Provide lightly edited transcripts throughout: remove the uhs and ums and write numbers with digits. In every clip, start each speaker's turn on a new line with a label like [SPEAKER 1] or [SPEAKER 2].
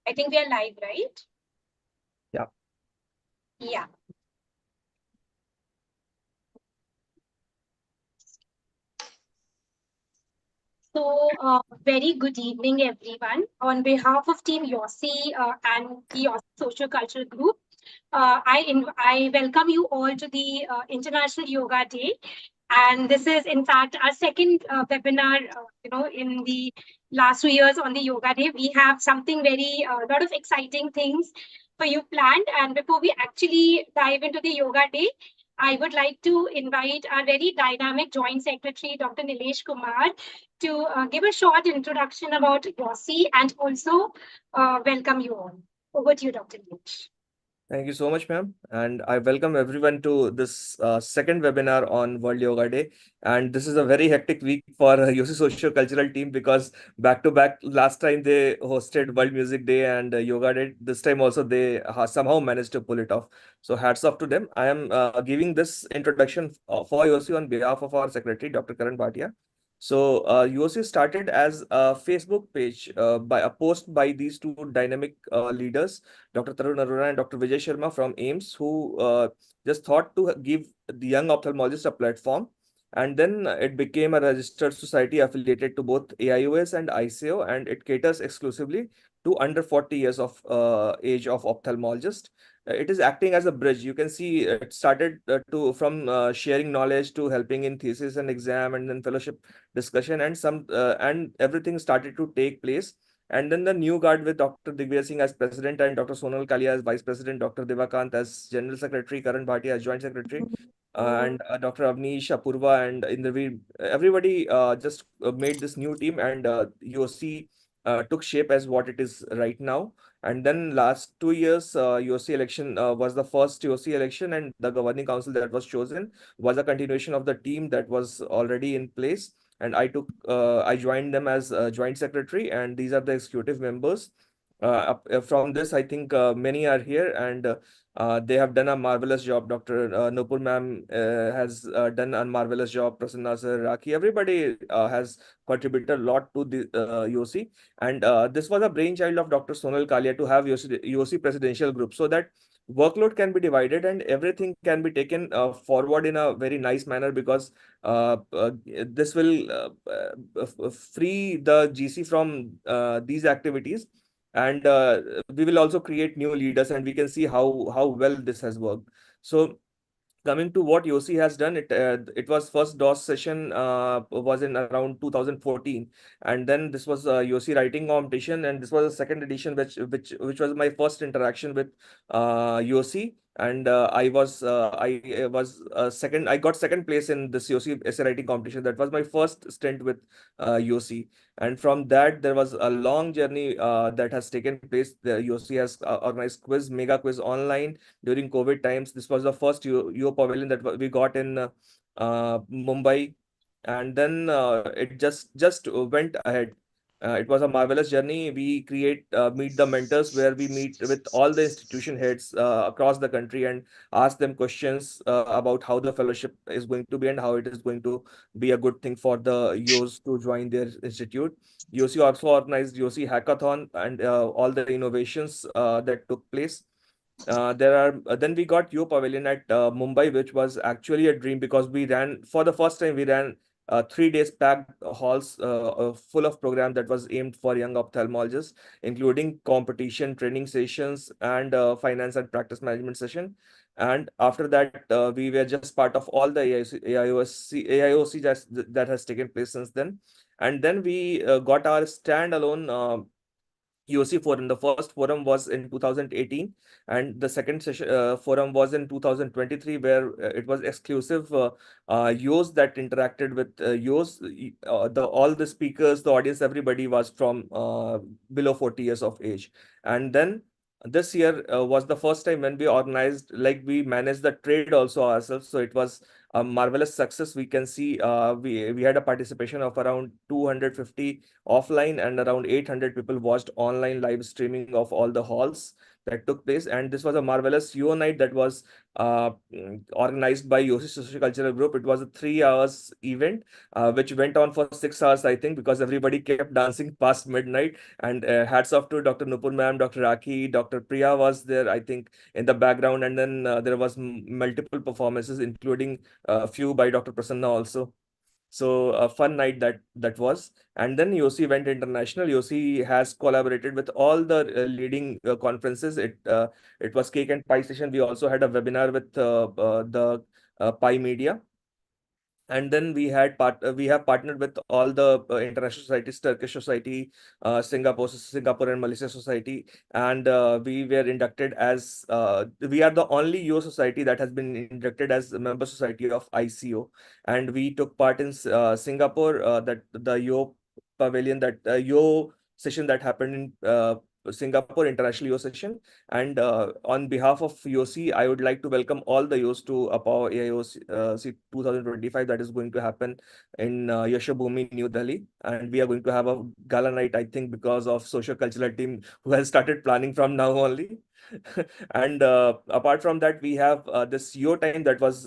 [SPEAKER 1] I think we are live, right?
[SPEAKER 2] Yeah.
[SPEAKER 1] Yeah. So, very good evening, everyone. On behalf of Team YOSI and the YOSI Social Cultural Group, I welcome you all to the International Yoga Day. And this is, in fact, our second webinar, in the last 2 years on the Yoga Day. We have something very, lot of exciting things for you planned. And before we actually dive into the Yoga Day, I would like to invite our very dynamic Joint Secretary, Dr. Nilesh Kumar, to give a short introduction about YOSI and also welcome you all. Over to you, Dr. Nilesh.
[SPEAKER 2] Thank you so much, ma'am. And I welcome everyone to this second webinar on World Yoga Day. And this is a very hectic week for YOSI Social Cultural team because back to back, last time they hosted World Music Day and Yoga Day. This time also they somehow managed to pull it off. So hats off to them. I am giving this introduction for YOSI on behalf of our secretary, Dr. Karan Bhatia. So UOC started as a Facebook page by a post by these two dynamic leaders, Dr. Tarun Arora and Dr. Vijay Sharma from AIMS, who just thought to give the young ophthalmologists a platform. And then it became a registered society affiliated to both AIOS and ICO, and it caters exclusively to under 40 years of age of ophthalmologist. It is acting as a bridge. You can see it started to from sharing knowledge to helping in thesis and exam and then fellowship discussion and everything started to take place. And then the new guard with Dr. Digvir Singh as president and Dr. Sonal Kalia as vice president, Dr. Devakant as general secretary, Karan Bhatia as joint secretary, and Dr. Avnish, Apurva, and Indraveer. Everybody just made this new team, and UOC took shape as what it is right now. And then last 2 years, UOC election was the first UOC election, and the governing council that was chosen was a continuation of the team that was already in place. And I joined them as joint secretary, and these are the executive members. From this, I think many are here, and they have done a marvelous job. Dr. Nupur ma'am has done a marvelous job. Prasanna sir, Raki, everybody has contributed a lot to the UOC. And this was a brainchild of Dr. Sonal Kalia to have UOC presidential group so that workload can be divided and everything can be taken forward in a very nice manner, because this will free the GC from these activities, and we will also create new leaders, and we can see how well this has worked. So coming to what YOSI has done, it was first DOS session was in around 2014, and then this was a YOSI writing competition, and this was a second edition, which was my first interaction with YOSI. And I was second. I got second place in this YOSI essay writing competition. That was my first stint with YOSI, and from that there was a long journey that has taken place. The YOSI has organized mega quiz online during COVID times. This was the first UO pavilion that we got in Mumbai, and then it just went ahead. It was a marvelous journey. We create meet the mentors, where we meet with all the institution heads across the country and ask them questions about how the fellowship is going to be and how it is going to be a good thing for the YOs to join their institute. YOSI also organized YOSI hackathon and all the innovations that took place. There are Then we got Yo Pavilion at Mumbai, which was actually a dream, because we ran for the first time. We ran 3 days packed halls full of program that was aimed for young ophthalmologists, including competition training sessions and finance and practice management session. And after that, we were just part of all the AIOC that has taken place since then. And then we got our standalone UOC forum. The first forum was in 2018, and the second session forum was in 2023, where it was exclusive YOs that interacted with YOs. The all the speakers, the audience, everybody was from below 40 years of age. And then this year was the first time when we organized, like we managed the trade also ourselves. So it was a marvelous success. We can see we had a participation of around 250 offline, and around 800 people watched online live streaming of all the halls that took place. And this was a marvelous UO night that was organized by YOSI Social Cultural Group. It was a 3 hours event, which went on for 6 hours, I think, because everybody kept dancing past midnight. And hats off to Dr. Nupur ma'am, Dr. Rakhi, Dr. Priya was there, I think, in the background. And then there was multiple performances, including a few by Dr. Prasanna also. So a fun night that was. And then YOSI went international. YOSI has collaborated with all the leading conferences. It was Cake and Pie session. We also had a webinar with the Pie Media. And then we have partnered with all the international societies, Turkish Society, Singapore and Malaysia Society. And we were inducted as we are the only YO society that has been inducted as a member society of ICO. And we took part in Singapore, that the YO pavilion, that YO session that happened in Singapore International YO session. And on behalf of YOSI, I would like to welcome all the YOs to APAO AIOC 2025 that is going to happen in Yashobhoomi, New Delhi. And we are going to have a gala night, I think, because of social cultural team who has started planning from now only. And apart from that, we have this YO time that was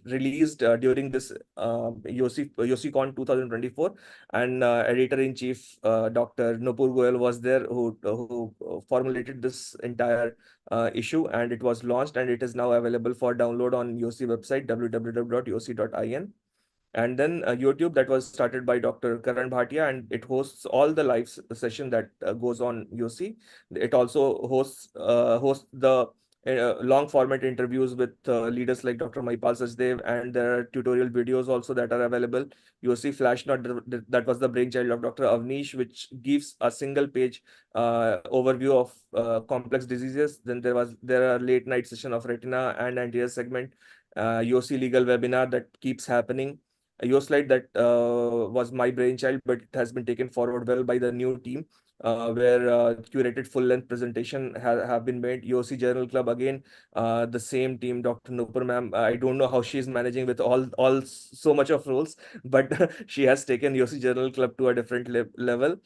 [SPEAKER 2] released during this YOSICon 2024. And editor-in-chief Dr. Nupur Goyal was there, who formulated this entire issue, and it was launched, and it is now available for download on YOSI website www.yosi.in. And then YouTube, that was started by Dr. Karan Bhatia, and it hosts all the live session that goes on YOSI. It also hosts the long format interviews with leaders like Dr. Maipal Sachdev, and there are tutorial videos also that are available. YOSI Flash Note, that was the brainchild of Dr. Avnish, which gives a single page overview of complex diseases. Then there are late night session of retina and anterior segment, YOSI legal webinar that keeps happening. Your slide, that was my brainchild, but it has been taken forward well by the new team, where curated full-length presentation have been made. YOSI Journal Club, again, the same team, Dr. Nupur ma'am. I don't know how she's managing with all so much of roles, but she has taken YOSI Journal Club to a different level.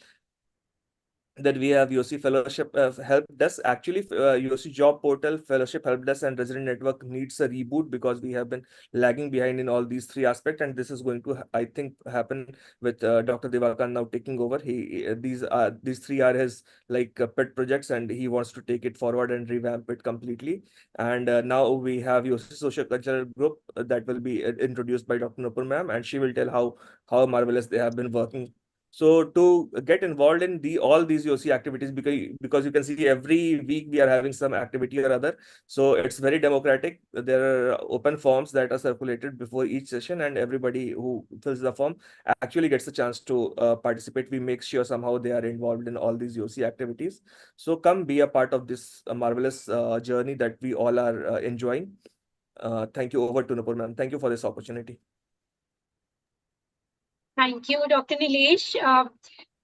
[SPEAKER 2] That we have YOSI Fellowship Help Desk. Actually, YOSI Job Portal, Fellowship Help Desk, and Resident Network needs a reboot because we have been lagging behind in all these three aspects. And this is going to, I think, happen with Dr. Devakan now taking over. These three are his like pet projects, and he wants to take it forward and revamp it completely. And now we have YOSI Social Cultural Group that will be introduced by Dr. Nupur ma'am, and she will tell how marvelous they have been working. So to get involved in all these YOSI activities, because you can see every week we are having some activity or other. So it's very democratic. There are open forms that are circulated before each session, and everybody who fills the form actually gets a chance to participate. We make sure somehow they are involved in all these YOSI activities. So come be a part of this marvelous journey that we all are enjoying. Thank you. Over to Nupur ma'am. Thank you for this opportunity.
[SPEAKER 1] Thank you, Dr. Nilesh.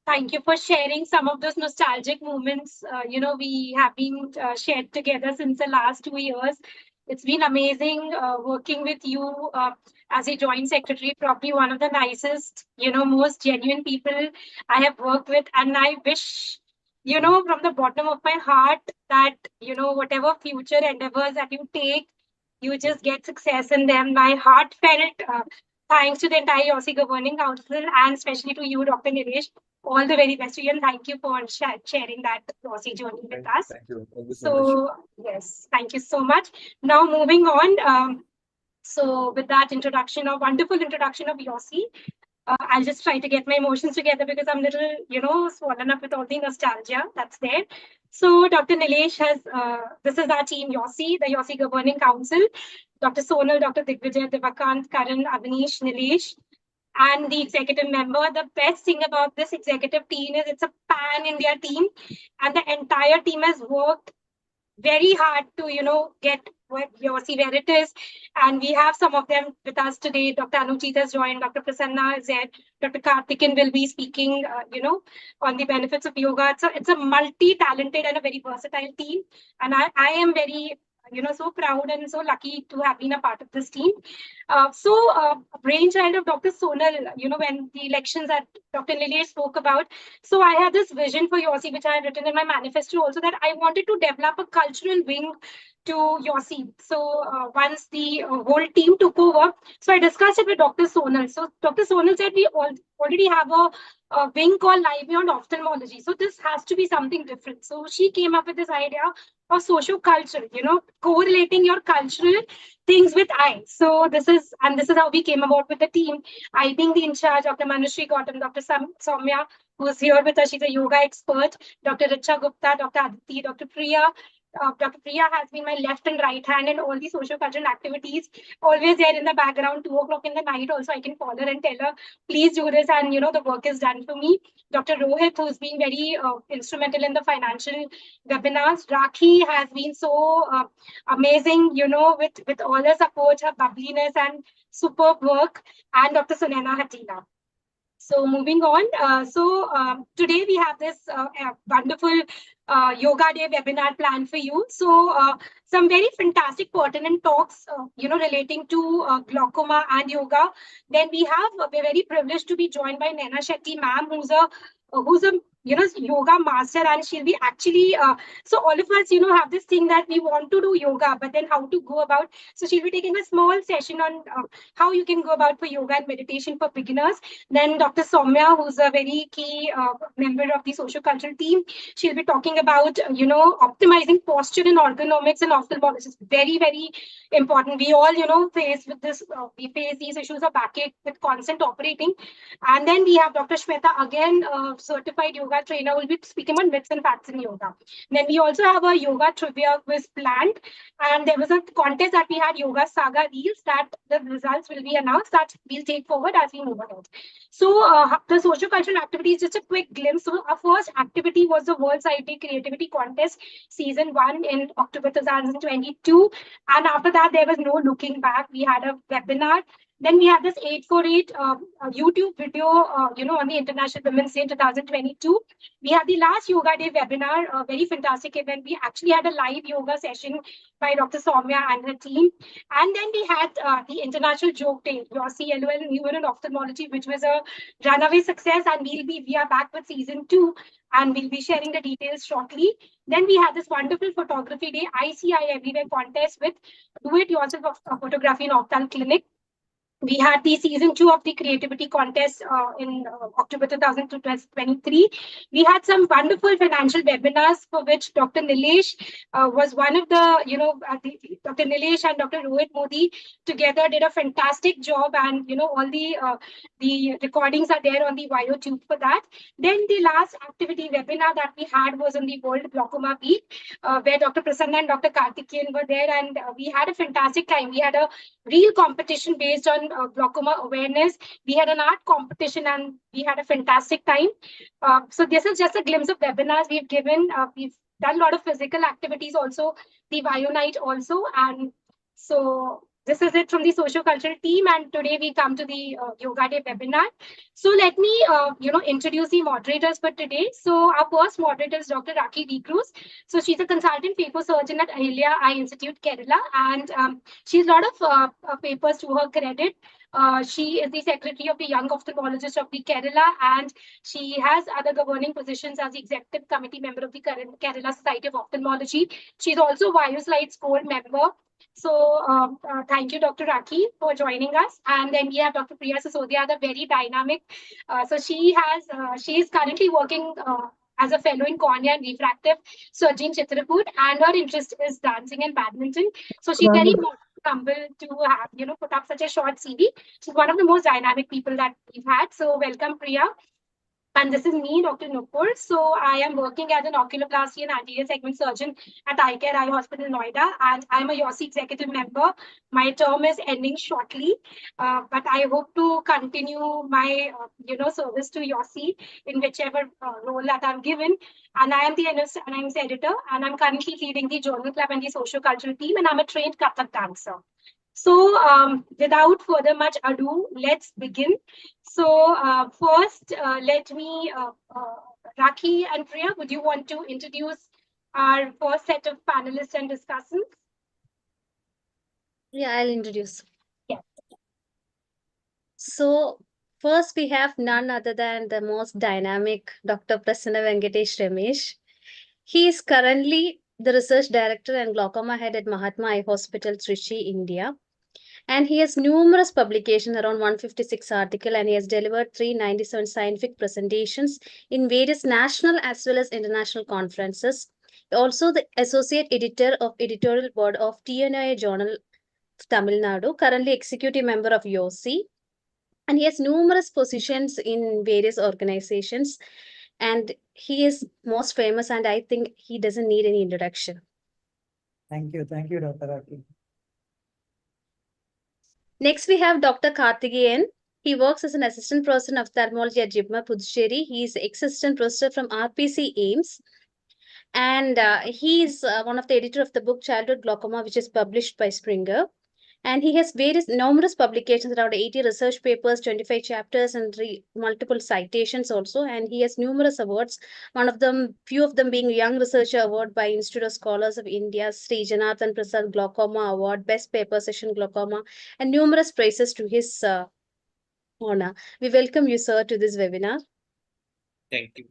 [SPEAKER 1] Thank you for sharing some of those nostalgic moments. We have been shared together since the last 2 years. It's been amazing working with you as a joint secretary, probably one of the nicest, most genuine people I have worked with. And I wish, from the bottom of my heart that, whatever future endeavors that you take, you just get success in them. My heartfelt thanks to the entire YOSI Governing Council and especially to you, Dr. Nilesh. All the very best to you, and thank you for sharing that YOSI journey with us.
[SPEAKER 2] Thank you. Thank you so much.
[SPEAKER 1] Yes, thank you so much. Now, moving on. So, with that introduction, a wonderful introduction of YOSI, I'll just try to get my emotions together because I'm a little, swollen up with all the nostalgia that's there. So, Dr. Nilesh this is our team YOSI, the YOSI Governing Council. Dr. Sonal, Dr. Digvijay, Devakant, Karan, Avnish, Nilesh, and the executive member. The best thing about this executive team is it's a pan-India team, and the entire team has worked very hard to, get YOSI where it is. And we have some of them with us today. Dr. Anujeet has joined, Dr. Prasanna is there, Dr. Kartikin will be speaking, on the benefits of yoga. So it's a multi-talented and a very versatile team. And I am very so proud and so lucky to have been a part of this team. Brainchild of Dr. Sonal, when the elections that Dr. Lilly spoke about. So I had this vision for YOSI, which I had written in my manifesto also, that I wanted to develop a cultural wing to YOSI. So once the whole team took over, so I discussed it with Dr. Sonal. So Dr. Sonal said we already have a wing called Live Beyond Ophthalmology. So this has to be something different. So she came up with this idea of social culture, correlating your cultural things with I. So this is how we came about with the team. I being the in charge, Dr. Manushree Gautam, Dr. Soumya, who's here with us. She's a yoga expert. Dr. Richa Gupta, Dr. Aditi, Dr. Priya. Dr. Priya has been my left and right hand in all the social cultural activities, always there in the background, 2 o'clock in the night. Also, I can call her and tell her, please do this. And, the work is done for me. Dr. Rohit, who's been very instrumental in the financial webinars. Rakhi has been so amazing, with all her support, her bubbliness and superb work. And Dr. Sunena Hatila. So moving on, today we have this wonderful Yoga Day webinar planned for you. So some very fantastic pertinent talks, relating to glaucoma and yoga. Then we're very privileged to be joined by Naina Shetty ma'am, who's a yoga master, and she'll be actually so all of us have this thing that we want to do yoga, but then how to go about. So she'll be taking a small session on how you can go about for yoga and meditation for beginners. Then Dr. Soumya, who's a very key member of the social cultural team, she'll be talking about, optimizing posture and ergonomics and ophthalmology. It's very, very important. We all, we face these issues of backache with constant operating. And then we have Dr. Shweta, again, certified yoga trainer, who will be speaking on myths and facts in yoga. Then we also have a yoga trivia quiz planned. And there was a contest that we had, Yoga Saga Reels, that the results will be announced, that we'll take forward as we move ahead. So the social cultural activity is just a quick glimpse. So our first activity was the World Scientific Creativity Contest Season 1 in October 2022. And after that, there was no looking back. We had a webinar. Then we had this 848 YouTube video, on the International Women's Day 2022. We had the last Yoga Day webinar, a very fantastic event. We actually had a live yoga session by Dr. Soumya and her team. And then we had the International Joke Day, YOSI, LOL, Neuro and Ophthalmology, which was a runaway success. And we are back with season 2, and we'll be sharing the details shortly. Then we had this wonderful photography day, ICI Everywhere contest with do-it-yourself photography in Optal Clinic. We had the season 2 of the creativity contest in October 2023. We had some wonderful financial webinars, for which Dr. Nilesh was one of the, Dr. Nilesh and Dr. Rohit Modi together did a fantastic job, and all the recordings are there on the YouTube for that. Then the last activity webinar that we had was on the World Glaucoma Week, where Dr. Prasanna and Dr. Karthikeyan were there, and we had a fantastic time. We had a real competition based on glaucoma awareness. We had an art competition, and we had a fantastic time. So this is just a glimpse of webinars we've given. We've done a lot of physical activities also, the bio night also. And so this is it from the social cultural team. And today we come to the Yoga Day webinar. So let me, introduce the moderators for today. So our first moderator is Dr. Rakhi D. Cruz. So she's a consultant paper surgeon at Ahilya Eye Institute, Kerala. And she's a lot of papers to her credit. She is the secretary of the Young Ophthalmologist of the Kerala, and she has other governing positions as the executive committee member of the Kerala Society of Ophthalmology. She's also YOSI Gold member. So thank you, Dr. Rakhi, for joining us. And then we have Dr. Priya Sisodia, the very dynamic. So she is currently working as a fellow in cornea and refractive surgery in Chitrapur, and her interest is dancing and badminton. So she's very humble to have, put up such a short CV. She's one of the most dynamic people that we've had. So welcome, Priya. And this is me, Dr. Nupur. So I am working as an oculoplasty and anterior segment surgeon at Eye Care Eye Hospital, Noida, and I'm a YOSI executive member. My term is ending shortly, but I hope to continue my, service to YOSI in whichever role that I'm given. And I am the NIMS editor, and I'm currently leading the journal club and the social cultural team, and I'm a trained Kathak dancer. So without further much ado, let's begin. So first, let me, Rakhi and Priya, would you want to introduce our first set of panelists and discussants?
[SPEAKER 3] Yeah, I'll introduce.
[SPEAKER 1] Yeah.
[SPEAKER 3] So, first we have none other than the most dynamic Dr. Prasanna Venkatesh Ramesh. He is currently the research director and glaucoma head at Mahatma Eye Hospital, Trichy, India. And he has numerous publications, around 156 articles, and he has delivered 397 scientific presentations in various national as well as international conferences. Also, the associate editor of editorial board of TNI Journal of Tamil Nadu, currently executive member of YOSI, and he has numerous positions in various organizations. And he is most famous, and I think he doesn't need any introduction.
[SPEAKER 4] Thank you, Dr. Raki.
[SPEAKER 3] Next, we have Dr. Karthikeyan. He works as an assistant professor in ophthalmology at Jimma, Puducherry. He is ex-assistant professor from RPC Ames. And he is one of the editor of the book Childhood Glaucoma, which is published by Springer. And he has various numerous publications, around 80 research papers, 25 chapters, and multiple citations also. And he has numerous awards. One of them, few of them being Young Researcher Award by Institute of Scholars of India, Sri Janardhan Prasad Glaucoma Award, Best Paper Session Glaucoma, and numerous prizes to his honor. We welcome you, sir, to this webinar.
[SPEAKER 2] Thank you.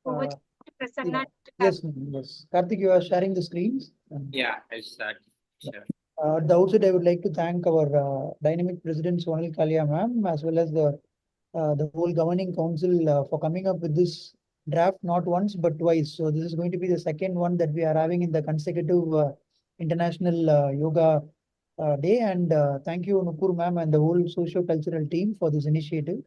[SPEAKER 1] Over to Prasanna.
[SPEAKER 4] Yes, yes. Karthik, you are sharing the screens.
[SPEAKER 2] Yeah, I'll start. Sure.
[SPEAKER 4] At the outset, I would like to thank our dynamic president Sonal Kalia ma'am, as well as the whole governing council for coming up with this draft not once but twice. So this is going to be the second one that we are having in the consecutive International Yoga Day. And thank you, Nupur ma'am, and the whole socio-cultural team for this initiative.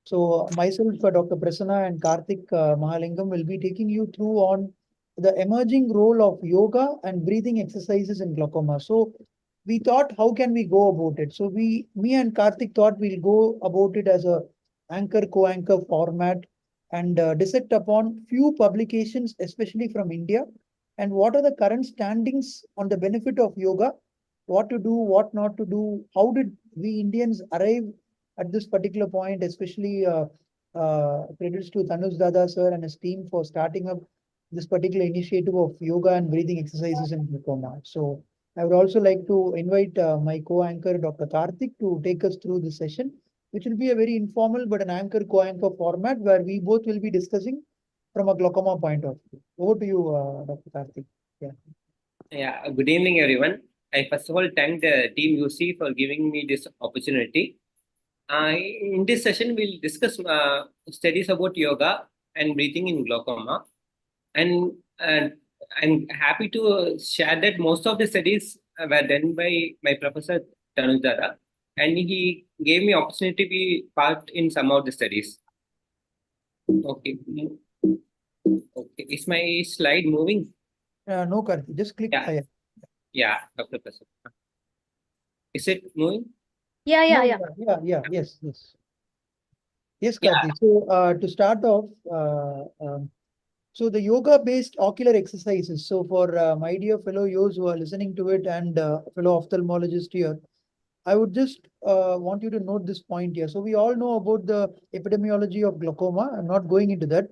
[SPEAKER 4] So myself, Dr. Prasanna and Karthik Mahalingam will be taking you through on the emerging role of yoga and breathing exercises in glaucoma. So we thought, how can we go about it? So me and Karthik thought we'll go about it as a anchor co-anchor format and dissect upon few publications, especially from India, and what are the current standings on the benefit of yoga, what to do, what not to do, how did we Indians arrive at this particular point, especially credits to Tanuj Dada sir and his team for starting up this particular initiative of yoga and breathing exercises in glaucoma. So I would also like to invite my co-anchor Dr. Karthik to take us through this session, which will be a very informal but an anchor co-anchor format where we both will be discussing from a glaucoma point of view. Over to you, Dr. Karthik. Yeah.
[SPEAKER 5] Yeah, good evening, everyone. I first of all thank the team UC for giving me this opportunity. In this session, we'll discuss studies about yoga and breathing in glaucoma. And I'm happy to share that most of the studies were done by my professor Tanuj Dada, and he gave me opportunity to be part in some of the studies. Okay. Okay. Is my slide moving?
[SPEAKER 4] No, Karthik, just click.
[SPEAKER 5] Yeah. Yeah, Dr. Prasad. Is it moving?
[SPEAKER 3] Yeah.
[SPEAKER 4] Yes. Yes,
[SPEAKER 5] Yeah.
[SPEAKER 4] Karthik. So to start off, so the yoga-based ocular exercises. So for my dear fellow yos who are listening to it and fellow ophthalmologist here, I would just want you to note this point here. So we all know about the epidemiology of glaucoma. I'm not going into that,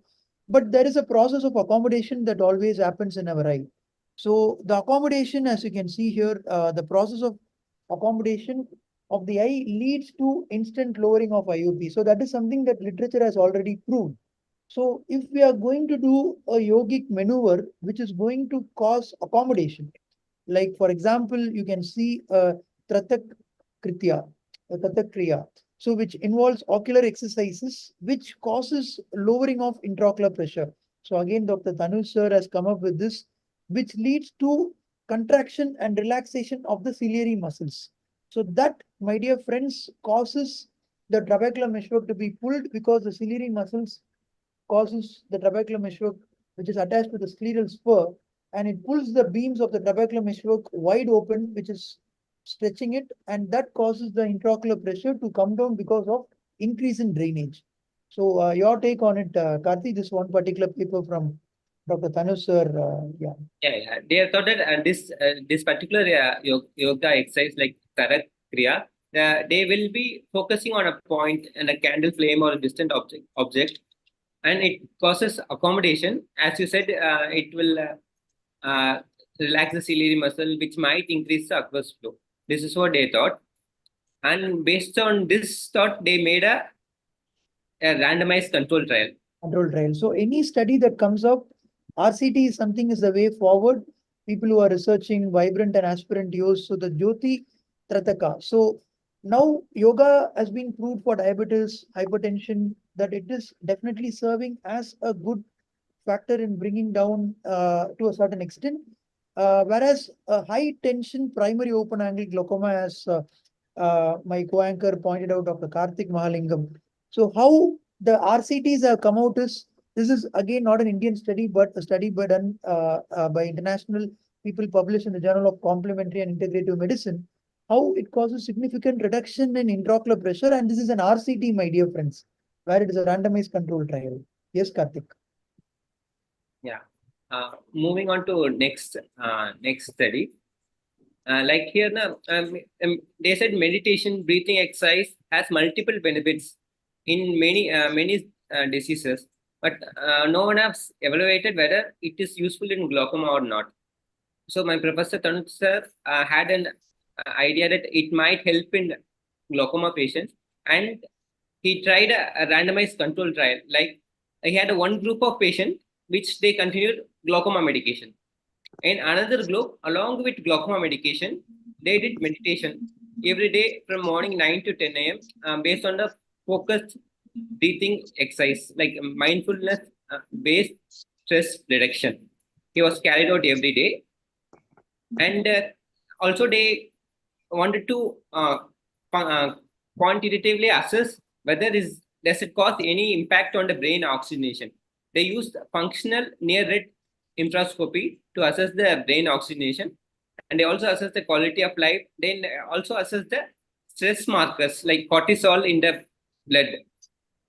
[SPEAKER 4] but there is a process of accommodation that always happens in our eye. So the accommodation, as you can see here, the process of accommodation of the eye leads to instant lowering of IOP. So that is something that literature has already proved. So if we are going to do a yogic maneuver, which is going to cause accommodation, like for example, you can see a Tratak Kritya, a Tratak Kriya, so which involves ocular exercises, which causes lowering of intraocular pressure. So again, Dr. Tanuj sir has come up with this, which leads to contraction and relaxation of the ciliary muscles. So that, my dear friends, causes the trabecular meshwork to be pulled because the ciliary muscles causes the trabecular meshwork, which is attached to the scleral spur, and it pulls the beams of the trabecular meshwork wide open, which is stretching it, and that causes the intraocular pressure to come down because of increase in drainage. So your take on it, Karthi, this one particular paper from Dr. Tanuj sir, yeah.
[SPEAKER 5] Yeah. They thought that this particular yoga exercise like Tarak Kriya, they will be focusing on a point and a candle flame or a distant object, and it causes accommodation. As you said, it will relax the ciliary muscle, which might increase the aqueous flow. This is what they thought. And based on this thought, they made a randomized control trial.
[SPEAKER 4] Control trial. So any study that comes up, RCT is something is the way forward. People who are researching vibrant and aspirant use. So the Jyoti Trataka. So now yoga has been proved for diabetes, hypertension, that it is definitely serving as a good factor in bringing down to a certain extent. Whereas a high tension primary open angle glaucoma, as my co-anchor pointed out, Dr. Karthik Mahalingam. So how the RCTs have come out is, this is again not an Indian study, but a study by done by international people published in the Journal of Complementary and Integrative Medicine. How it causes significant reduction in intraocular pressure, and this is an RCT, my dear friends, where it is a randomized control trial. Yes, Karthik.
[SPEAKER 5] Yeah. Moving on to next study. Like here now, they said meditation, breathing exercise has multiple benefits in many diseases, but no one has evaluated whether it is useful in glaucoma or not. So my professor Tanuj sir had an idea that it might help in glaucoma patients, and he tried a randomized control trial. Like he had one group of patients which they continued glaucoma medication. In another group, along with glaucoma medication, they did meditation every day from morning 9 to 10 a.m. Based on the focused breathing exercise, like mindfulness based stress reduction. He was carried out every day. And also they wanted to quantitatively assess whether does it cause any impact on the brain oxygenation. They used functional near-red infrascopy to assess the brain oxygenation, and they also assess the quality of life. Then also assess the stress markers like cortisol in the blood.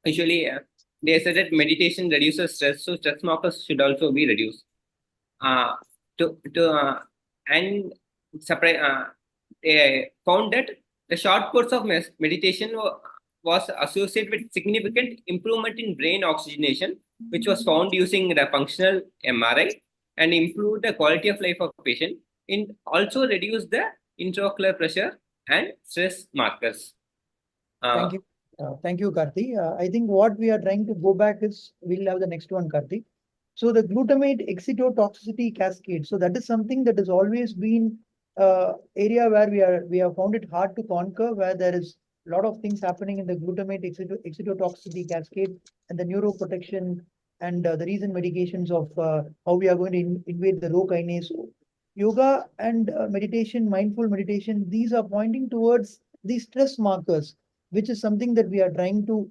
[SPEAKER 5] Usually, they said that meditation reduces stress, so stress markers should also be reduced. And they found that the short course of meditation was associated with significant improvement in brain oxygenation, which was found using the functional MRI, and improved the quality of life of patient, and also reduced the intraocular pressure and stress markers.
[SPEAKER 4] Thank you. Thank you, Karthi. I think what we are trying to go back is, we'll have the next one, Karthi. So the glutamate excitotoxicity cascade. So that is something that has always been area where we have found it hard to conquer, where there is a lot of things happening in the glutamate excitotoxicity cascade and the neuroprotection and the recent medications of how we are going to invade the Rho kinase. Yoga and meditation, mindful meditation, these are pointing towards these stress markers, which is something that we are trying to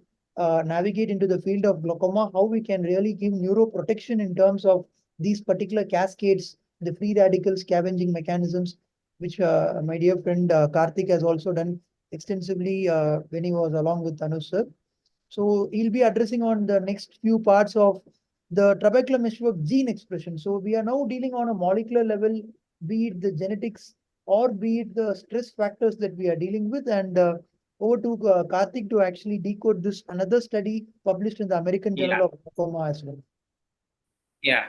[SPEAKER 4] navigate into the field of glaucoma, how we can really give neuroprotection in terms of these particular cascades, the free radical scavenging mechanisms, which my dear friend Karthik has also done extensively when he was along with Anush sir. So he'll be addressing on the next few parts of the trabecular meshwork gene expression. So we are now dealing on a molecular level, be it the genetics or be it the stress factors that we are dealing with. And over to Karthik to actually decode this another study published in the American Journal of Glaucoma as well.
[SPEAKER 5] Yeah,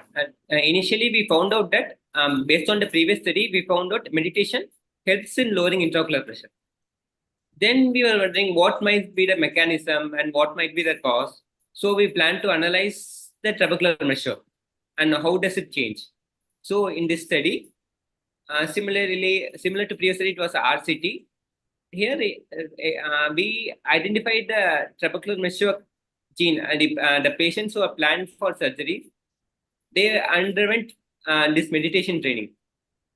[SPEAKER 5] initially we found out that based on the previous study, we found out meditation helps in lowering intraocular pressure. Then we were wondering what might be the mechanism and what might be the cause. So we plan to analyze the trabecular measure and how does it change. So in this study, similar to previous study, it was RCT. Here we identified the trabecular measure gene. The patients who are planned for surgery, they underwent this meditation training.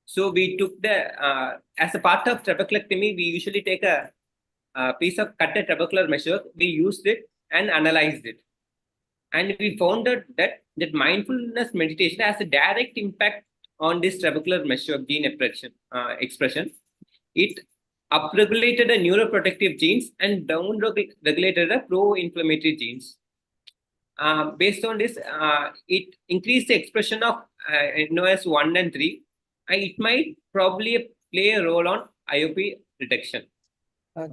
[SPEAKER 5] So we took as a part of trabeculectomy, we usually take a piece of cut trabecular measure, we used it and analyzed it. And we found that mindfulness meditation has a direct impact on this trabecular measure gene expression. It upregulated the neuroprotective genes and downregulated the pro-inflammatory genes. Based on this, it increased the expression of NOS1 and 3, and it might probably play a role on IOP detection.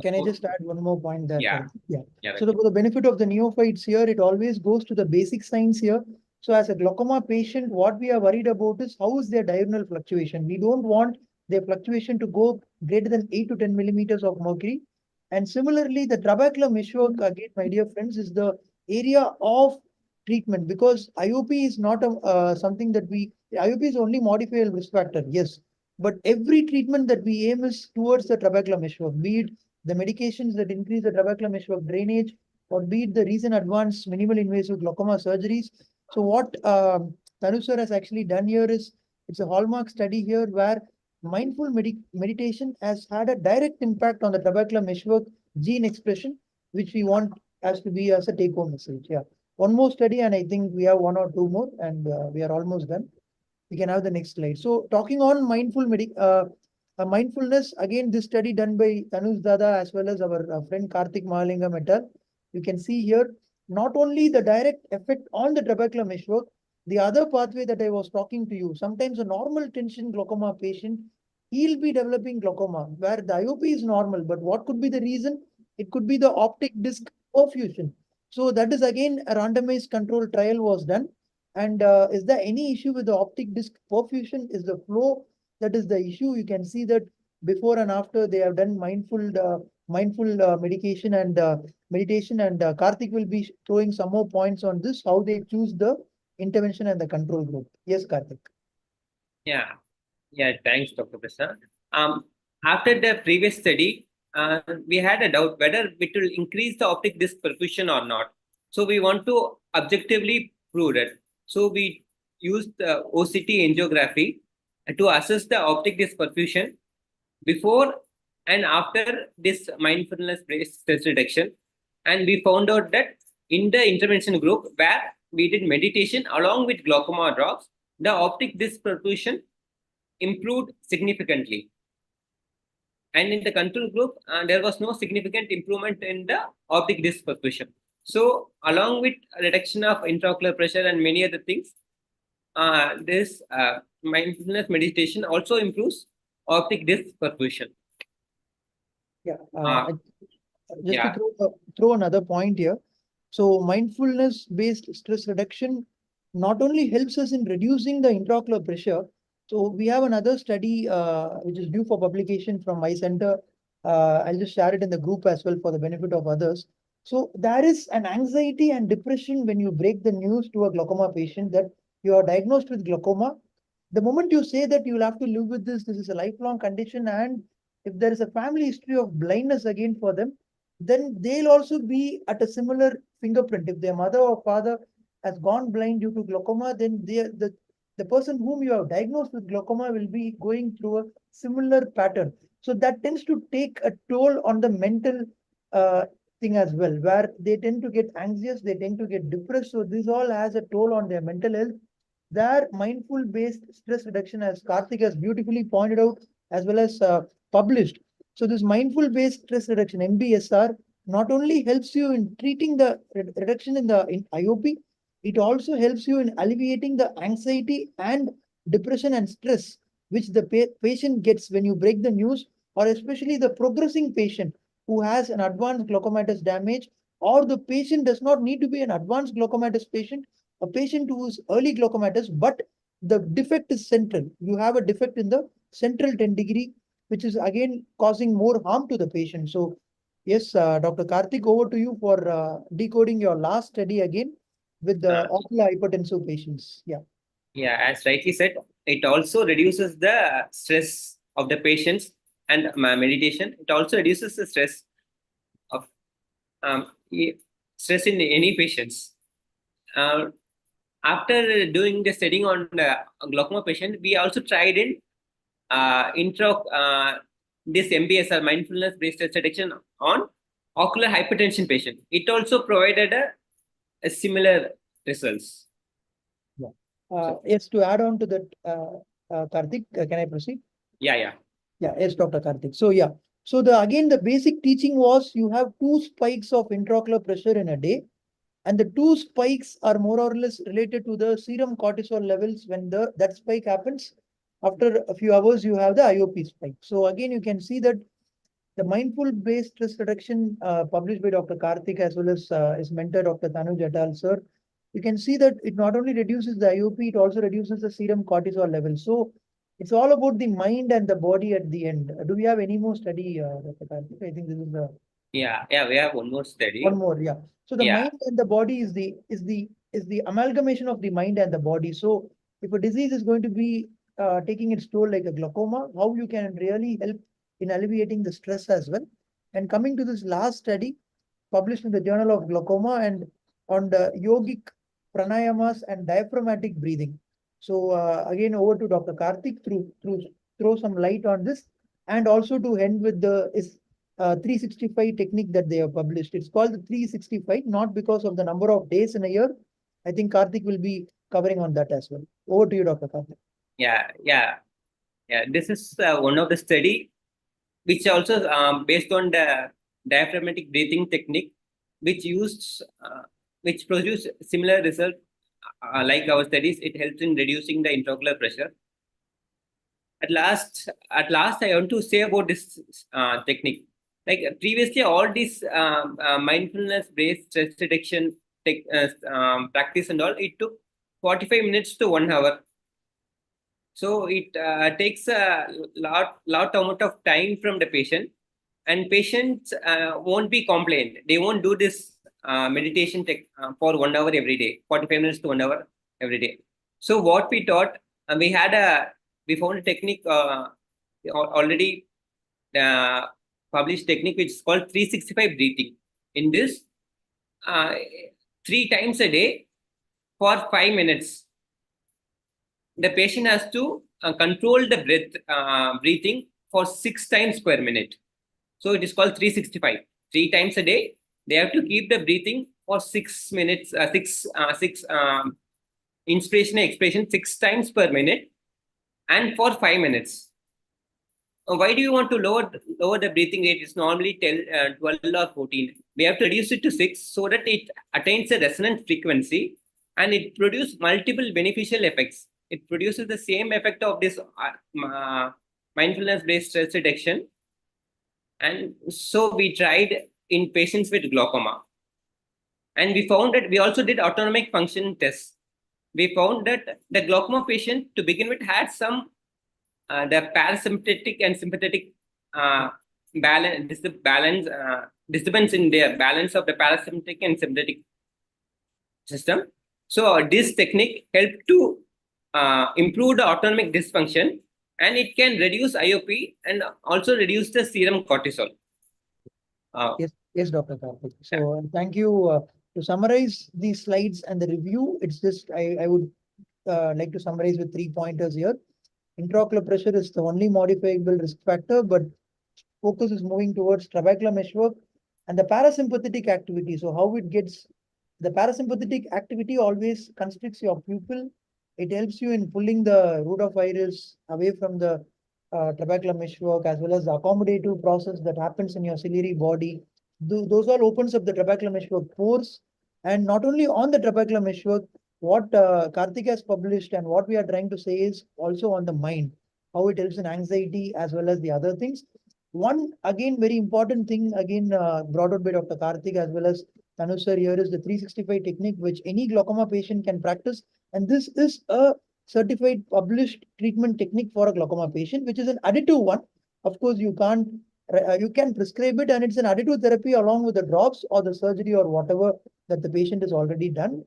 [SPEAKER 4] Can I just add one more point there?
[SPEAKER 5] Yeah.
[SPEAKER 4] Yeah.
[SPEAKER 5] Yeah,
[SPEAKER 4] So for the benefit of the neophytes here, it always goes to the basic science here. So as a glaucoma patient, what we are worried about is how is their diurnal fluctuation. We don't want their fluctuation to go greater than 8 to 10 millimeters of mercury. And similarly, the trabecular meshwork, again, my dear friends, is the area of treatment, because IOP is not something that IOP is only modifiable risk factor, yes. But every treatment that we aim is towards the trabecular meshwork, be it the medications that increase the trabecular meshwork drainage, or be it the recent advanced minimal invasive glaucoma surgeries. So what Tanu sir has actually done here is, it's a hallmark study here where mindful meditation has had a direct impact on the trabecular meshwork gene expression, which we want as to be as a take-home message. Yeah, one more study, and I think we have one or two more, and we are almost done. We can have the next slide. So talking on mindfulness, again, this study done by Tanuj Dada as well as our friend Karthik Mahalingam et al. You can see here not only the direct effect on the trabecular meshwork, the other pathway that I was talking to you. Sometimes a normal tension glaucoma patient, he'll be developing glaucoma where the IOP is normal, but what could be the reason? It could be the optic disc perfusion. So that is again a randomized control trial was done. And is there any issue with the optic disc perfusion? Is the flow that is the issue? You can see that before and after they have done mindful medication and meditation, and Karthik will be throwing some more points on this, how they choose the intervention and the control group. Yes, Karthik.
[SPEAKER 5] Yeah, yeah, thanks, Dr. Prasad. After the previous study, we had a doubt whether it will increase the optic disc perfusion or not. So we want to objectively prove it. So we used the OCT angiography to assess the optic disc perfusion before and after this mindfulness-based stress reduction. And we found out that in the intervention group where we did meditation along with glaucoma drops, the optic disc perfusion improved significantly. And in the control group, there was no significant improvement in the optic disc perfusion. So, along with reduction of intraocular pressure and many other things, this mindfulness meditation also improves optic disc perfusion.
[SPEAKER 4] Yeah. Just
[SPEAKER 5] Yeah.
[SPEAKER 4] to throw another point here. So mindfulness-based stress reduction not only helps us in reducing the intraocular pressure. So we have another study which is due for publication from my center. I'll just share it in the group as well for the benefit of others. So there is an anxiety and depression when you break the news to a glaucoma patient that you are diagnosed with glaucoma. The moment you say that you will have to live with this is a lifelong condition, and if there is a family history of blindness again for them, then they'll also be at a similar fingerprint. If their mother or father has gone blind due to glaucoma, then the person whom you have diagnosed with glaucoma will be going through a similar pattern. So that tends to take a toll on the mental thing as well, where they tend to get anxious, they tend to get depressed. So this all has a toll on their mental health. Their mindful based stress reduction, as Karthik has beautifully pointed out, as well as published. So this mindful based stress reduction, MBSR, not only helps you in treating the reduction in the IOP, it also helps you in alleviating the anxiety and depression and stress which the patient gets when you break the news, or especially the progressing patient who has an advanced glaucomatous damage, or the patient does not need to be an advanced glaucomatous patient, a patient who is early glaucomatous, but the defect is central. You have a defect in the central 10 degree, which is again causing more harm to the patient. So yes, Dr. Karthik, over to you for decoding your last study again with the ocular hypertensive patients. Yeah.
[SPEAKER 5] Yeah, as rightly said, it also reduces the stress of the patients, and meditation. It also reduces the stress of stress in any patients. After doing the studying on the glaucoma patient, we also tried in this MBSR, mindfulness based stress reduction, on ocular hypertension patient. It also provided a similar results.
[SPEAKER 4] Yeah. Yes, to add on to that, Karthik, can I proceed?
[SPEAKER 5] Yeah.
[SPEAKER 4] Yeah, yes, Dr. Karthik. So yeah, so again the basic teaching was you have 2 spikes of intraocular pressure in a day, and the 2 spikes are more or less related to the serum cortisol levels. When that spike happens, after a few hours you have the IOP spike. So again you can see that the mindful based stress reduction published by Dr. Karthik as well as his mentor Dr. Tanuj et al. Sir you can see that it not only reduces the IOP, it also reduces the serum cortisol level. So it's all about the mind and the body at the end. Do we have any more study, Dr. Karthik? I think this is the
[SPEAKER 5] Yeah, we have one more study.
[SPEAKER 4] one more, yeah. So the
[SPEAKER 5] Yeah.
[SPEAKER 4] mind and the body is the amalgamation of the mind and the body. So if a disease is going to be taking its toll like a glaucoma, how you can really help in alleviating the stress as well. And coming to this last study published in the Journal of Glaucoma and on the yogic pranayamas and diaphragmatic breathing. So again, over to Dr. Karthik through throw some light on this and also to end with the 365 technique that they have published. It's called the 365, not because of the number of days in a year. I think Karthik will be covering on that as well. Over to you, Dr. Karthik.
[SPEAKER 5] Yeah. This is one of the study which also based on the diaphragmatic breathing technique, which produce similar result like our studies. It helps in reducing the intraocular pressure. At last, I want to say about this technique. Like previously, all these mindfulness-based stress reduction practice and all, it took 45 minutes to 1 hour. So it takes a lot amount of time from the patient, and patients won't be complained. They won't do this meditation for 1 hour every day, 45 minutes to 1 hour every day. So what we taught, we found a technique already published technique which is called 365 breathing. In this, 3 times a day for 5 minutes, the patient has to control the breathing for 6 times per minute. So it is called 365. 3 times a day, they have to keep the breathing for 6 minutes, inspiration and expiration 6 times per minute, and for 5 minutes. Why do you want to lower the breathing rate? It's normally 12 or 14. We have to reduce it to 6 so that it attains a resonant frequency and it produces multiple beneficial effects. It produces the same effect of this mindfulness-based stress reduction. And so we tried in patients with glaucoma. And we found that we also did autonomic function tests. We found that the glaucoma patient to begin with had some the parasympathetic and sympathetic disturbance in their balance of the parasympathetic and sympathetic system. So this technique helped to improve the autonomic dysfunction, and it can reduce IOP and also reduce the serum cortisol.
[SPEAKER 4] Yes, Dr. Karthik. So thank you. To summarize these slides and the review, it's just I would like to summarize with 3 pointers here. Intraocular pressure is the only modifiable risk factor, but focus is moving towards trabecular meshwork and the parasympathetic activity. So how it gets, the parasympathetic activity always constricts your pupil. It helps you in pulling the root of iris away from the trabecular meshwork, as well as the accommodative process that happens in your ciliary body. Those all opens up the trabecular meshwork pores. And not only on the trabecular meshwork, what Karthik has published and what we are trying to say is also on the mind, how it helps in anxiety as well as the other things. One, again, very important thing, again, brought out by Dr. Karthik as well as Tanu sir here is the 365 technique, which any glaucoma patient can practice. And this is a certified published treatment technique for a glaucoma patient, which is an additive one. Of course, you can prescribe it, and it's an additive therapy along with the drops or the surgery or whatever that the patient has already done.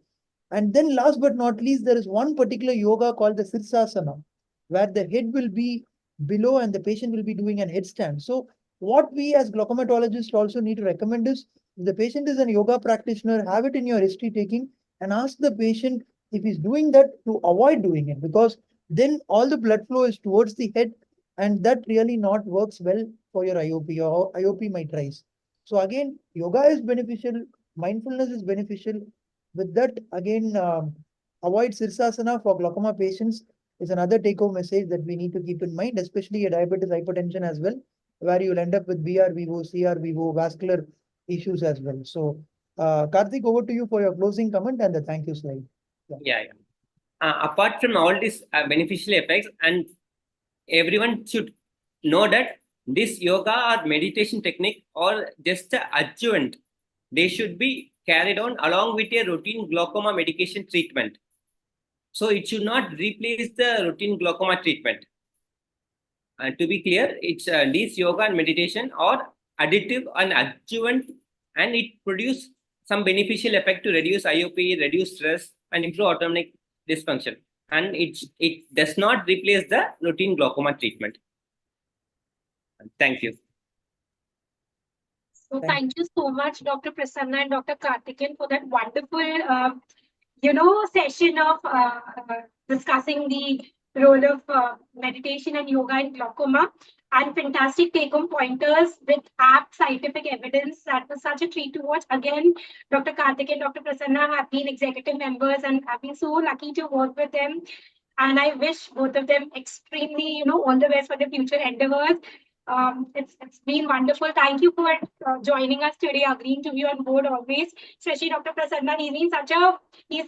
[SPEAKER 4] And then last but not least, there is one particular yoga called the Sirsasana, where the head will be below and the patient will be doing an headstand. So what we as glaucomatologists also need to recommend is, if the patient is a yoga practitioner, have it in your history taking and ask the patient if he's doing that to avoid doing it, because then all the blood flow is towards the head and that really not works well for your IOP, or IOP might rise. So again, yoga is beneficial, mindfulness is beneficial. With that, again, avoid Sirsasana for glaucoma patients is another take-home message that we need to keep in mind, especially a diabetes hypertension as well, where you'll end up with BR vivo, CR vivo, vascular issues as well. So, Karthik, over to you for your closing comment and the thank you slide.
[SPEAKER 5] Yeah. Apart from all these beneficial effects, and everyone should know that this yoga or meditation technique or just adjuvant, they should be carried on along with a routine glaucoma medication treatment. So it should not replace the routine glaucoma treatment. And to be clear, it's these yoga and meditation are additive and adjuvant, and it produce some beneficial effect to reduce IOP, reduce stress, and improve autonomic dysfunction. And it does not replace the routine glaucoma treatment. Thank you.
[SPEAKER 1] So
[SPEAKER 4] Thank
[SPEAKER 1] thank you so much, Dr. Prasanna and Dr. Karthikeyan, for that wonderful, session of discussing the role of meditation and yoga in glaucoma, and fantastic take-home pointers with apt scientific evidence. That was such a treat to watch. Again, Dr. Karthik and Dr. Prasanna have been executive members, and I've been so lucky to work with them. And I wish both of them extremely, all the best for their future endeavors. It's been wonderful. Thank you for joining us today, agreeing to be on board always. Especially Dr. Prasanna, he's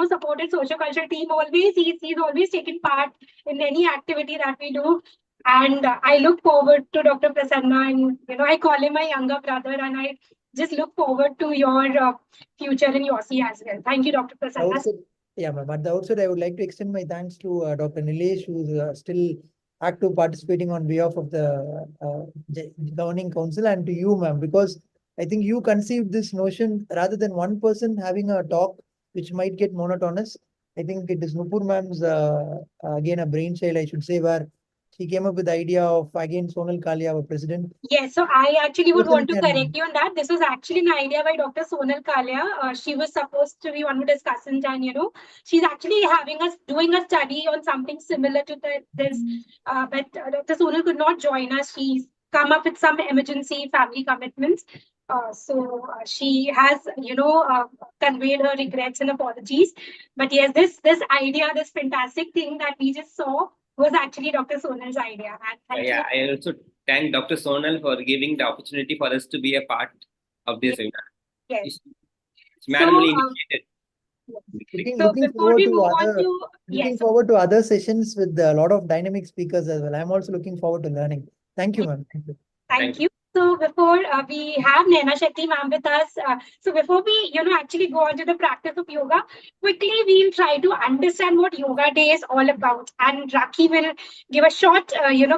[SPEAKER 1] supported social culture team always. He's always taken part in any activity that we do. And I look forward to Dr. Prasanna, and I call him my younger brother, and I just look forward to your future in YOSI as well. Thank you, Dr. Prasanna.
[SPEAKER 4] Yeah, ma'am. At the outset, I would like to extend my thanks to Dr. Nilesh, who's still active participating on behalf of the governing council, and to you, ma'am, because I think you conceived this notion rather than one person having a talk which might get monotonous. I think it is Nupur ma'am's again a brainchild, I should say, where she came up with the idea of again Sonal Kalia, our president.
[SPEAKER 1] Yes, so I actually would want to
[SPEAKER 4] Person can-
[SPEAKER 1] correct you on that. This was actually an idea by Dr. Sonal Kalia. She was supposed to be one of the discussants, and she's actually doing a study on something similar to this. But Dr. Sonal could not join us. She's come up with some emergency family commitments. So she has, conveyed her regrets and apologies. But yes, this idea, this fantastic thing that we just saw was actually Dr. Sonal's idea. And thank you.
[SPEAKER 5] I also thank Dr. Sonal for giving the opportunity for us to be a part of this webinar.
[SPEAKER 1] Yes.
[SPEAKER 5] It's manually
[SPEAKER 1] So,
[SPEAKER 5] initiated.
[SPEAKER 4] Looking
[SPEAKER 1] before we move on
[SPEAKER 4] other,
[SPEAKER 1] to
[SPEAKER 4] looking forward to other sessions with a lot of dynamic speakers as well. I'm also looking forward to learning. Thank you, ma'am. Thank you.
[SPEAKER 1] Thank you. So before we have Naina Shetty ma'am with us, so before we actually go on to the practice of yoga, quickly we'll try to understand what Yoga Day is all about, and Rakhi will give a short,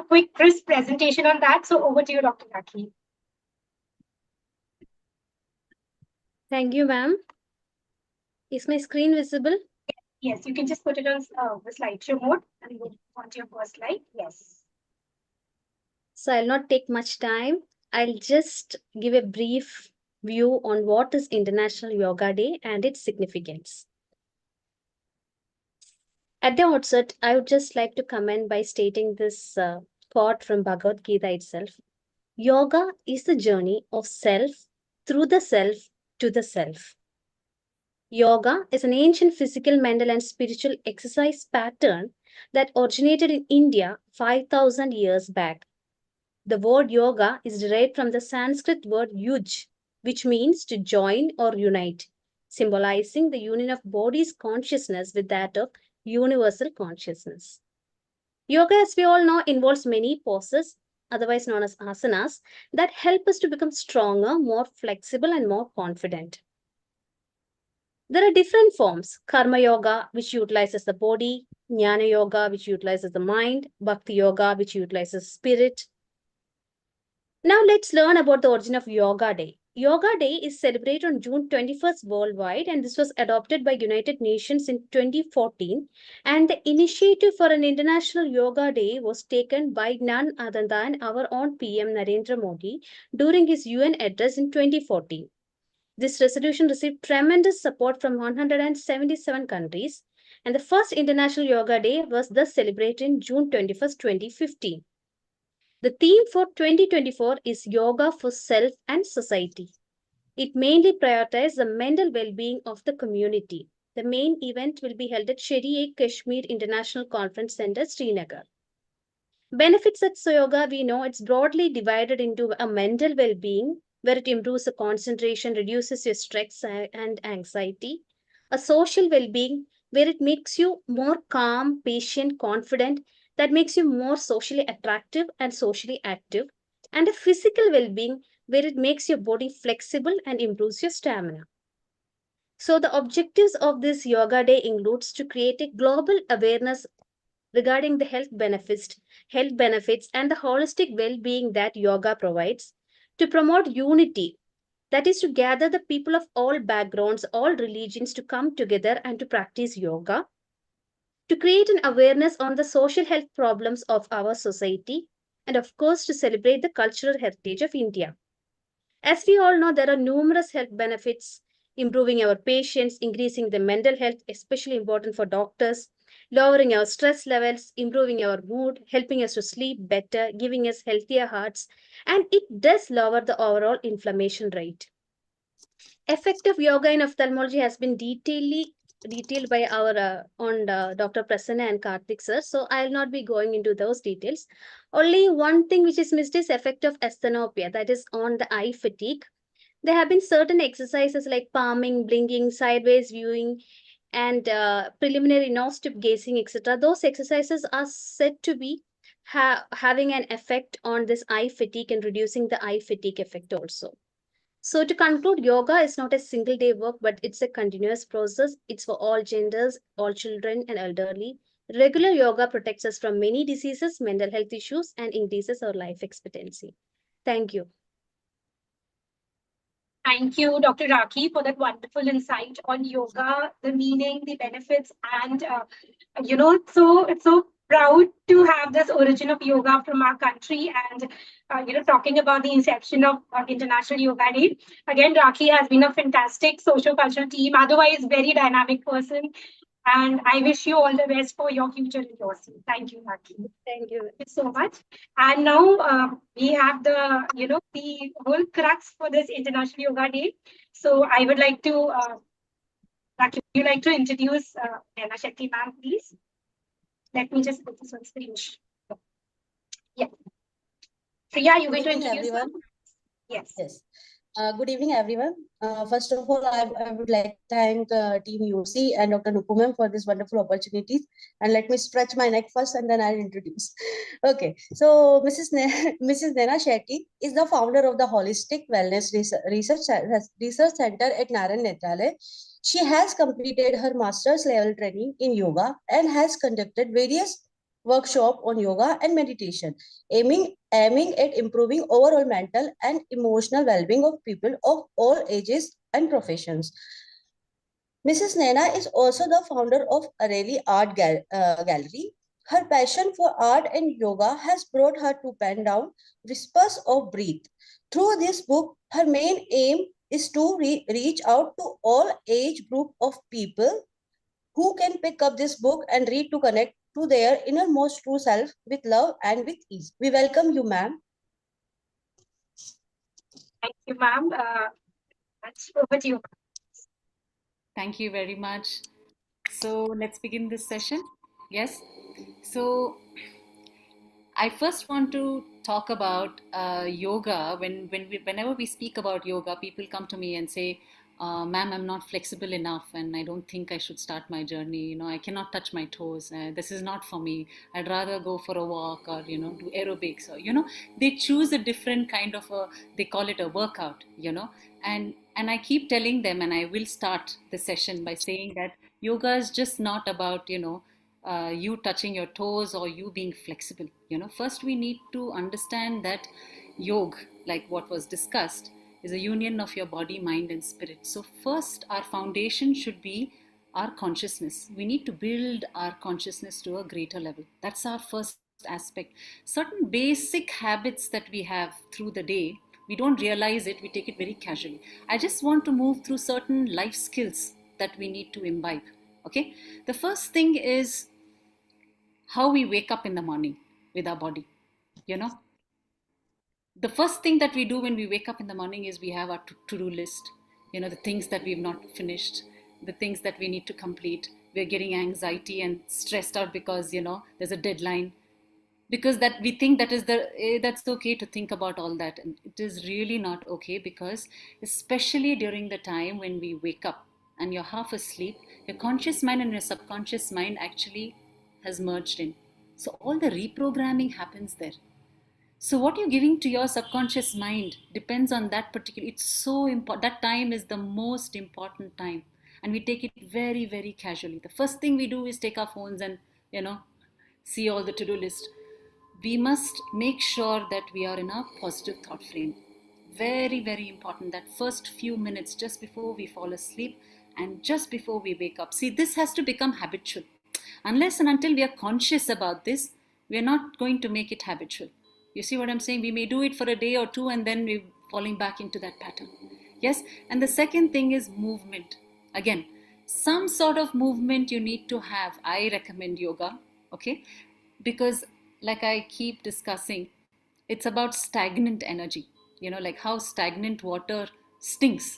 [SPEAKER 1] quick, crisp presentation on that. So over to you, Dr. Rakhi.
[SPEAKER 3] Thank you, ma'am. Is my screen visible?
[SPEAKER 1] Yes, you can just put it on the slideshow mode and go on to your first slide. Yes.
[SPEAKER 3] So I'll not take much time. I'll just give a brief view on what is International Yoga Day and its significance. At the outset, I would just like to comment by stating this quote from Bhagavad Gita itself. Yoga is the journey of self through the self to the self. Yoga is an ancient physical, mental, and spiritual exercise pattern that originated in India 5,000 years back. The word yoga is derived from the Sanskrit word yuj, which means to join or unite, symbolizing the union of body's consciousness with that of universal consciousness. Yoga, as we all know, involves many poses, otherwise known as asanas, that help us to become stronger, more flexible, and more confident. There are different forms: karma yoga, which utilizes the body; jnana yoga, which utilizes the mind; bhakti yoga, which utilizes spirit. Now let's learn about the origin of Yoga Day. Yoga Day is celebrated on June 21st worldwide, and this was adopted by United Nations in 2014. And the initiative for an International Yoga Day was taken by none other than our own PM Narendra Modi during his UN address in 2014. This resolution received tremendous support from 177 countries, and the first International Yoga Day was thus celebrated in June 21st, 2015. The theme for 2024 is Yoga for Self and Society. It mainly prioritizes the mental well-being of the community. The main event will be held at Sher-e-Kashmir International Conference Center, Srinagar. Benefits at yoga, we know it's broadly divided into a mental well-being, where it improves the concentration, reduces your stress and anxiety; a social well-being, where it makes you more calm, patient, confident, that makes you more socially attractive and socially active; and a physical well-being, where it makes your body flexible and improves your stamina. So the objectives of this Yoga Day includes to create a global awareness regarding the health benefits and the holistic well-being that yoga provides, to promote unity, that is to gather the people of all backgrounds, all religions to come together and to practice yoga, to create an awareness on the social health problems of our society, and of course to celebrate the cultural heritage of India. As we all know, there are numerous health benefits: improving our patients, increasing the mental health, especially important for doctors, lowering our stress levels, improving our mood, helping us to sleep better, giving us healthier hearts, and it does lower the overall inflammation rate. Effect of yoga in ophthalmology has been detailed by our on Dr. Prasanna and Karthik sir. So I'll not be going into those details. Only one thing which is missed is effect of asthenopia, that is on the eye fatigue. There have been certain exercises like palming, blinking, sideways viewing, and preliminary no-step gazing, etc. Those exercises are said to be having an effect on this eye fatigue and reducing the eye fatigue effect also. So, to conclude, yoga is not a single day work, but it's a continuous process. It's for all genders, all children, and elderly. Regular yoga protects us from many diseases, mental health issues, and increases our life expectancy. Thank you.
[SPEAKER 1] Thank you, Dr. Raki, for that wonderful insight on yoga, the meaning, the benefits, and so it's so proud to have this origin of yoga from our country, and talking about the inception of International Yoga Day. Again, Raki has been a fantastic social cultural team, otherwise very dynamic person, and I wish you all the best for your future in YOSI. Thank you, Raki.
[SPEAKER 3] Thank you.
[SPEAKER 1] Thank you so much. And now we have the whole crux for this International Yoga Day. So I would like to, Raki, would you like to introduce Anna Shetty ma'am, please? Let me just put this on screen. Yeah. Priya, you going to introduce
[SPEAKER 6] everyone?
[SPEAKER 1] Yes.
[SPEAKER 6] Yes. Good evening, everyone. First of all, I would like to thank Team UC and Dr. Nupumam for this wonderful opportunities. And let me stretch my neck first, and then I'll introduce. Okay, so Mrs. Nena Shetty is the founder of the Holistic Wellness Research Center at Naran Netralaya. She has completed her master's level training in yoga and has conducted various workshop on yoga and meditation, aiming at improving overall mental and emotional well-being of people of all ages and professions. Mrs. Nena is also the founder of Areli Art Gallery. Her passion for art and yoga has brought her to pen down Whispers of Breath. Through this book, her main aim is to reach out to all age group of people who can pick up this book and read to connect to their innermost true self with love and with ease. We welcome you, ma'am.
[SPEAKER 1] Thank you, ma'am. That's over to you.
[SPEAKER 7] Thank you very much. So let's begin this session. Yes. So I first want to talk about yoga. Whenever we speak about yoga, people come to me and say, "Ma'am, I'm not flexible enough, and I don't think I should start my journey. I cannot touch my toes. This is not for me. I'd rather go for a walk or do aerobics or they choose a different kind of they call it a workout. And I keep telling them, and I will start the session by saying that yoga is just not about you touching your toes or you being flexible. First we need to understand that yoga, like what was discussed, is a union of your body, mind, and spirit. So first, our foundation should be our consciousness. We need to build our consciousness to a greater level. That's our first aspect. Certain basic habits that we have through the day, we don't realize it, we take it very casually. I just want to move through certain life skills that we need to imbibe. Okay, the first thing is how we wake up in the morning with our body. The first thing that we do when we wake up in the morning is we have our to-do list. The things that we've not finished, the things that we need to complete. We're getting anxiety and stressed out because there's a deadline, because that we think that is that's okay to think about all that, and it is really not okay, because especially during the time when we wake up and you're half asleep, your conscious mind and your subconscious mind actually has merged in. So all the reprogramming happens there. So what you're giving to your subconscious mind depends on that particular, it's so important. That time is the most important time. and we take it very, very casually. The first thing we do is take our phones and, see all the to-do list. We must make sure that we are in a positive thought frame. Very, very important, that first few minutes just before we fall asleep and just before we wake up. See, this has to become habitual. Unless and until we are conscious about this, we are not going to make it habitual. You see what I'm saying? We may do it for a day or two and then we're falling back into that pattern. Yes, and the second thing is movement. Again, some sort of movement you need to have. I recommend yoga, okay? Because, like I keep discussing, it's about stagnant energy. Like how stagnant water stinks.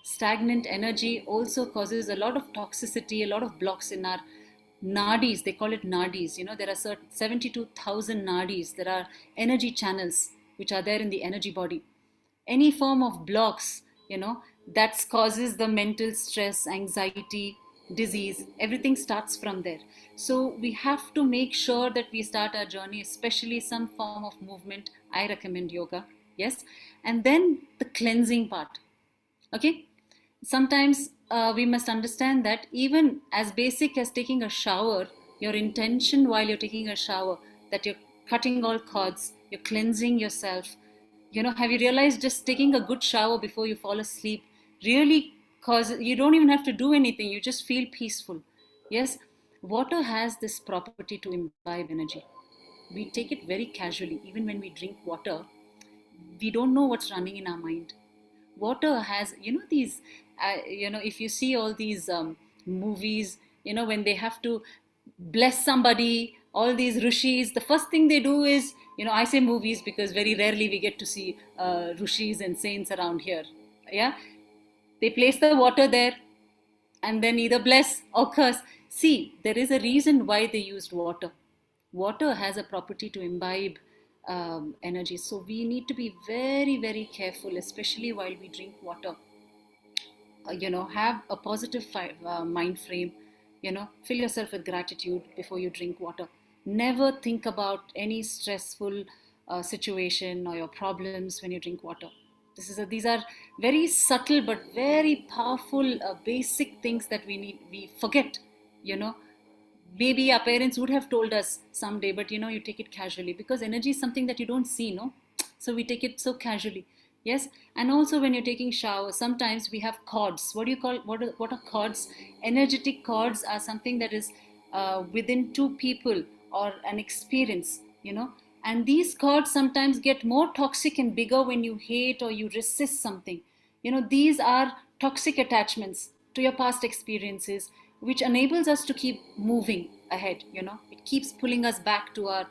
[SPEAKER 7] Stagnant energy also causes a lot of toxicity, a lot of blocks in our nadis. They call it nadis. There are 72,000 nadis. There are energy channels which are there in the energy body. Any form of blocks, that causes the mental stress, anxiety, disease, everything starts from there. So we have to make sure that we start our journey, especially some form of movement. I recommend yoga. Yes. And then the cleansing part. Okay. Sometimes we must understand that even as basic as taking a shower, your intention while you're taking a shower, that you're cutting all cords, you're cleansing yourself. Have you realized just taking a good shower before you fall asleep really causes, you don't even have to do anything, you just feel peaceful. Yes, water has this property to imbibe energy. We take it very casually. Even when we drink water, we don't know what's running in our mind. Water has, these, if you see all these movies, when they have to bless somebody, all these rishis, the first thing they do is, I say movies because very rarely we get to see rishis and saints around here. Yeah, they place the water there and then either bless or curse. See, there is a reason why they used water. Water has a property to imbibe energy. So we need to be very, very careful, especially while we drink water. Have a positive mind frame. Fill yourself with gratitude before you drink water. Never think about any stressful situation or your problems when you drink water. These are very subtle but very powerful basic things that we forget. Maybe our parents would have told us someday, but you take it casually because energy is something that you don't see, no? So we take it so casually. Yes. And also when you're taking shower, sometimes we have cords. What are cords? Energetic cords are something that is within two people or an experience, and these cords sometimes get more toxic and bigger when you hate or you resist something. These are toxic attachments to your past experiences, which enables us to keep moving ahead. It keeps pulling us back to our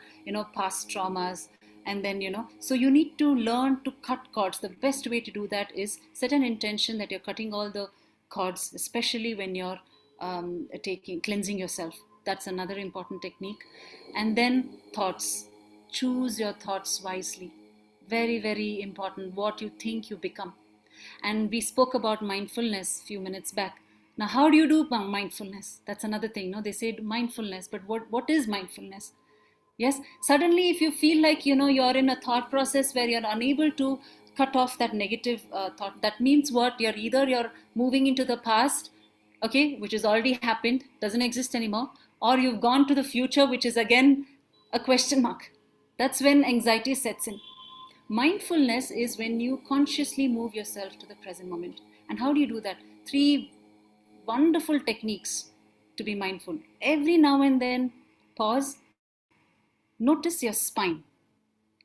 [SPEAKER 7] past traumas. And then so you need to learn to cut cords. The best way to do that is set an intention that you're cutting all the cords, especially when you're cleansing yourself. That's another important technique. And then thoughts. Choose your thoughts wisely. Very, very important. What you think, you become. And we spoke about mindfulness a few minutes back. Now, how do you do mindfulness? That's another thing. No, they say mindfulness, but what is mindfulness? Yes, suddenly if you feel like you're in a thought process where you're unable to cut off that negative thought, that means what? You're moving into the past, okay, which has already happened, doesn't exist anymore, or you've gone to the future, which is again a question mark. That's when anxiety sets in. Mindfulness is when you consciously move yourself to the present moment. And how do you do that? 3 wonderful techniques to be mindful. Every now and then, pause. Notice your spine.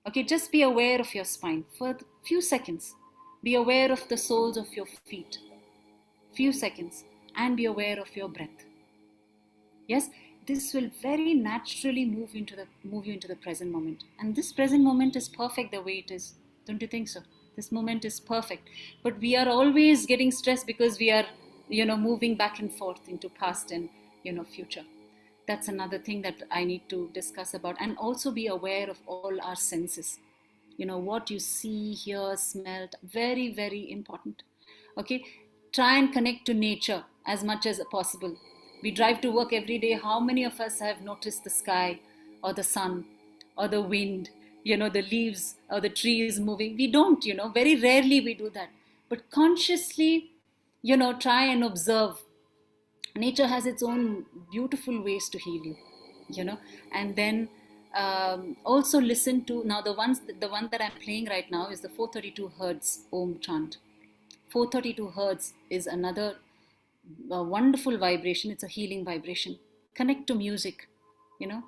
[SPEAKER 7] Okay, just be aware of your spine for a few seconds. Be aware of the soles of your feet. Few seconds. And be aware of your breath. Yes, this will very naturally move you into the present moment. And this present moment is perfect the way it is. Don't you think so? This moment is perfect. But we are always getting stressed because we are, moving back and forth into past and, future. That's another thing that I need to discuss about. And also be aware of all our senses. What you see, hear, smell, very, very important. Okay, try and connect to nature as much as possible. We drive to work every day. How many of us have noticed the sky or the sun or the wind, the leaves or the trees moving? We don't, very rarely we do that. But consciously, try and observe Nature has its own beautiful ways to heal you, and then also listen to, now the one that I'm playing right now is the 432 hertz Om chant. 432 hertz is another wonderful vibration. It's a healing vibration. Connect to music, you know.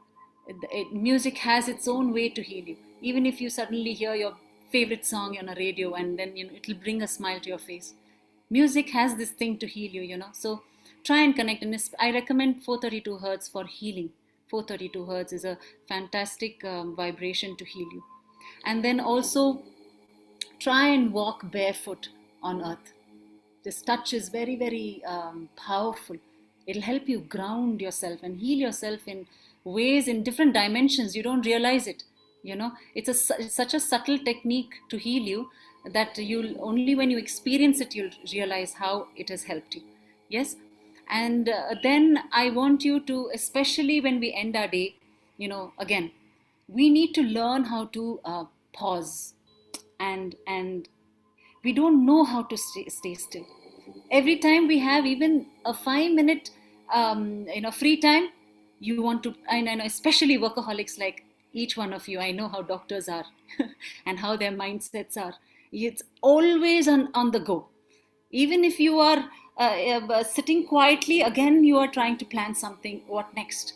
[SPEAKER 7] Music has its own way to heal you. Even if you suddenly hear your favorite song on a radio, and then it'll bring a smile to your face. Music has this thing to heal you, So try and connect. And I recommend 432 hertz for healing. 432 hertz is a fantastic vibration to heal you. And then also try and walk barefoot on earth. This touch is very, very powerful. It'll help you ground yourself and heal yourself in ways, in different dimensions. You don't realize it. It's such a subtle technique to heal you that you'll only, when you experience it, you'll realize how it has helped you. Yes. And then I want you to, especially when we end our day, again, we need to learn how to pause, and we don't know how to stay still. Every time we have even a 5 minute free time, you want to, and I know especially workaholics like each one of you, I know how doctors are and how their mindsets are. It's always on the go. Even if you are sitting quietly, again you are trying to plan something, what next.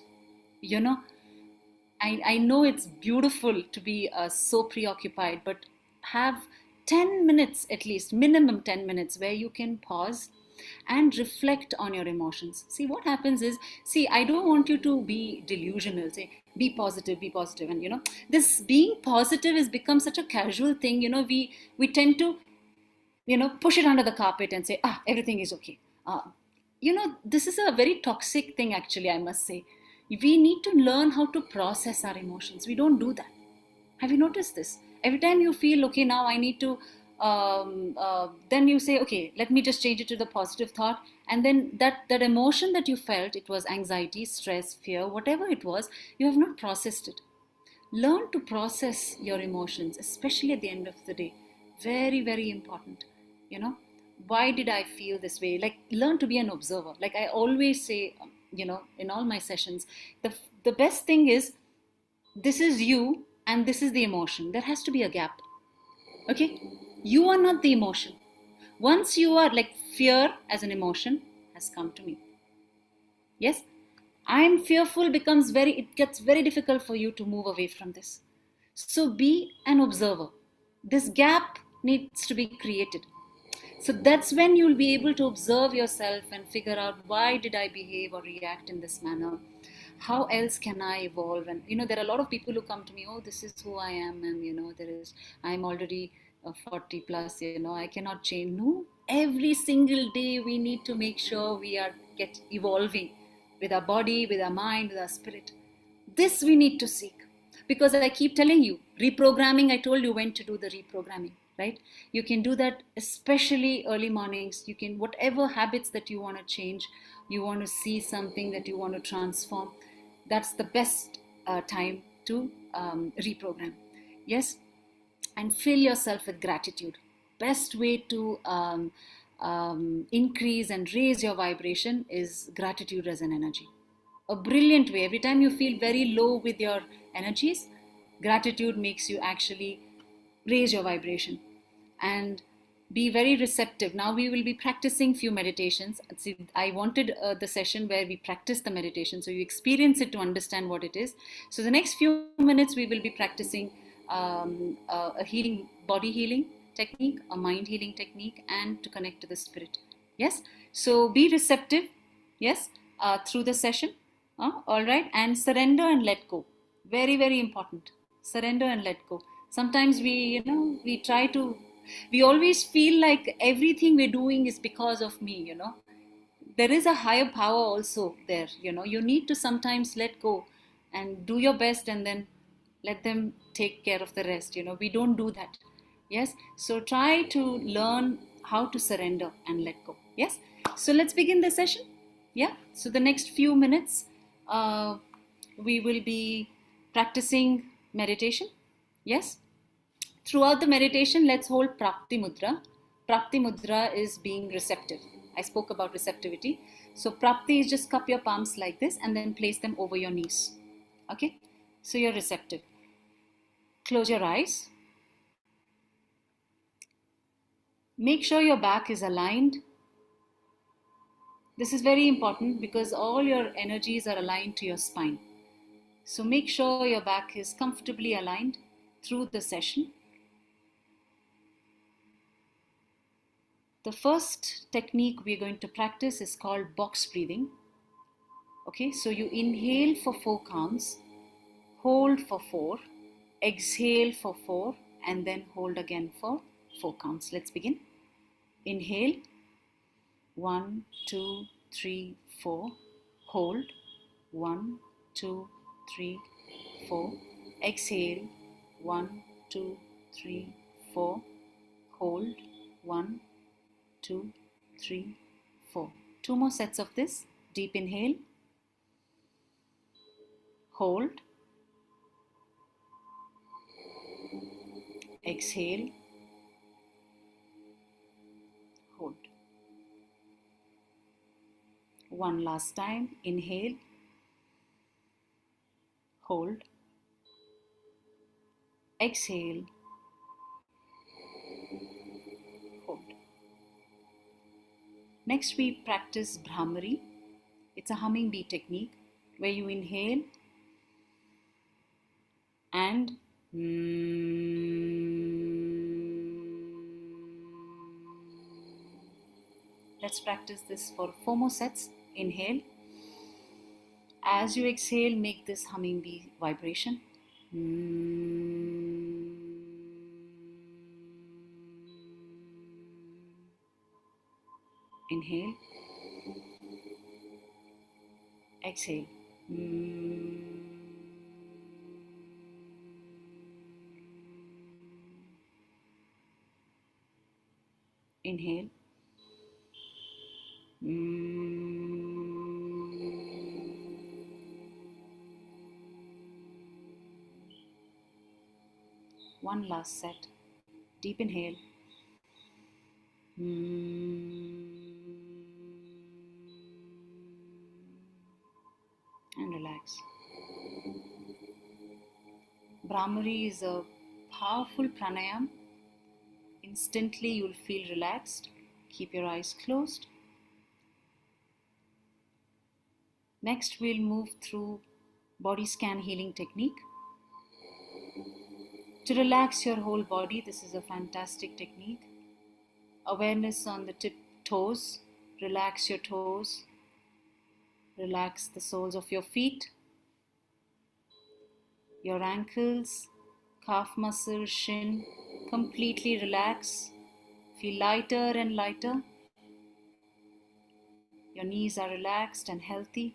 [SPEAKER 7] I know it's beautiful to be so preoccupied, but have 10 minutes, at least minimum 10 minutes, where you can pause and reflect on your emotions. See, what happens is, I don't want you to be delusional, say be positive, be positive. And this being positive has become such a casual thing. We tend to push it under the carpet and say, everything is okay. This is a very toxic thing, actually, I must say. We need to learn how to process our emotions. We don't do that. Have you noticed this? Every time you feel, okay, now I need to, then you say, okay, let me just change it to the positive thought. And then that emotion that you felt, it was anxiety, stress, fear, whatever it was, you have not processed it. Learn to process your emotions, especially at the end of the day. Very, very important. Why did I feel this way? Like, learn to be an observer. Like I always say, in all my sessions, the best thing is, this is you and this is the emotion. There has to be a gap. Okay? You are not the emotion. Once you are, like, fear as an emotion has come to me. Yes? I'm fearful it gets very difficult for you to move away from this. So be an observer. This gap needs to be created. So that's when you'll be able to observe yourself and figure out, why did I behave or react in this manner? How else can I evolve? And there are a lot of people who come to me, oh, this is who I am, and I'm already 40 plus, I cannot change. No, every single day we need to make sure we are evolving with our body, with our mind, with our spirit. This we need to seek. Because I keep telling you, reprogramming, I told you when to do the reprogramming, right? You can do that especially early mornings. You can, whatever habits that you want to change, you want to see something that you want to transform, that's the best time to reprogram. Yes? And fill yourself with gratitude. Best way to increase and raise your vibration is gratitude as an energy. A brilliant way. Every time you feel very low with your energies, gratitude makes you actually raise your vibration and be very receptive. Now we will be practicing few meditations. See, I wanted the session where we practice the meditation, so you experience it to understand what it is. So the next few minutes we will be practicing a healing, body healing technique, a mind healing technique, and to connect to the spirit. Yes, so be receptive. Yes, through the session. All right, and surrender and let go. Very, very important. Surrender and let go. Sometimes we always feel like everything we're doing is because of me. There is a higher power also there. You need to sometimes let go and do your best, and then let them take care of the rest. We don't do that. Yes, so try to learn how to surrender and let go. Yes, so let's begin the session. Yeah, so the next few minutes we will be practicing meditation. Yes, throughout the meditation, let's hold Prapti Mudra. Prapti Mudra is being receptive. I spoke about receptivity. So Prapti is just cup your palms like this and then place them over your knees. Okay, so you're receptive. Close your eyes. Make sure your back is aligned. This is very important because all your energies are aligned to your spine. So make sure your back is comfortably aligned through the session. The first technique we're going to practice is called box breathing. Okay, so you inhale for 4 counts, hold for 4, exhale for 4, and then hold again for 4 counts. Let's begin. Inhale, 1, 2, 3, 4. Hold, 1, 2, 3, 4. Exhale, 1, 2, 3, 4. Hold, 1, 2, 3, 4. 2 more sets of this. Deep inhale, hold, exhale, hold. One last time. Inhale, hold, exhale, hold. Next we practice Brahmari. It's a humming bee technique where you inhale and let's practice this for 4 more sets. Inhale. As you exhale, make this humming bee vibration. Inhale. Exhale. Inhale. One last set. Deep inhale. And relax. Brahmari is a powerful pranayam. Instantly you'll feel relaxed. Keep your eyes closed. Next we'll move through body scan healing technique. To relax your whole body, this is a fantastic technique. Awareness on the tip toes. Relax your toes. Relax the soles of your feet, your ankles, calf muscle, shin. Completely relax. Feel lighter and lighter. Your knees are relaxed and healthy.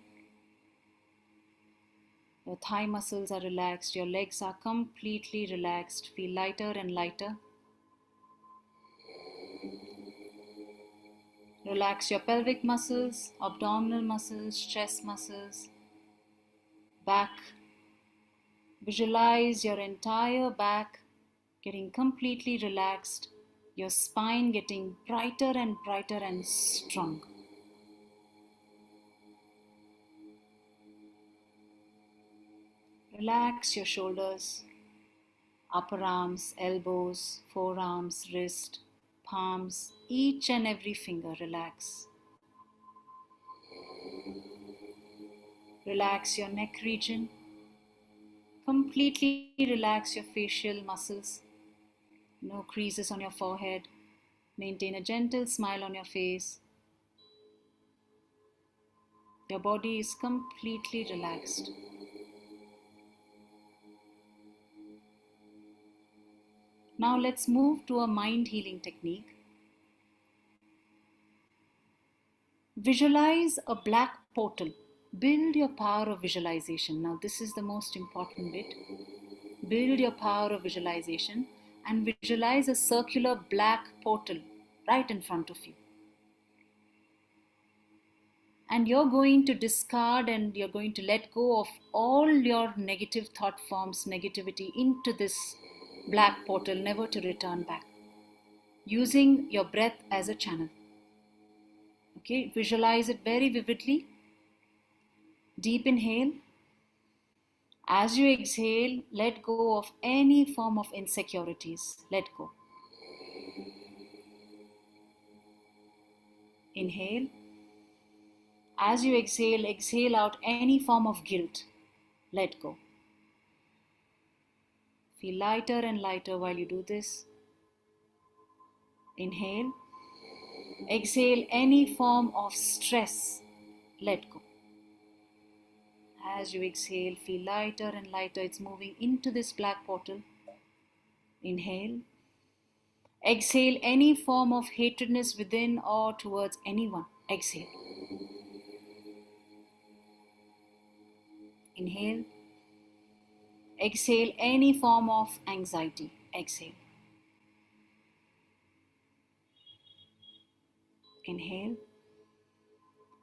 [SPEAKER 7] Your thigh muscles are relaxed. Your legs are completely relaxed. Feel lighter and lighter. Relax your pelvic muscles, abdominal muscles, chest muscles, back. Visualize your entire back getting completely relaxed, your spine getting brighter and brighter and strong. Relax your shoulders, upper arms, elbows, forearms, wrist, palms, each and every finger. Relax. Relax your neck region. Completely relax your facial muscles. No creases on your forehead. Maintain a gentle smile on your face. Your body is completely relaxed. Now let's move to a mind healing technique. Visualize a black portal. Build your power of visualization. Now this is the most important bit. Build your power of visualization and visualize a circular black portal right in front of you. And you're going to discard and you're going to let go of all your negative thought forms, negativity into this black portal, never to return back, using your breath as a channel. Okay, visualize it very vividly. Deep inhale. As you exhale, let go of any form of insecurities. Let go. Inhale. As you exhale, exhale out any form of guilt. Let go. Feel lighter and lighter while you do this. Inhale. Exhale any form of stress. Let go. As you exhale, feel lighter and lighter. It's moving into this black portal. Inhale. Exhale any form of hatredness within or towards anyone. Exhale. Inhale. Exhale any form of anxiety. Exhale. Inhale.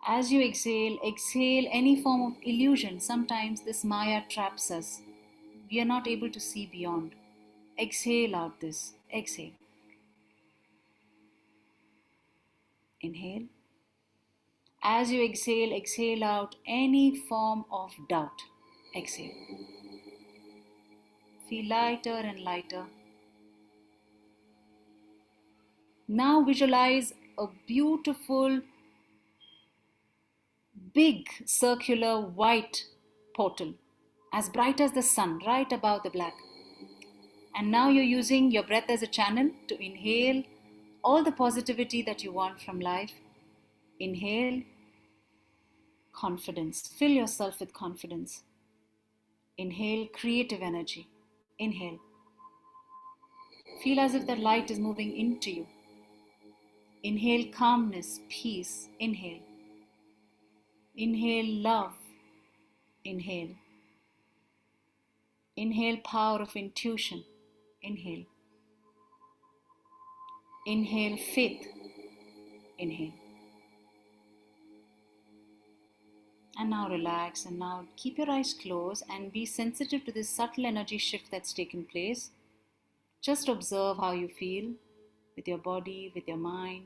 [SPEAKER 7] As you exhale, exhale any form of illusion. Sometimes this Maya traps us. We are not able to see beyond. Exhale out this. Exhale. Inhale. As you exhale, exhale out any form of doubt. Exhale. Feel lighter and lighter. Now visualize a beautiful, big, circular, white portal, as bright as the sun, right above the black. And now you're using your breath as a channel to inhale all the positivity that you want from life. Inhale confidence. Fill yourself with confidence. Inhale creative energy. Inhale. Feel as if that light is moving into you. Inhale calmness, peace. Inhale. Inhale love. Inhale. Inhale power of intuition. Inhale. Inhale faith. Inhale. And now relax, and now keep your eyes closed and be sensitive to this subtle energy shift that's taken place. Just observe how you feel with your body, with your mind.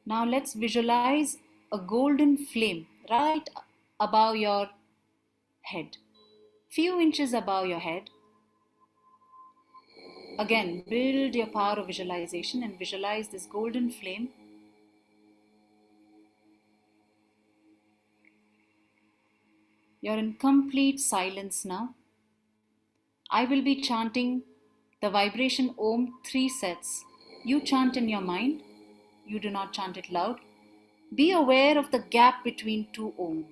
[SPEAKER 7] Now let's visualize a golden flame right above your head, few inches above your head. Again, build your power of visualization and visualize this golden flame. You're in complete silence now. I will be chanting the vibration Om 3 sets. You chant in your mind. You do not chant it loud. Be aware of the gap between two Om.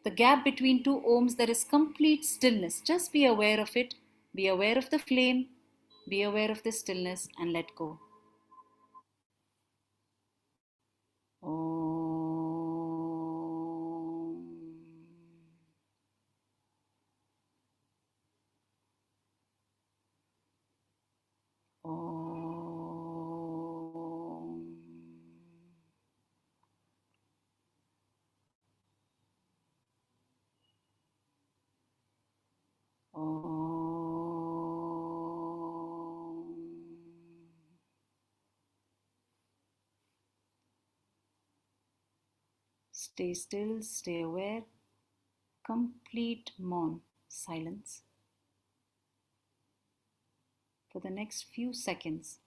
[SPEAKER 7] The gap between two Oms, there is complete stillness. Just be aware of it. Be aware of the flame. Be aware of the stillness and let go. Stay still, stay aware. Complete maun, silence for the next few seconds.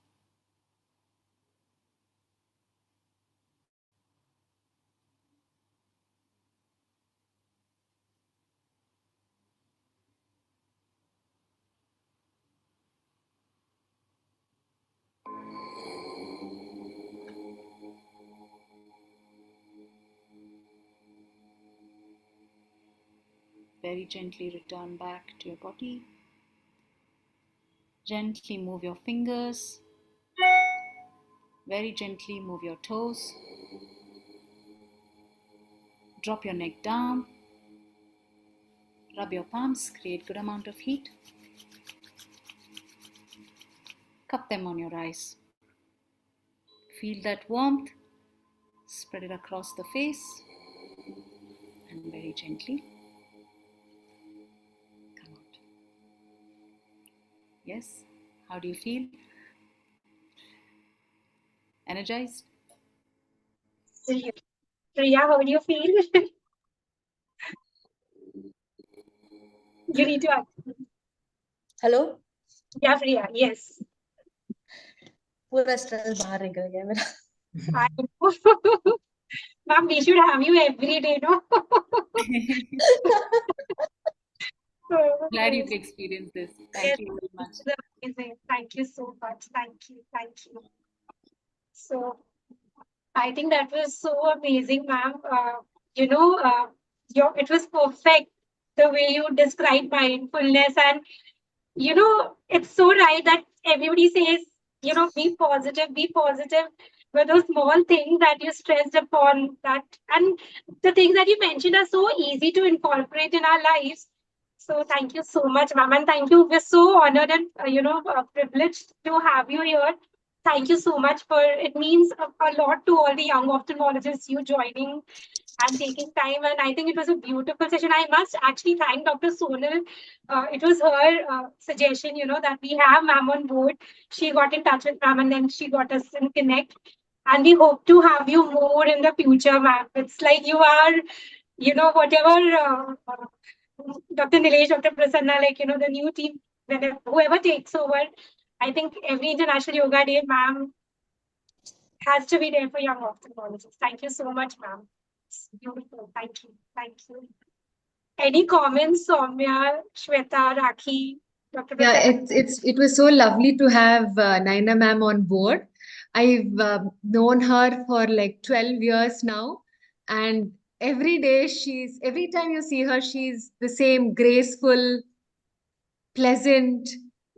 [SPEAKER 7] Very gently return back to your body. Gently move your fingers. Very gently move your toes. Drop your neck down. Rub your palms, create good amount of heat. Cup them on your eyes. Feel that warmth. Spread it across the face. And very gently come out. Yes? How do you feel? Energized?
[SPEAKER 1] Priya, how do you feel? You need to ask.
[SPEAKER 6] Hello.
[SPEAKER 1] Yeah, Priya, yes.
[SPEAKER 6] पूरा stress बाहर निकल गया मेरा.
[SPEAKER 1] I know. Ma'am, we should have you every day, no?
[SPEAKER 7] Glad you could experience this. Thank
[SPEAKER 1] Yes,
[SPEAKER 7] you very much.
[SPEAKER 1] this is amazing. Thank you so much. Thank you. Thank you. So I think that was so amazing, ma'am. You know, it was perfect the way you described mindfulness, and you know, it's so right that everybody says, you know, be positive. But those small things that you stressed upon, that and the things that you mentioned are so easy to incorporate in our lives. So thank you so much, ma'am, and thank you. We're so honored and privileged to have you here. Thank you so much for it means a lot to all the young ophthalmologists you joining and taking time. And I think it was a beautiful session. I must actually thank Dr. Sonal. It was her suggestion, you know, that we have ma'am on board. She got in touch with ma'am and then she got us in connect. And we hope to have you more in the future, ma'am. It's like you are, you know, whatever Dr. Nilesh, Dr. Prasanna, like, you know, the new team, whenever, whoever takes over, I think every International Yoga Day, ma'am, has to be there for young ophthalmologists. Thank you so much, ma'am. It's beautiful. Thank you. Thank you. Any comments, Soumya, Shweta, Rakhi, Dr.
[SPEAKER 8] Yeah,
[SPEAKER 1] Prasanna?
[SPEAKER 8] it was so lovely to have Naina ma'am on board. I've known her for like 12 years now, and every time you see her, she's the same graceful, pleasant,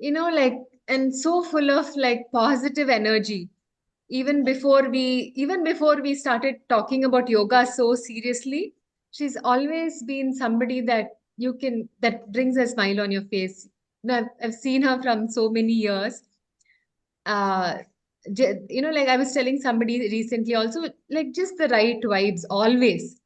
[SPEAKER 8] like, and so full of like positive energy. Even before we started talking about yoga so seriously, she's always been somebody that brings a smile on your face. I've seen her from so many years. uh like I was telling somebody recently also, like just the right vibes always.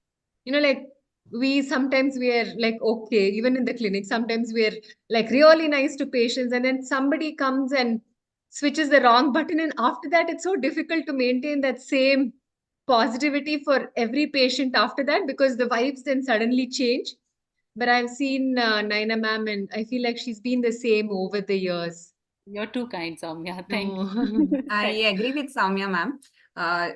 [SPEAKER 8] Like we are like, okay, even in the clinic sometimes we're like really nice to patients, and then somebody comes and switches the wrong button, and after that it's so difficult to maintain that same positivity for every patient after that, because the vibes then suddenly change. But I've seen Naina ma'am, and I feel like she's been the same over the years.
[SPEAKER 7] You're too kind, Soumya. Thank
[SPEAKER 8] No.
[SPEAKER 7] you.
[SPEAKER 9] I agree with Soumya, ma'am.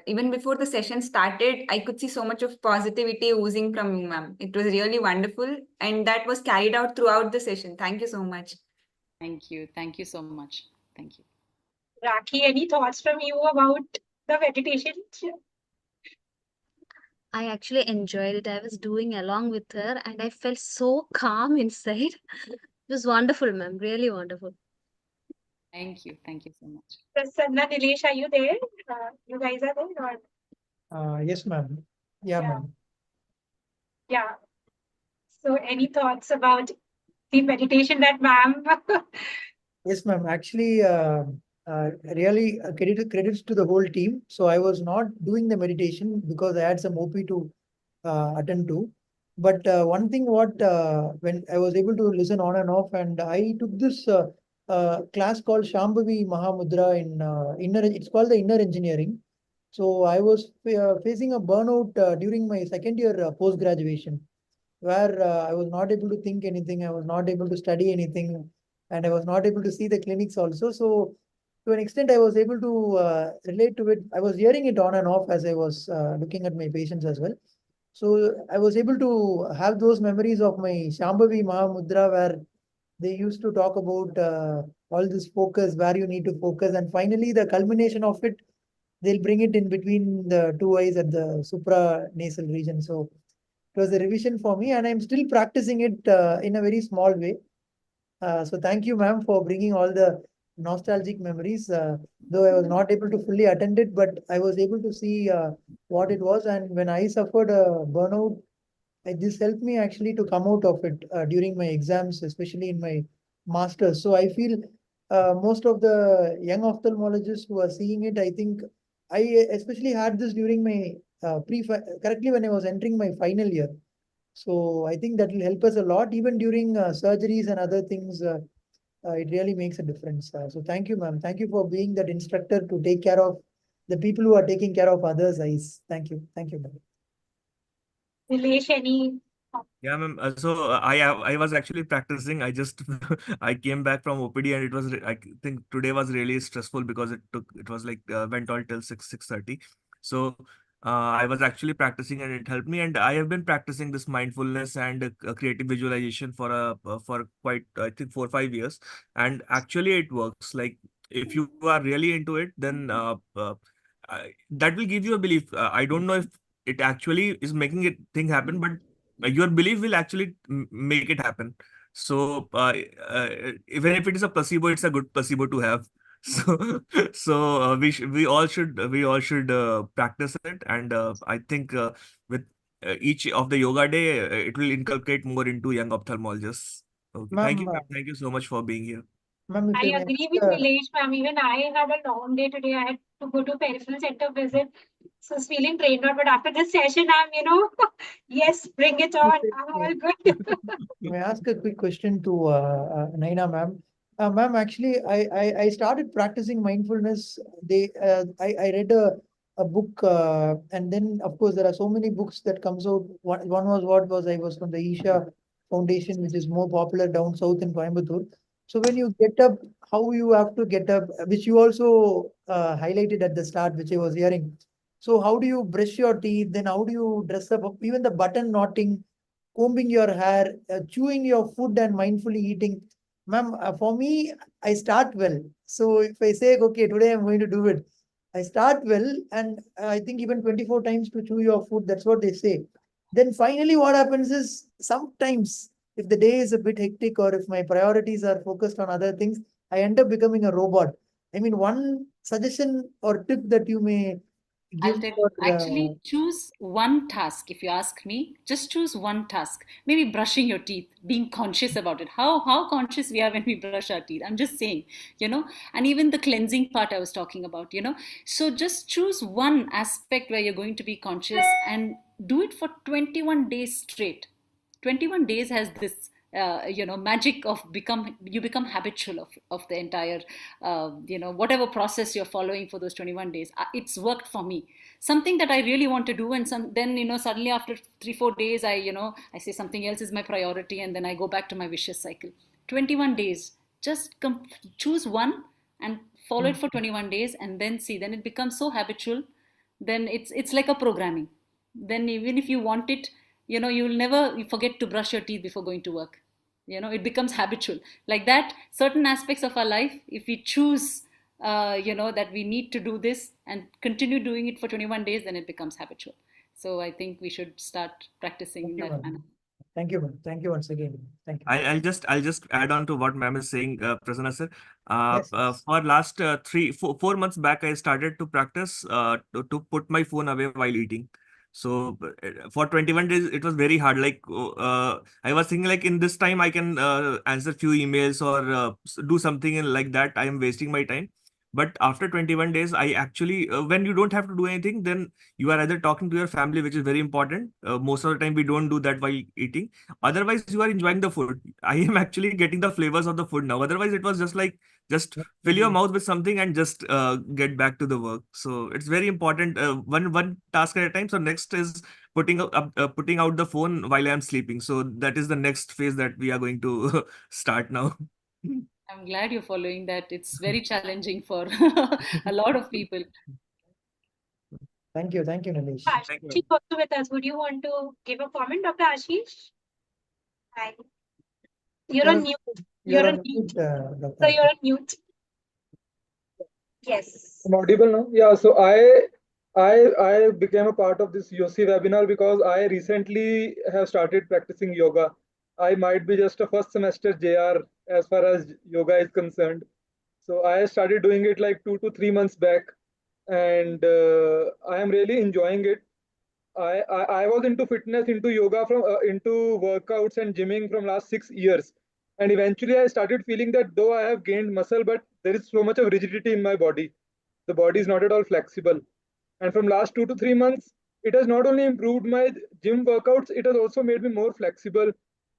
[SPEAKER 9] Even before the session started, I could see so much of positivity oozing from you, ma'am. It was really wonderful, and that was carried out throughout the session. Thank you so much.
[SPEAKER 7] Thank you. Thank you so much. Thank you.
[SPEAKER 1] Rakhi, any thoughts from you about the meditation?
[SPEAKER 3] I actually enjoyed it. I was doing along with her and I felt so calm inside. It was wonderful, ma'am. Really wonderful.
[SPEAKER 7] Thank you. Thank you so much.
[SPEAKER 1] Prasanna, Nilesh, are you there? You guys are there? Or?
[SPEAKER 4] Yes, ma'am. Yeah,
[SPEAKER 1] Yeah.
[SPEAKER 4] ma'am.
[SPEAKER 1] Yeah. So any thoughts about the meditation that ma'am?
[SPEAKER 4] Yes, ma'am. Actually, really credits to the whole team. So I was not doing the meditation because I had some OP to attend to. But one thing, when I was able to listen on and off, and I took this class called Shambhavi Mahamudra in inner. It's called the inner engineering. So I was facing a burnout during my second year post graduation, where I was not able to think anything, I was not able to study anything, and I was not able to see the clinics also. So, to an extent, I was able to relate to it. I was hearing it on and off as I was looking at my patients as well. So, I was able to have those memories of my Shambhavi Mahamudra, where they used to talk about all this focus, where you need to focus, and finally, the culmination of it, they'll bring it in between the two eyes at the supranasal region. So, it was a revision for me, and I'm still practicing it in a very small way. So thank you, ma'am, for bringing all the nostalgic memories. Though I was not able to fully attend it, but I was able to see what it was. And when I suffered a burnout, this helped me actually to come out of it during my exams, especially in my masters. So I feel most of the young ophthalmologists who are seeing it, I think I especially had this during my correctly when I was entering my final year. So I think that will help us a lot, even during surgeries and other things. it really makes a difference. So thank you, ma'am. Thank you for being that instructor to take care of the people who are taking care of others' eyes. Thank you. Thank you, ma'am.
[SPEAKER 1] Nilesh, any?
[SPEAKER 2] Yeah, ma'am. I was actually practicing. I just I came back from OPD and it was I think today was really stressful because it was like went on till 6:30. So I was actually practicing and it helped me. And I have been practicing this mindfulness and creative visualization for quite I think 4 or 5 years. And actually it works. Like if you are really into it, then that will give you a belief. I don't know if it actually is making it thing happen, but your belief will actually make it happen. So even if it is a placebo, it's a good placebo to have. So we all should practice it, and I think with each of the yoga day, it will inculcate more into young ophthalmologists. Okay,
[SPEAKER 4] Ma'am,
[SPEAKER 2] thank you so much for being here.
[SPEAKER 4] ma'am, if
[SPEAKER 1] I
[SPEAKER 4] I may
[SPEAKER 1] agree
[SPEAKER 4] ask,
[SPEAKER 1] with Nilesh, ma'am. Even I had a long day today. I had to go to peripheral center visit. So I was feeling drained out. But after this session, yes, bring it on. I'm all good.
[SPEAKER 4] may I ask a quick question to Naina, ma'am? Ma'am, actually, I started practicing mindfulness. I read a book, and then of course there are so many books that comes out. One was what was I was from the Isha Foundation, which is more popular down south in Coimbatore. So when you get up, how you have to get up, which you also highlighted at the start, which I was hearing. So how do you brush your teeth? Then how do you dress up? Even the button knotting, combing your hair, chewing your food and mindfully eating. Ma'am, for me, I start well. So if I say, okay, today I'm going to do it, I start well, and I think even 24 times to chew your food, that's what they say. Then finally, what happens is sometimes if the day is a bit hectic or if my priorities are focused on other things, I end up becoming a robot. I mean, one suggestion or tip that you may
[SPEAKER 7] I'll
[SPEAKER 4] give
[SPEAKER 7] tell
[SPEAKER 4] for
[SPEAKER 7] you, actually choose one task. If you ask me, just choose one task. Maybe brushing your teeth, being conscious about it. How conscious we are when we brush our teeth. I'm just saying, and even the cleansing part I was talking about. So just choose one aspect where you're going to be conscious and do it for 21 days straight. 21 days has this magic of become habitual of the entire whatever process you're following for those 21 days. It's worked for me, something that I really want to do, and then suddenly after 3-4 days I say something else is my priority, and then I go back to my vicious cycle. 21 days, just choose one and follow it for 21 days, and then it becomes so habitual. Then it's like a programming. Then even if you want it, you will never forget to brush your teeth before going to work. It becomes habitual like that. Certain aspects of our life, if we choose that we need to do this and continue doing it for 21 days, then it becomes habitual. So I think we should start practicing
[SPEAKER 4] Thank
[SPEAKER 7] in
[SPEAKER 4] you,
[SPEAKER 7] that manner.
[SPEAKER 4] ma'am. Thank you, ma'am. Thank you once again. Thank you.
[SPEAKER 2] I'll just add on to what ma'am is saying, Prasanna sir.
[SPEAKER 4] Yes.
[SPEAKER 2] For last 4 months back, I started to practice to put my phone away while eating. So for 21 days, it was very hard. Like I was thinking, like in this time, I can answer few emails or do something like that. I am wasting my time. But after 21 days, I actually, when you don't have to do anything, then you are either talking to your family, which is very important. Most of the time, we don't do that while eating. Otherwise, you are enjoying the food. I am actually getting the flavors of the food now. Otherwise, it was just like just fill your mouth with something and just get back to the work. So it's very important. One task at a time. So next is putting out the phone while I'm sleeping. So that is the next phase that we are going to start now.
[SPEAKER 7] I'm glad you're following that. It's very challenging for a lot of people.
[SPEAKER 4] Thank you. Thank you, Nilesh.
[SPEAKER 2] Thank
[SPEAKER 1] Ashish
[SPEAKER 2] you.
[SPEAKER 1] is also with us. Would you want to give a comment, Dr. Ashish? Hi. You're on mute.
[SPEAKER 4] You're
[SPEAKER 1] You're on
[SPEAKER 4] on
[SPEAKER 1] mute.
[SPEAKER 4] mute, Dr.
[SPEAKER 1] So you're on
[SPEAKER 4] Ashish.
[SPEAKER 1] mute. Yes.
[SPEAKER 10] I'm audible now? Yeah, so I became a part of this YOSI webinar because I recently have started practicing yoga. I might be just a first semester JR as far as yoga is concerned. So I started doing it like 2 to 3 months back, and I am really enjoying it. I was into fitness, into yoga from into workouts and gymming from last 6 years, and eventually I started feeling that though I have gained muscle, but there is so much of rigidity in my body. The body is not at all flexible, and from last 2 to 3 months, it has not only improved my gym workouts, it has also made me more flexible,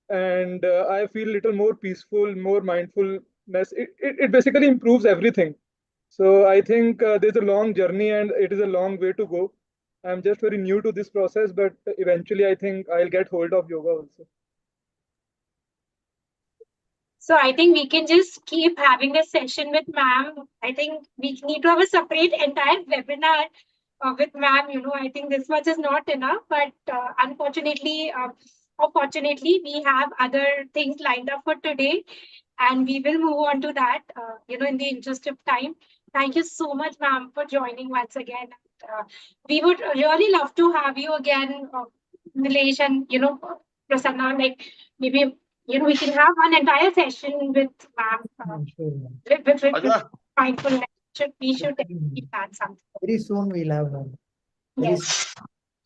[SPEAKER 10] and I feel little more peaceful, more mindful. it basically improves everything. So I think there's a long journey and it is a long way to go. I'm just very new to this process, but eventually I think I'll get hold of yoga also.
[SPEAKER 1] So I think we can just keep having a session with ma'am. I think we need to have a separate entire webinar with ma'am. I think this much is not enough, but unfortunately, or fortunately, we have other things lined up for today, and we will move on to that, in the interest of time. Thank you so much, ma'am, for joining once again. We would really love to have you again, Nilesh and, Prasanna, like maybe we can have an entire session with ma'am.
[SPEAKER 4] Sure, ma'am.
[SPEAKER 1] With mindfulness. We should definitely plan something.
[SPEAKER 4] Very soon we'll have one. Very
[SPEAKER 1] Yes.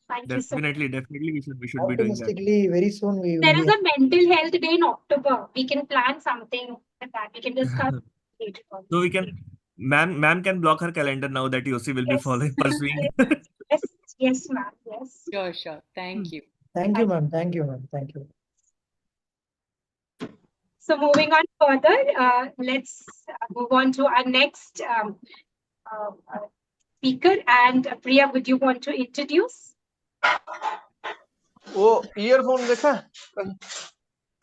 [SPEAKER 1] Thank you so much.
[SPEAKER 2] Definitely, we should be doing that.
[SPEAKER 4] optimistically, very soon we will
[SPEAKER 1] There is
[SPEAKER 4] be.
[SPEAKER 1] a mental health day in October. We can plan something with that. We can discuss later on.
[SPEAKER 2] So we can, ma'am can block her calendar now that Yosi will be
[SPEAKER 1] Yes.
[SPEAKER 2] following, pursuing.
[SPEAKER 1] Yes, ma'am. Yes.
[SPEAKER 7] Sure. Thank you.
[SPEAKER 4] Thank you, ma'am. Thank you, ma'am. Thank you.
[SPEAKER 1] So moving on further, let's move on to our next speaker. And Priya, would you want to introduce?
[SPEAKER 11] वो earphone देखा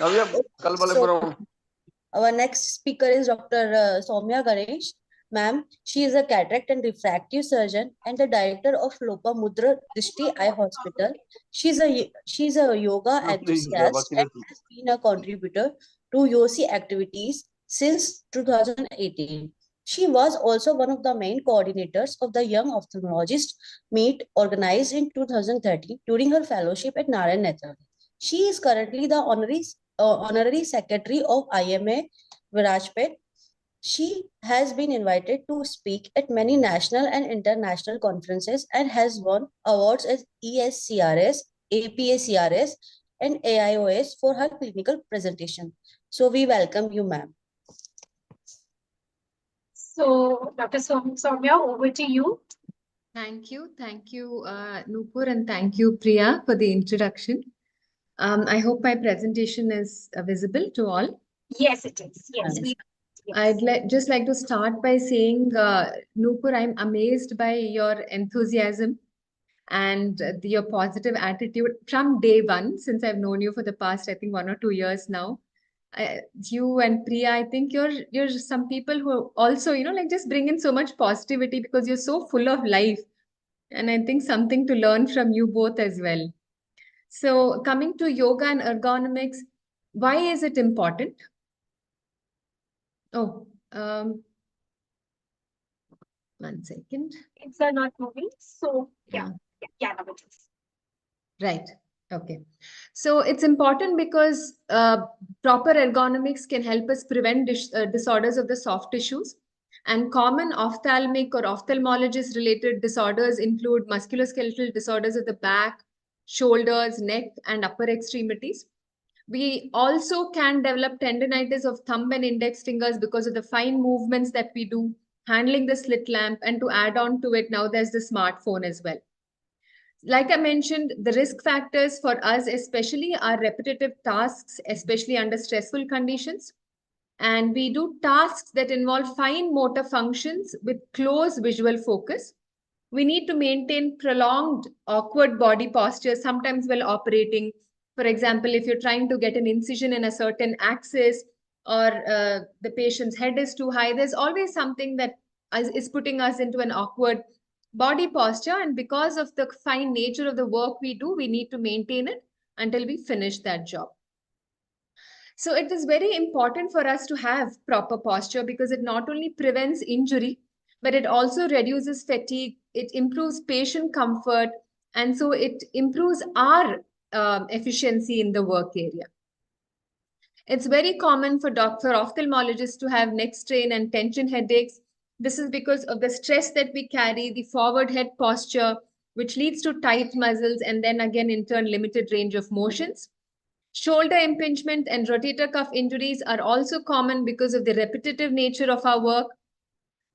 [SPEAKER 11] कल वाले
[SPEAKER 6] So, our next speaker is Dr. Soumya Ganesh. Ma'am, she is a cataract and refractive surgeon and the director of Lopamudra Drishti Eye Hospital. She's a yoga enthusiast and has been a contributor to YOSI activities since 2018. She was also one of the main coordinators of the Young Ophthalmologist Meet organized in 2013 during her fellowship at Narayan Netherlands. She is currently the honorary secretary of IMA Virajpet. She has been invited to speak at many national and international conferences and has won awards as ESCRS, APACRS, and AIOS for her clinical presentation. So we welcome you, ma'am.
[SPEAKER 1] So, Dr. Soumya, over to you.
[SPEAKER 8] Thank you, Nupur, and thank you, Priya, for the introduction. I hope my presentation is visible to all.
[SPEAKER 1] Yes, it is. Yes,
[SPEAKER 8] Yes. I'd just like to start by saying, Nupur, I'm amazed by your enthusiasm and your positive attitude from day one, since I've known you for the past, I think, 1 or 2 years now. You and Priya, I think you're some people who also, like just bring in so much positivity because you're so full of life. And I think something to learn from you both as well. So coming to yoga and ergonomics, why is it important? Oh, 1 second.
[SPEAKER 1] It's not moving. So yeah, now it is.
[SPEAKER 8] Right. Okay. So it's important because proper ergonomics can help us prevent disorders of the soft tissues. And common ophthalmic or ophthalmologist related disorders include musculoskeletal disorders of the back, shoulders, neck, and upper extremities. We also can develop tendinitis of thumb and index fingers because of the fine movements that we do handling the slit lamp. And to add on to it, now there's the smartphone as well. Like I mentioned, the risk factors for us especially are repetitive tasks, especially under stressful conditions. And we do tasks that involve fine motor functions with close visual focus. We need to maintain prolonged awkward body posture, sometimes while operating. For example, if you're trying to get an incision in a certain axis or the patient's head is too high, there's always something that is putting us into an awkward body posture. And because of the fine nature of the work we do, we need to maintain it until we finish that job. So it is very important for us to have proper posture because it not only prevents injury, but it also reduces fatigue, it improves patient comfort, and so it improves our efficiency in the work area. It's very common for ophthalmologists to have neck strain and tension headaches. This is because of the stress that we carry, the forward head posture, which leads to tight muscles and then again in turn limited range of motions. Shoulder impingement and rotator cuff injuries are also common because of the repetitive nature of our work.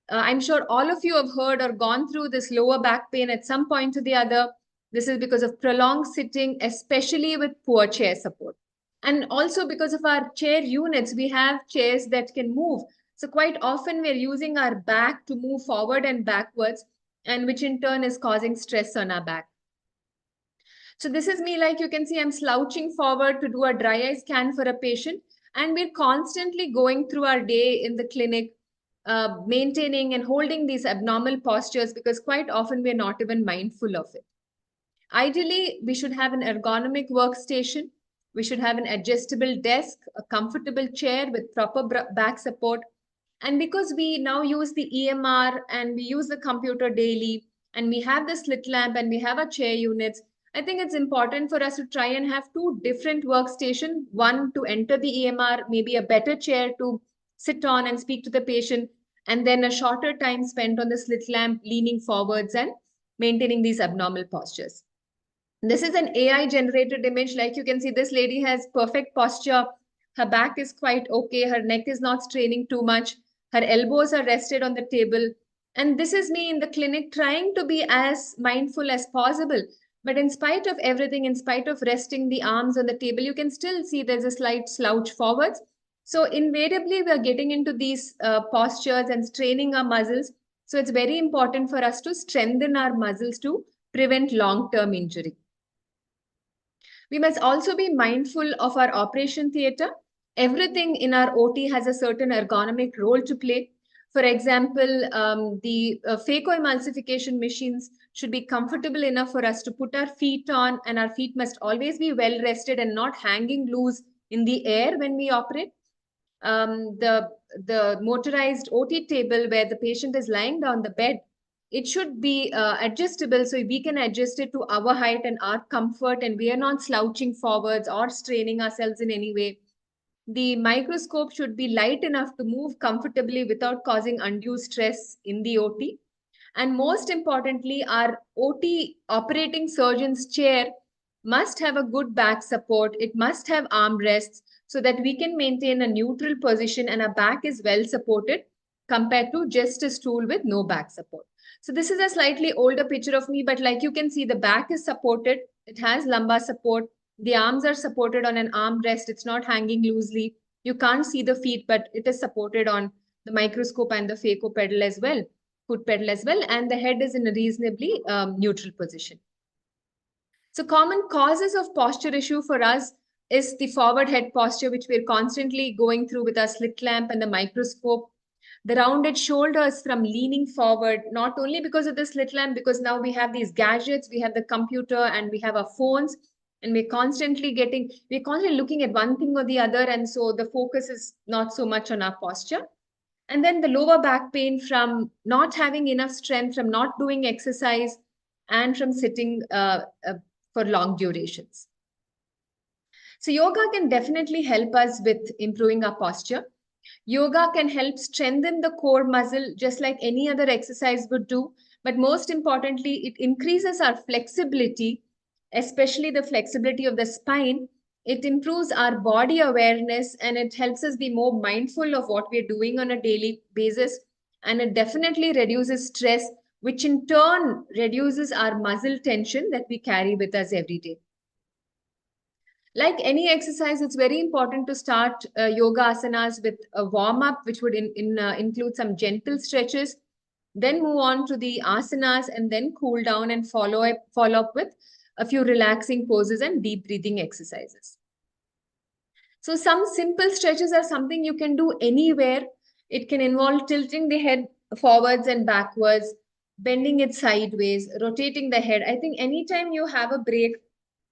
[SPEAKER 8] I'm sure all of you have heard or gone through this lower back pain at some point or the other. This is because of prolonged sitting, especially with poor chair support. And also because of our chair units, we have chairs that can move. So quite often we're using our back to move forward and backwards, and which in turn is causing stress on our back. So this is me, like you can see, I'm slouching forward to do a dry eye scan for a patient, and we're constantly going through our day in the clinic, maintaining and holding these abnormal postures because quite often we're not even mindful of it. Ideally, we should have an ergonomic workstation. We should have an adjustable desk, a comfortable chair with proper back support. And because we now use the EMR and we use the computer daily, and we have the slit lamp and we have our chair units, I think it's important for us to try and have two different workstations, one to enter the EMR, maybe a better chair to sit on and speak to the patient, and then a shorter time spent on the slit lamp, leaning forwards and maintaining these abnormal postures. This is an AI generated image. Like you can see, this lady has perfect posture. Her back is quite okay. Her neck is not straining too much. Her elbows are rested on the table. And this is me in the clinic trying to be as mindful as possible. But in spite of everything, in spite of resting the arms on the table, you can still see there's a slight slouch forwards. So invariably, we are getting into these postures and straining our muscles. So it's very important for us to strengthen our muscles to prevent long-term injury. We must also be mindful of our operation theatre. Everything in our OT has a certain ergonomic role to play. For example, the phacoemulsification machines should be comfortable enough for us to put our feet on, and our feet must always be well rested and not hanging loose in the air when we operate. The motorized OT table where the patient is lying down the bed, it should be adjustable so we can adjust it to our height and our comfort, and we are not slouching forwards or straining ourselves in any way. The microscope should be light enough to move comfortably without causing undue stress in the OT. And most importantly, our OT operating surgeon's chair must have a good back support. It must have armrests so that we can maintain a neutral position and our back is well supported compared to just a stool with no back support. So this is a slightly older picture of me, but like you can see, the back is supported. It has lumbar support. The arms are supported on an armrest. It's not hanging loosely. You can't see the feet, but it is supported on the microscope and the phaco pedal as well, foot pedal as well, and the head is in a reasonably neutral position. So common causes of posture issue for us is the forward head posture, which we're constantly going through with our slit lamp and the microscope. The rounded shoulders from leaning forward, not only because of the slit lamp, because now we have these gadgets, we have the computer and we have our phones, and we're constantly looking at one thing or the other, and so the focus is not so much on our posture. And then the lower back pain from not having enough strength, from not doing exercise, and from sitting for long durations. So yoga can definitely help us with improving our posture. Yoga can help strengthen the core muscle just like any other exercise would do. But most importantly, it increases our flexibility, especially the flexibility of the spine. It improves our body awareness and it helps us be more mindful of what we're doing on a daily basis. And it definitely reduces stress, which in turn reduces our muscle tension that we carry with us every day. Like any exercise, it's very important to start yoga asanas with a warm-up, which would include some gentle stretches, then move on to the asanas and then cool down and follow up with a few relaxing poses and deep breathing exercises. So some simple stretches are something you can do anywhere. It can involve tilting the head forwards and backwards, bending it sideways, rotating the head. I think anytime you have a break,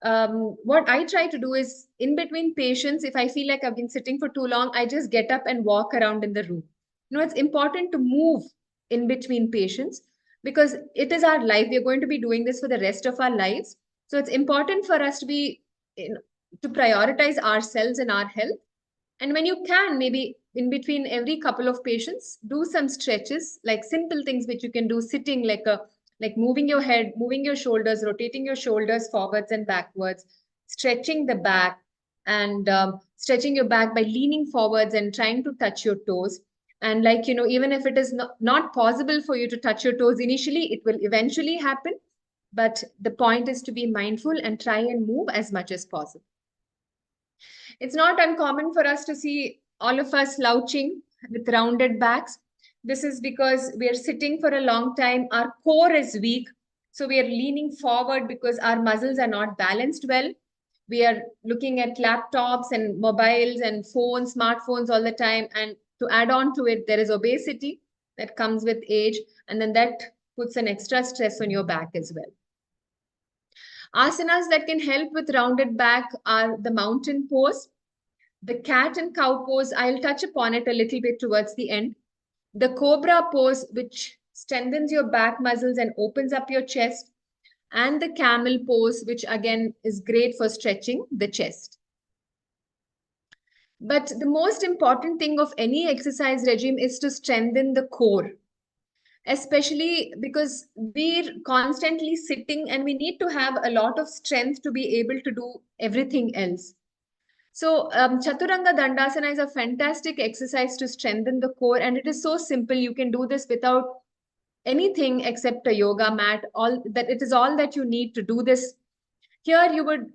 [SPEAKER 8] what I try to do is in between patients, if I feel like I've been sitting for too long, I just get up and walk around in the room. It's important to move in between patients because it is our life. We're going to be doing this for the rest of our lives. So it's important for us to prioritize ourselves and our health. And when you can, maybe in between every couple of patients, do some stretches, like simple things which you can do sitting, like moving your head, moving your shoulders, rotating your shoulders forwards and backwards, stretching the back, and stretching your back by leaning forwards and trying to touch your toes. And even if it is not possible for you to touch your toes initially, it will eventually happen. But the point is to be mindful and try and move as much as possible. It's not uncommon for us to see all of us slouching with rounded backs. This is because we are sitting for a long time. Our core is weak. So we are leaning forward because our muscles are not balanced well. We are looking at laptops and mobiles and phones, smartphones all the time. And to add on to it, there is obesity that comes with age. And then that puts an extra stress on your back as well. Asanas that can help with rounded back are the mountain pose, the cat and cow pose. I'll touch upon it a little bit towards the end. The cobra pose, which strengthens your back muscles and opens up your chest, and the camel pose, which again is great for stretching the chest. But the most important thing of any exercise regime is to strengthen the core, especially because we're constantly sitting and we need to have a lot of strength to be able to do everything else. So Chaturanga Dandasana is a fantastic exercise to strengthen the core, and it is so simple. You can do this without anything except a yoga mat. All that it is all that you need to do this. Here you would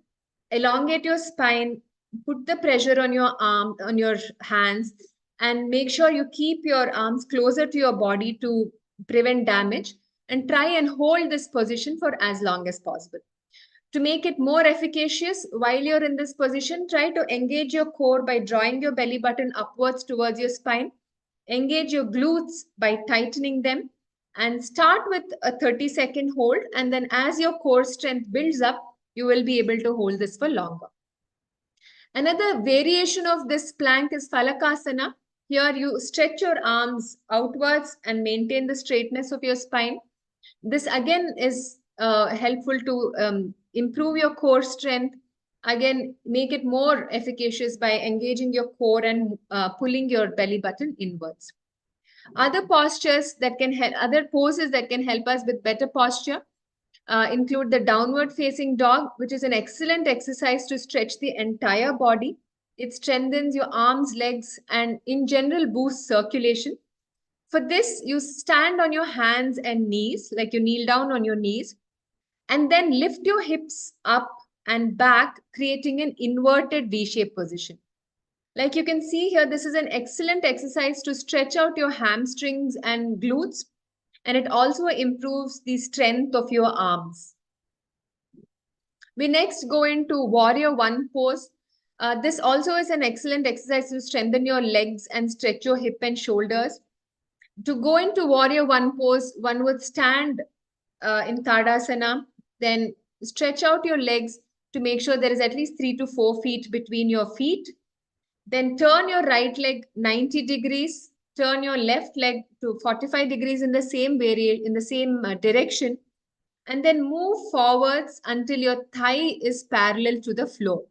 [SPEAKER 8] elongate your spine, put the pressure on your arm, on your hands, and make sure you keep your arms closer to your body to prevent damage, and try and hold this position for as long as possible. To make it more efficacious, while you're in this position, try to engage your core by drawing your belly button upwards towards your spine. Engage your glutes by tightening them, and start with a 30-second hold. And then as your core strength builds up, you will be able to hold this for longer. Another variation of this plank is Falakasana. Here you stretch your arms outwards and maintain the straightness of your spine. This again is helpful to improve your core strength. Again, make it more efficacious by engaging your core and pulling your belly button inwards. Other postures that can help, other poses that can help us with better posture include the downward facing dog, which is an excellent exercise to stretch the entire body. It strengthens your arms, legs, and in general boosts circulation. For this, you stand on your hands and knees, like you kneel down on your knees, and then lift your hips up and back, creating an inverted V-shaped position. Like you can see here, this is an excellent exercise to stretch out your hamstrings and glutes, and it also improves the strength of your arms. We next go into Warrior One pose. This also is an excellent exercise to strengthen your legs and stretch your hip and shoulders. To go into Warrior One pose, one would stand in Tadasana, then stretch out your legs to make sure there is at least 3 to 4 feet between your feet. Then turn your right leg 90 degrees, turn your left leg to 45 degrees in the same direction, and then move forwards until your thigh is parallel to the floor.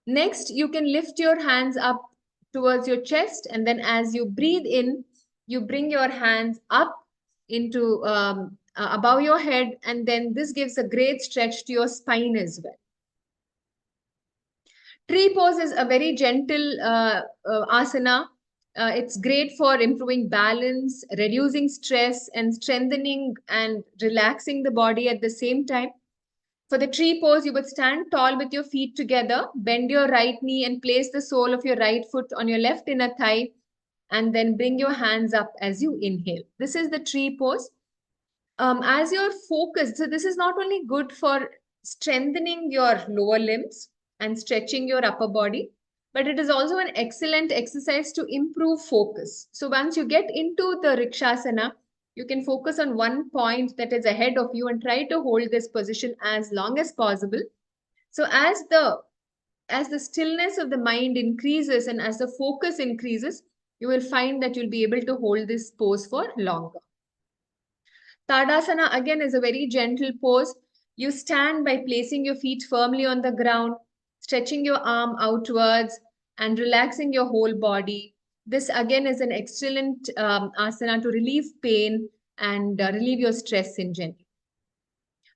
[SPEAKER 8] Next, you can lift your hands up towards your chest, and then as you breathe in, you bring your hands up into above your head, and then this gives a great stretch to your spine as well. Tree pose is a very gentle asana. It's great for improving balance, reducing stress, and strengthening and relaxing the body at the same time. For the tree pose, you would stand tall with your feet together, bend your right knee and place the sole of your right foot on your left inner thigh, and then bring your hands up as you inhale. This is the tree pose. As you're focused, so this is not only good for strengthening your lower limbs and stretching your upper body, but it is also an excellent exercise to improve focus. So once you get into the Rikshasana, you can focus on one point that is ahead of you and try to hold this position as long as possible. So as the stillness of the mind increases and as the focus increases, you will find that you'll be able to hold this pose for longer. Tadasana again is a very gentle pose. You stand by placing your feet firmly on the ground, stretching your arm outwards and relaxing your whole body. This again is an excellent asana to relieve pain and relieve your stress in general.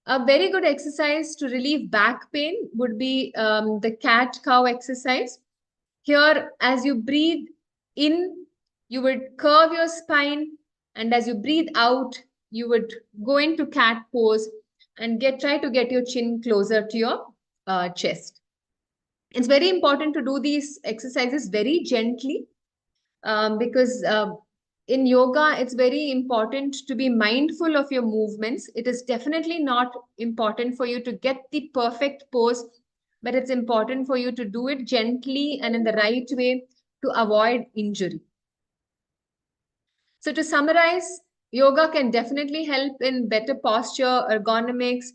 [SPEAKER 8] A very good exercise to relieve back pain would be the cat-cow exercise. Here, as you breathe in, you would curve your spine, and as you breathe out, you would go into cat pose and try to get your chin closer to your chest. It's very important to do these exercises very gently, because in yoga, it's very important to be mindful of your movements. It is definitely not important for you to get the perfect pose, but it's important for you to do it gently and in the right way to avoid injury. So to summarize, yoga can definitely help in better posture, ergonomics.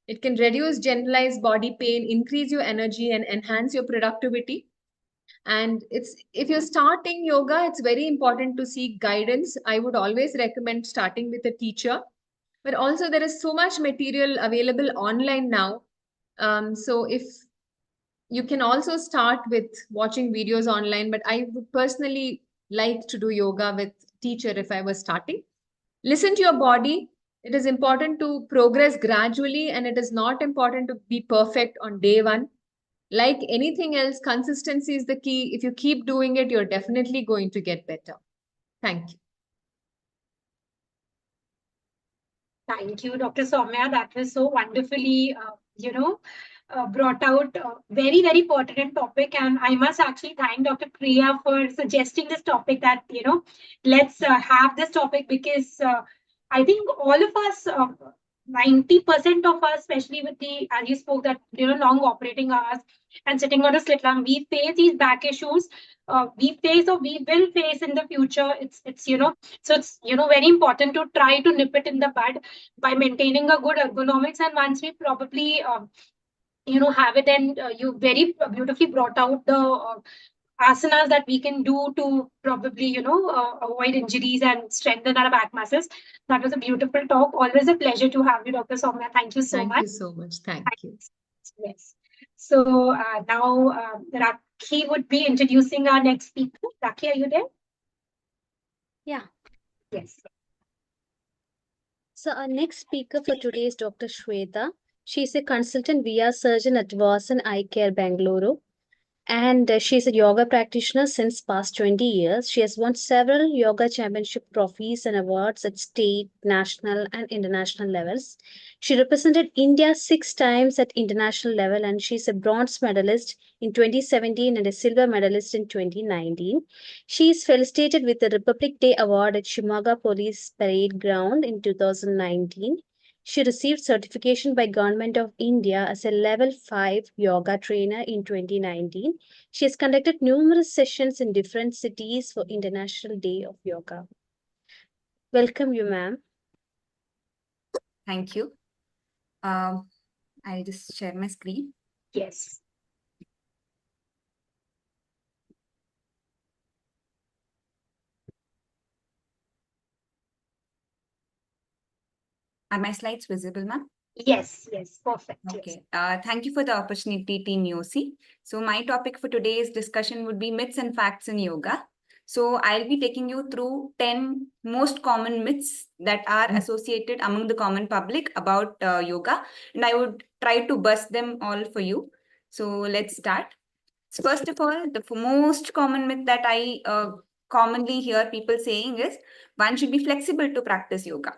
[SPEAKER 8] It can reduce generalized body pain, increase your energy, and enhance your productivity. And if you're starting yoga, it's very important to seek guidance. I would always recommend starting with a teacher. But also there is so much material available online now. So if you can also start with watching videos online, but I would personally like to do yoga with teacher if I was starting. Listen to your body. It is important to progress gradually, and it is not important to be perfect on day one. Like anything else, consistency is the key. If you keep doing it, you're definitely going to get better. Thank you.
[SPEAKER 1] Thank you, Dr. Soumya. That was so wonderfully, brought out a very, very pertinent topic. And I must actually thank Dr. Priya for suggesting this topic that, let's have this topic, because I think all of us, 90% of us, especially with the, as you spoke, that, long operating hours and sitting on a slit lamp, we face these back issues. We face or we will face in the future. So it's, very important to try to nip it in the bud by maintaining a good ergonomics. And once we probably, have it, and you very beautifully brought out the asanas that we can do to probably, avoid injuries and strengthen our back muscles. That was a beautiful talk. Always a pleasure to have you, Dr. Soumya. Thank you so much.
[SPEAKER 8] Thank you so much. Thank you.
[SPEAKER 1] Yes. So now Rakhi would be introducing our next speaker. Rakhi, are you there?
[SPEAKER 3] Yeah.
[SPEAKER 1] Yes.
[SPEAKER 3] So our next speaker for today is Dr. Shweta. She is a consultant VR surgeon at Vasan Eye Care, Bangalore. And she's a yoga practitioner since past 20 years. She has won several yoga championship trophies and awards at state, national, and international levels. She represented India 6 times at international level, and she's a bronze medalist in 2017 and a silver medalist in 2019. She is felicitated with the Republic Day Award at Shimoga Police Parade Ground in 2019. She received certification by Government of India as a level 5 yoga trainer in 2019. She has conducted numerous sessions in different cities for International Day of Yoga. Welcome you, ma'am.
[SPEAKER 9] Thank you. I'll just share my screen.
[SPEAKER 1] Yes.
[SPEAKER 9] Are my slides visible, ma'am?
[SPEAKER 1] Yes, perfect.
[SPEAKER 9] Okay. Thank you for the opportunity, Team YOSI. So my topic for today's discussion would be myths and facts in yoga. So I'll be taking you through 10 most common myths that are associated among the common public about yoga, and I would try to bust them all for you. So let's start. So first of all, the most common myth that I commonly hear people saying is one should be flexible to practice yoga.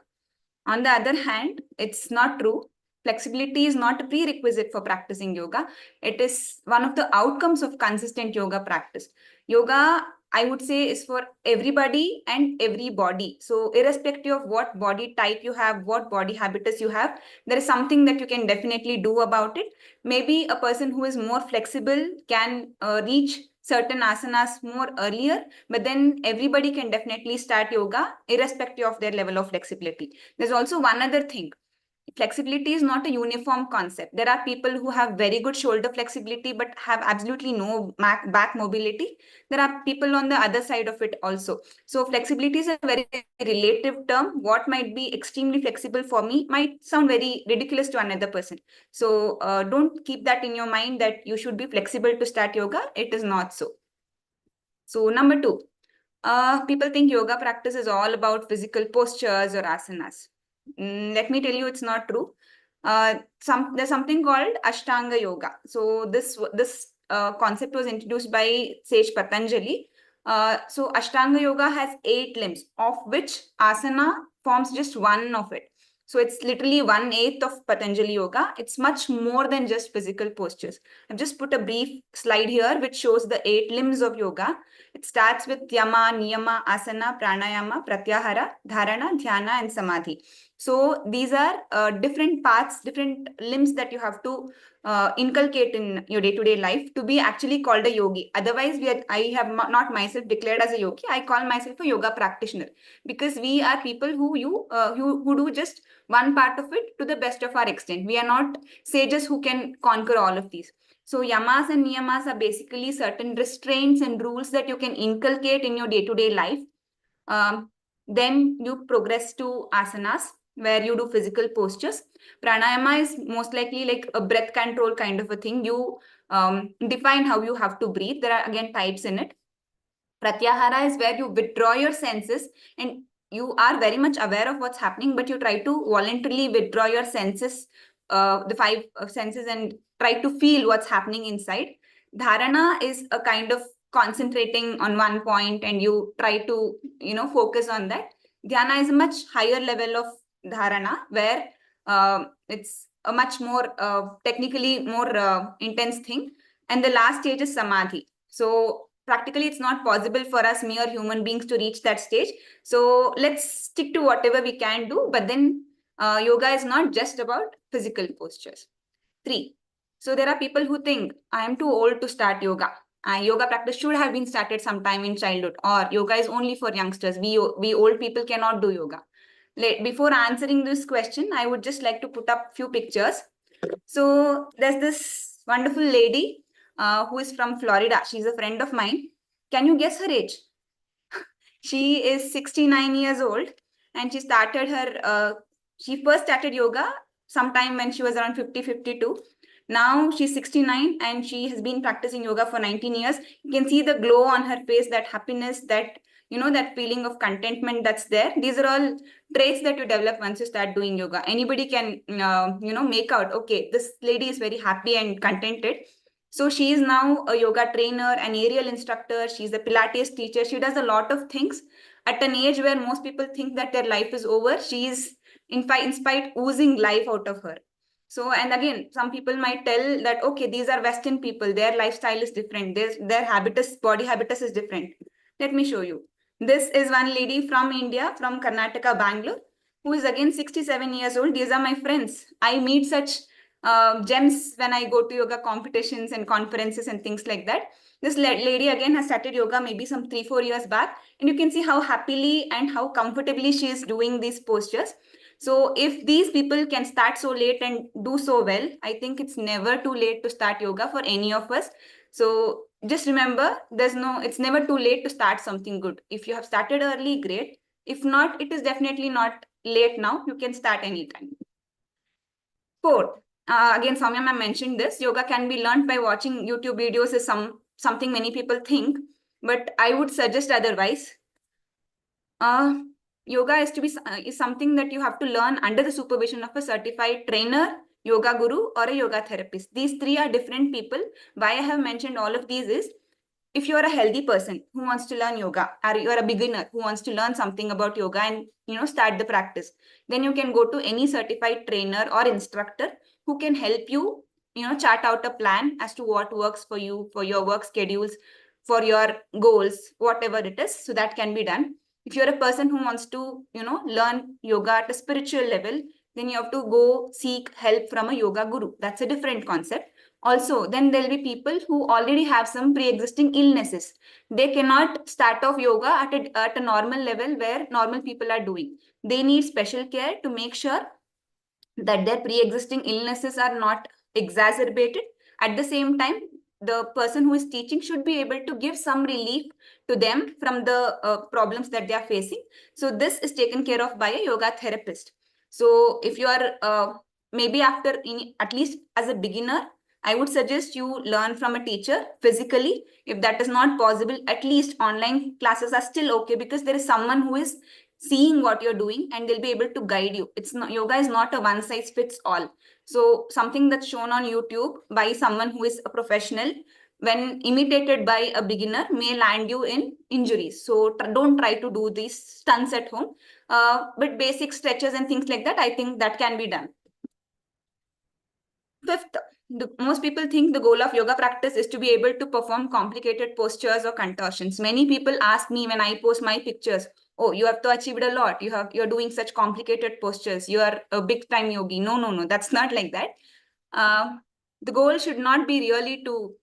[SPEAKER 9] On the other hand, it's not true. Flexibility is not a prerequisite for practicing yoga. It is one of the outcomes of consistent yoga practice. Yoga, I would say, is for everybody and every body. So irrespective of what body type you have, what body habitus you have, there is something that you can definitely do about it. Maybe a person who is more flexible can reach certain asanas more earlier, but then everybody can definitely start yoga irrespective of their level of flexibility. There's also one other thing. Flexibility is not a uniform concept. There are people who have very good shoulder flexibility but have absolutely no back mobility. There are people on the other side of it also. So flexibility is a very relative term. What might be extremely flexible for me might sound very ridiculous to another person. So don't keep that in your mind that you should be flexible to start yoga. It is not so. So number 2, people think yoga practice is all about physical postures or asanas. Let me tell you, it's not true. There's something called Ashtanga Yoga. So this concept was introduced by Sage Patanjali. So Ashtanga Yoga has 8 limbs, of which asana forms just one of it. So it's literally 1/8 of Patanjali Yoga. It's much more than just physical postures. I've just put a brief slide here which shows the 8 limbs of yoga. It starts with yama, niyama, asana, pranayama, pratyahara, dharana, dhyana, and samadhi. So these are different paths, different limbs that you have to inculcate in your day-to-day life to be actually called a yogi. Otherwise, I have not myself declared as a yogi. I call myself a yoga practitioner because we are people who do just one part of it to the best of our extent. We are not sages who can conquer all of these. So yamas and niyamas are basically certain restraints and rules that you can inculcate in your day-to-day life. Then you progress to asanas, where you do physical postures. Pranayama is most likely like a breath control kind of a thing. You define how you have to breathe. There are again types in it. Pratyahara is where you withdraw your senses and you are very much aware of what's happening, but you try to voluntarily withdraw your senses, the 5 senses, and try to feel what's happening inside. Dharana is a kind of concentrating on one point and you try to, focus on that. Dhyana is a much higher level of dharana where it's a much more technically more intense thing. And the last stage is samadhi. So practically, it's not possible for us mere human beings to reach that stage. So let's stick to whatever we can do. But then yoga is not just about physical postures. 3. So there are people who think, I am too old to start yoga. Yoga practice should have been started sometime in childhood, or yoga is only for youngsters. We old people cannot do yoga. Before answering this question, I would just like to put up few pictures. So there's this wonderful lady who is from Florida. She's a friend of mine. Can you guess her age? She is 69 years old and she first started yoga sometime when she was around 52. Now she's 69 and she has been practicing yoga for 19 years. You can see the glow on her face, that happiness, that, that feeling of contentment that's there. These are all traits that you develop once you start doing yoga. Anybody can, make out, okay, this lady is very happy and contented. So she is now a yoga trainer, an aerial instructor. She's a Pilates teacher. She does a lot of things at an age where most people think that their life is over. She is in spite oozing life out of her. So, and again, some people might tell that, okay, these are Western people. Their lifestyle is different. Their body habitus is different. Let me show you. This is one lady from India, from Karnataka, Bangalore, who is again 67 years old. These are my friends. I meet such gems when I go to yoga competitions and conferences and things like that. This lady again has started yoga maybe some 3-4 years back, and you can see how happily and how comfortably she is doing these postures. So if these people can start so late and do so well, I think it's never too late to start yoga for any of us. So just remember, it's never too late to start something good. If you have started early, great. If not, it is definitely not late now. You can start anytime. 4. Again, Soumya ma'am mentioned this. Yoga can be learned by watching YouTube videos is something many people think, but I would suggest otherwise. Yoga is something that you have to learn under the supervision of a certified trainer, yoga guru, or a yoga therapist. These 3 are different people. Why I have mentioned all of these is, if you are a healthy person who wants to learn yoga, or you are a beginner who wants to learn something about yoga and start the practice, then you can go to any certified trainer or instructor who can help you chart out a plan as to what works for you, for your work schedules, for your goals, whatever it is. So that can be done. If you're a person who wants to learn yoga at a spiritual level, then you have to go seek help from a yoga guru. That's a different concept. Also, then there'll be people who already have some pre-existing illnesses. They cannot start off yoga at a normal level where normal people are doing. They need special care to make sure that their pre-existing illnesses are not exacerbated. At the same time, the person who is teaching should be able to give some relief to them from the problems that they are facing. So this is taken care of by a yoga therapist. So if you are maybe at least as a beginner, I would suggest you learn from a teacher physically. If that is not possible, at least online classes are still okay, because there is someone who is seeing what you're doing and they'll be able to guide you. Yoga is not a one size fits all. So something that's shown on YouTube by someone who is a professional when imitated by a beginner, may land you in injuries. So don't try to do these stunts at home. But basic stretches and things like that, I think that can be done. Fifth, most people think the goal of yoga practice is to be able to perform complicated postures or contortions. Many people ask me when I post my pictures, oh, you have to achieve a lot. You're doing such complicated postures. You are a big time yogi. No, that's not like that. The goal should not be really to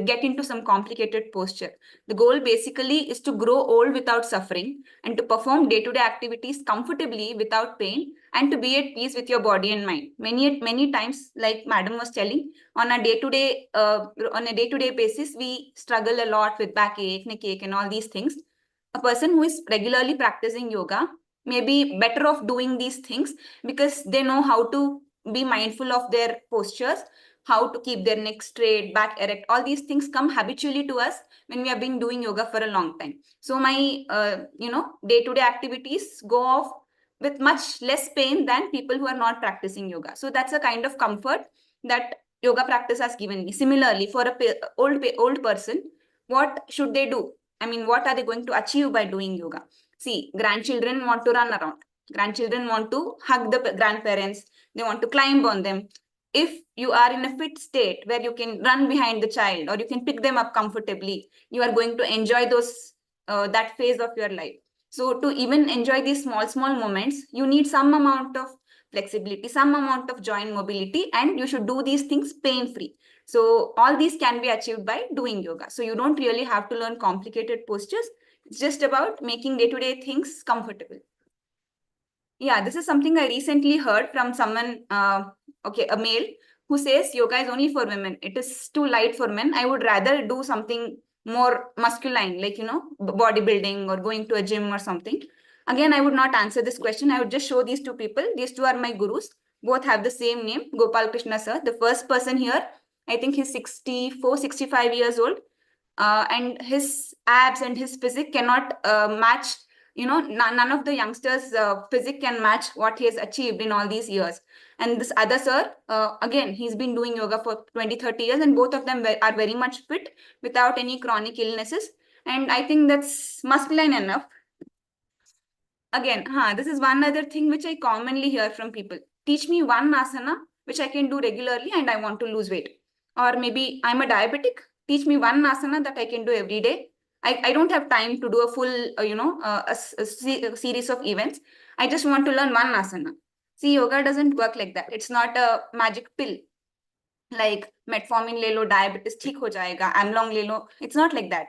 [SPEAKER 9] get into some complicated posture. The goal basically is to grow old without suffering and to perform day-to-day activities comfortably without pain and to be at peace with your body and mind. Many times, like Madam was telling, on a day-to-day basis, we struggle a lot with backache, neck ache, and all these things. A person who is regularly practicing yoga may be better off doing these things because they know how to be mindful of their postures, how to keep their neck straight, back erect. All these things come habitually to us when we have been doing yoga for a long time. So my day-to-day activities go off with much less pain than people who are not practicing yoga. So that's a kind of comfort that yoga practice has given me. Similarly, for a old person, what should they do? I mean, what are they going to achieve by doing yoga? See, grandchildren want to run around. Grandchildren want to hug the grandparents. They want to climb on them. If you are in a fit state where you can run behind the child or you can pick them up comfortably, you are going to enjoy that phase of your life. So to even enjoy these small moments, you need some amount of flexibility, some amount of joint mobility, and you should do these things pain-free. So all these can be achieved by doing yoga. So you don't really have to learn complicated postures. It's just about making day-to-day things comfortable. Yeah, this is something I recently heard from someone, a male, who says yoga is only for women. It is too light for men. I would rather do something more masculine, like, bodybuilding or going to a gym or something. Again, I would not answer this question. I would just show these two people. These two are my gurus. Both have the same name, Gopal Krishna sir. The first person here, I think he's 64, 65 years old. And his abs and his physique cannot match, none of the youngsters' physique can match what he has achieved in all these years. And this other sir, again, he's been doing yoga for 20, 30 years, and both of them are very much fit without any chronic illnesses. And I think that's masculine enough. Again, this is one other thing which I commonly hear from people. Teach me one asana which I can do regularly and I want to lose weight. Or maybe I'm a diabetic. Teach me one asana that I can do every day. I don't have time to do a full, a series of events. I just want to learn one asana. See, yoga doesn't work like that. It's not a magic pill. Like metformin le lo, diabetes theek ho jayega, amlong le lo. It's not like that.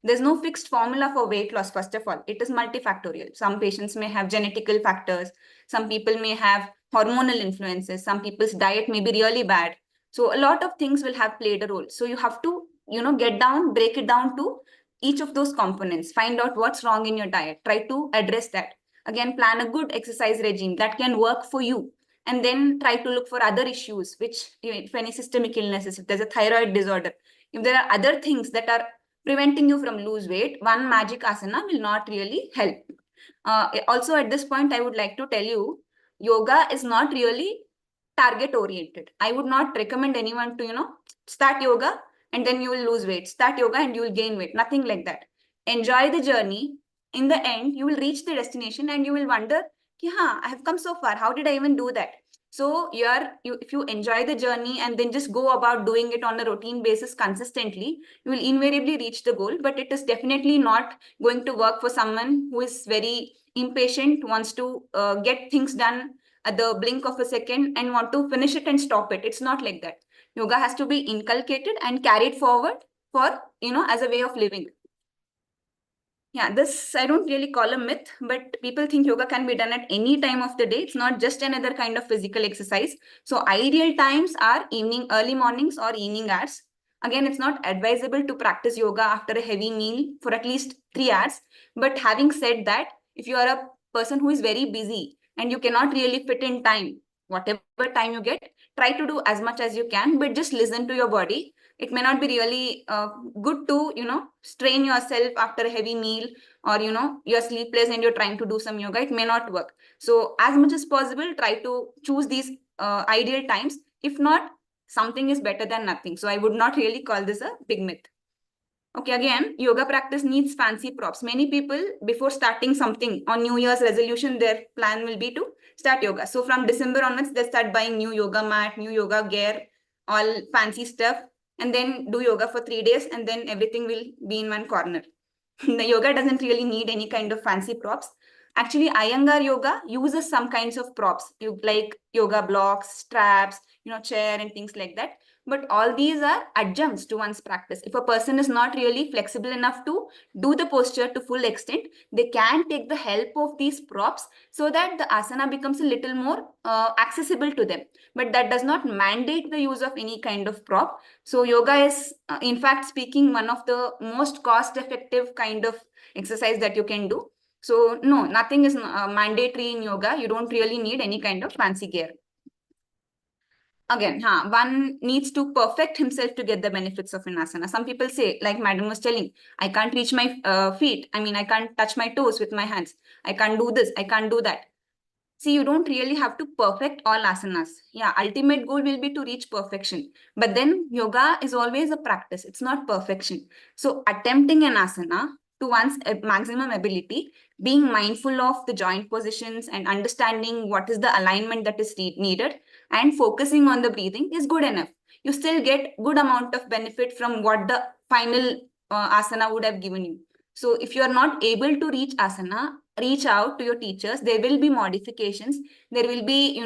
[SPEAKER 9] There's no fixed formula for weight loss, first of all. It is multifactorial. Some patients may have genetical factors. Some people may have hormonal influences. Some people's diet may be really bad. So a lot of things will have played a role. So you have to, break it down to each of those components. Find out what's wrong in your diet. Try to address that. Again, plan a good exercise regime that can work for you. And then try to look for other issues, which, if any systemic illnesses, if there's a thyroid disorder, if there are other things that are preventing you from lose weight, one magic asana will not really help. Also, at this point, I would like to tell you, yoga is not really target oriented. I would not recommend anyone to, start yoga and then you will lose weight. Start yoga and you will gain weight. Nothing like that. Enjoy the journey. In the end, you will reach the destination and you will wonder, I have come so far. How did I even do that? So if you enjoy the journey and then just go about doing it on a routine basis consistently, you will invariably reach the goal. But it is definitely not going to work for someone who is very impatient, wants to get things done at the blink of a second and want to finish it and stop it. It's not like that. Yoga has to be inculcated and carried forward for, as a way of living. Yeah, this I don't really call a myth, but people think yoga can be done at any time of the day. It's not just another kind of physical exercise. So ideal times are early mornings or evening hours. Again, it's not advisable to practice yoga after a heavy meal for at least 3 hours. But having said that, if you are a person who is very busy and you cannot really fit in time, whatever time you get, try to do as much as you can, but just listen to your body. It may not be really good to, strain yourself after a heavy meal or, you're sleepless and you're trying to do some yoga. It may not work. So as much as possible, try to choose these ideal times. If not, something is better than nothing. So I would not really call this a big myth. Okay, again, yoga practice needs fancy props. Many people, before starting something on New Year's resolution, their plan will be to start yoga. So from December onwards, they start buying new yoga mat, new yoga gear, all fancy stuff, and then do yoga for 3 days, and then everything will be in one corner. The yoga doesn't really need any kind of fancy props. Actually, Iyengar yoga uses some kinds of props, like yoga blocks, straps, chair and things like that. But all these are adjuncts to one's practice. If a person is not really flexible enough to do the posture to full extent, they can take the help of these props so that the asana becomes a little more accessible to them. But that does not mandate the use of any kind of prop. So yoga is, in fact, speaking, one of the most cost-effective kind of exercise that you can do. So no, nothing is mandatory in yoga. You don't really need any kind of fancy gear. Again, one needs to perfect himself to get the benefits of an asana. Some people say, like Madam was telling, I can't reach my feet. I mean, I can't touch my toes with my hands. I can't do this. I can't do that. See, you don't really have to perfect all asanas. Yeah, ultimate goal will be to reach perfection. But then yoga is always a practice. It's not perfection. So attempting an asana to one's maximum ability, being mindful of the joint positions and understanding what is the alignment that is needed and focusing on the breathing is good enough. You still get good amount of benefit from what the final asana would have given you. So if you are not able to reach asana, reach out to your teachers. There will be modifications. There will be,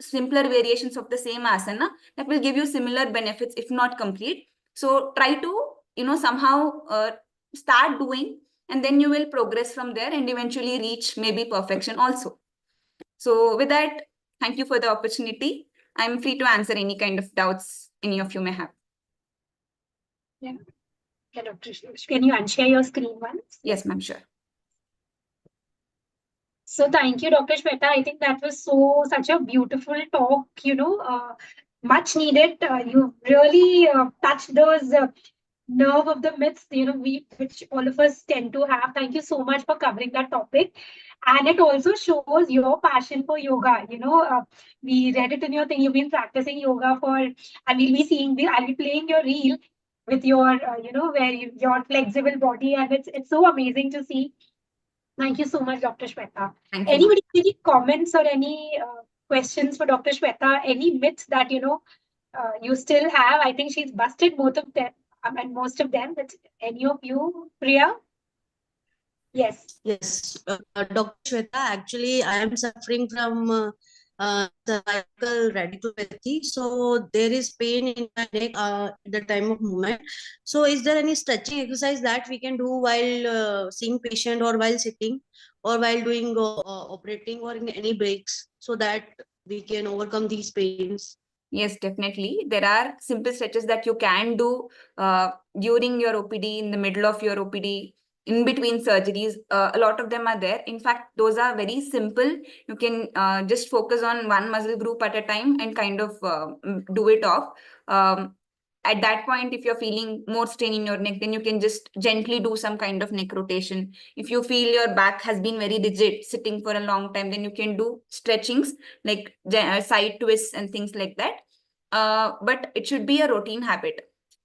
[SPEAKER 9] simpler variations of the same asana that will give you similar benefits, if not complete. So try to, somehow start doing, and then you will progress from there and eventually reach maybe perfection also. So with that, thank you for the opportunity. I'm free to answer any kind of doubts any of you may have.
[SPEAKER 1] Yeah. Dr. Can you unshare your screen once?
[SPEAKER 9] Yes, ma'am, sure.
[SPEAKER 1] So thank you, Dr. Shweta. I think that was such a beautiful talk, much needed. You really touched those nerve of the myths, which all of us tend to have. Thank you so much for covering that topic. And it also shows your passion for yoga. We read it in your thing. You've been practicing yoga and I'll be playing your reel with your, your flexible body. And it's so amazing to see. Thank you so much, Dr. Shweta. Anybody, any comments or any questions for Dr. Shweta? Any myths that you still have? I think she's busted both of them and most of them. But any of you, Priya? Yes.
[SPEAKER 6] Yes, Dr. Shweta, actually, I am suffering from cervical radiculopathy. So there is pain in my neck at the time of movement. So is there any stretching exercise that we can do while seeing patient or while sitting or while doing operating or in any breaks so that we can overcome these pains?
[SPEAKER 9] Yes, definitely. There are simple stretches that you can do during your OPD, in the middle of your OPD, in between surgeries. A lot of them are there. In fact, those are very simple. You can just focus on one muscle group at a time and kind of do it off. At that point, if you're feeling more strain in your neck, then you can just gently do some kind of neck rotation. If you feel your back has been very rigid, sitting for a long time, then you can do stretchings like side twists and things like that. But it should be a routine habit.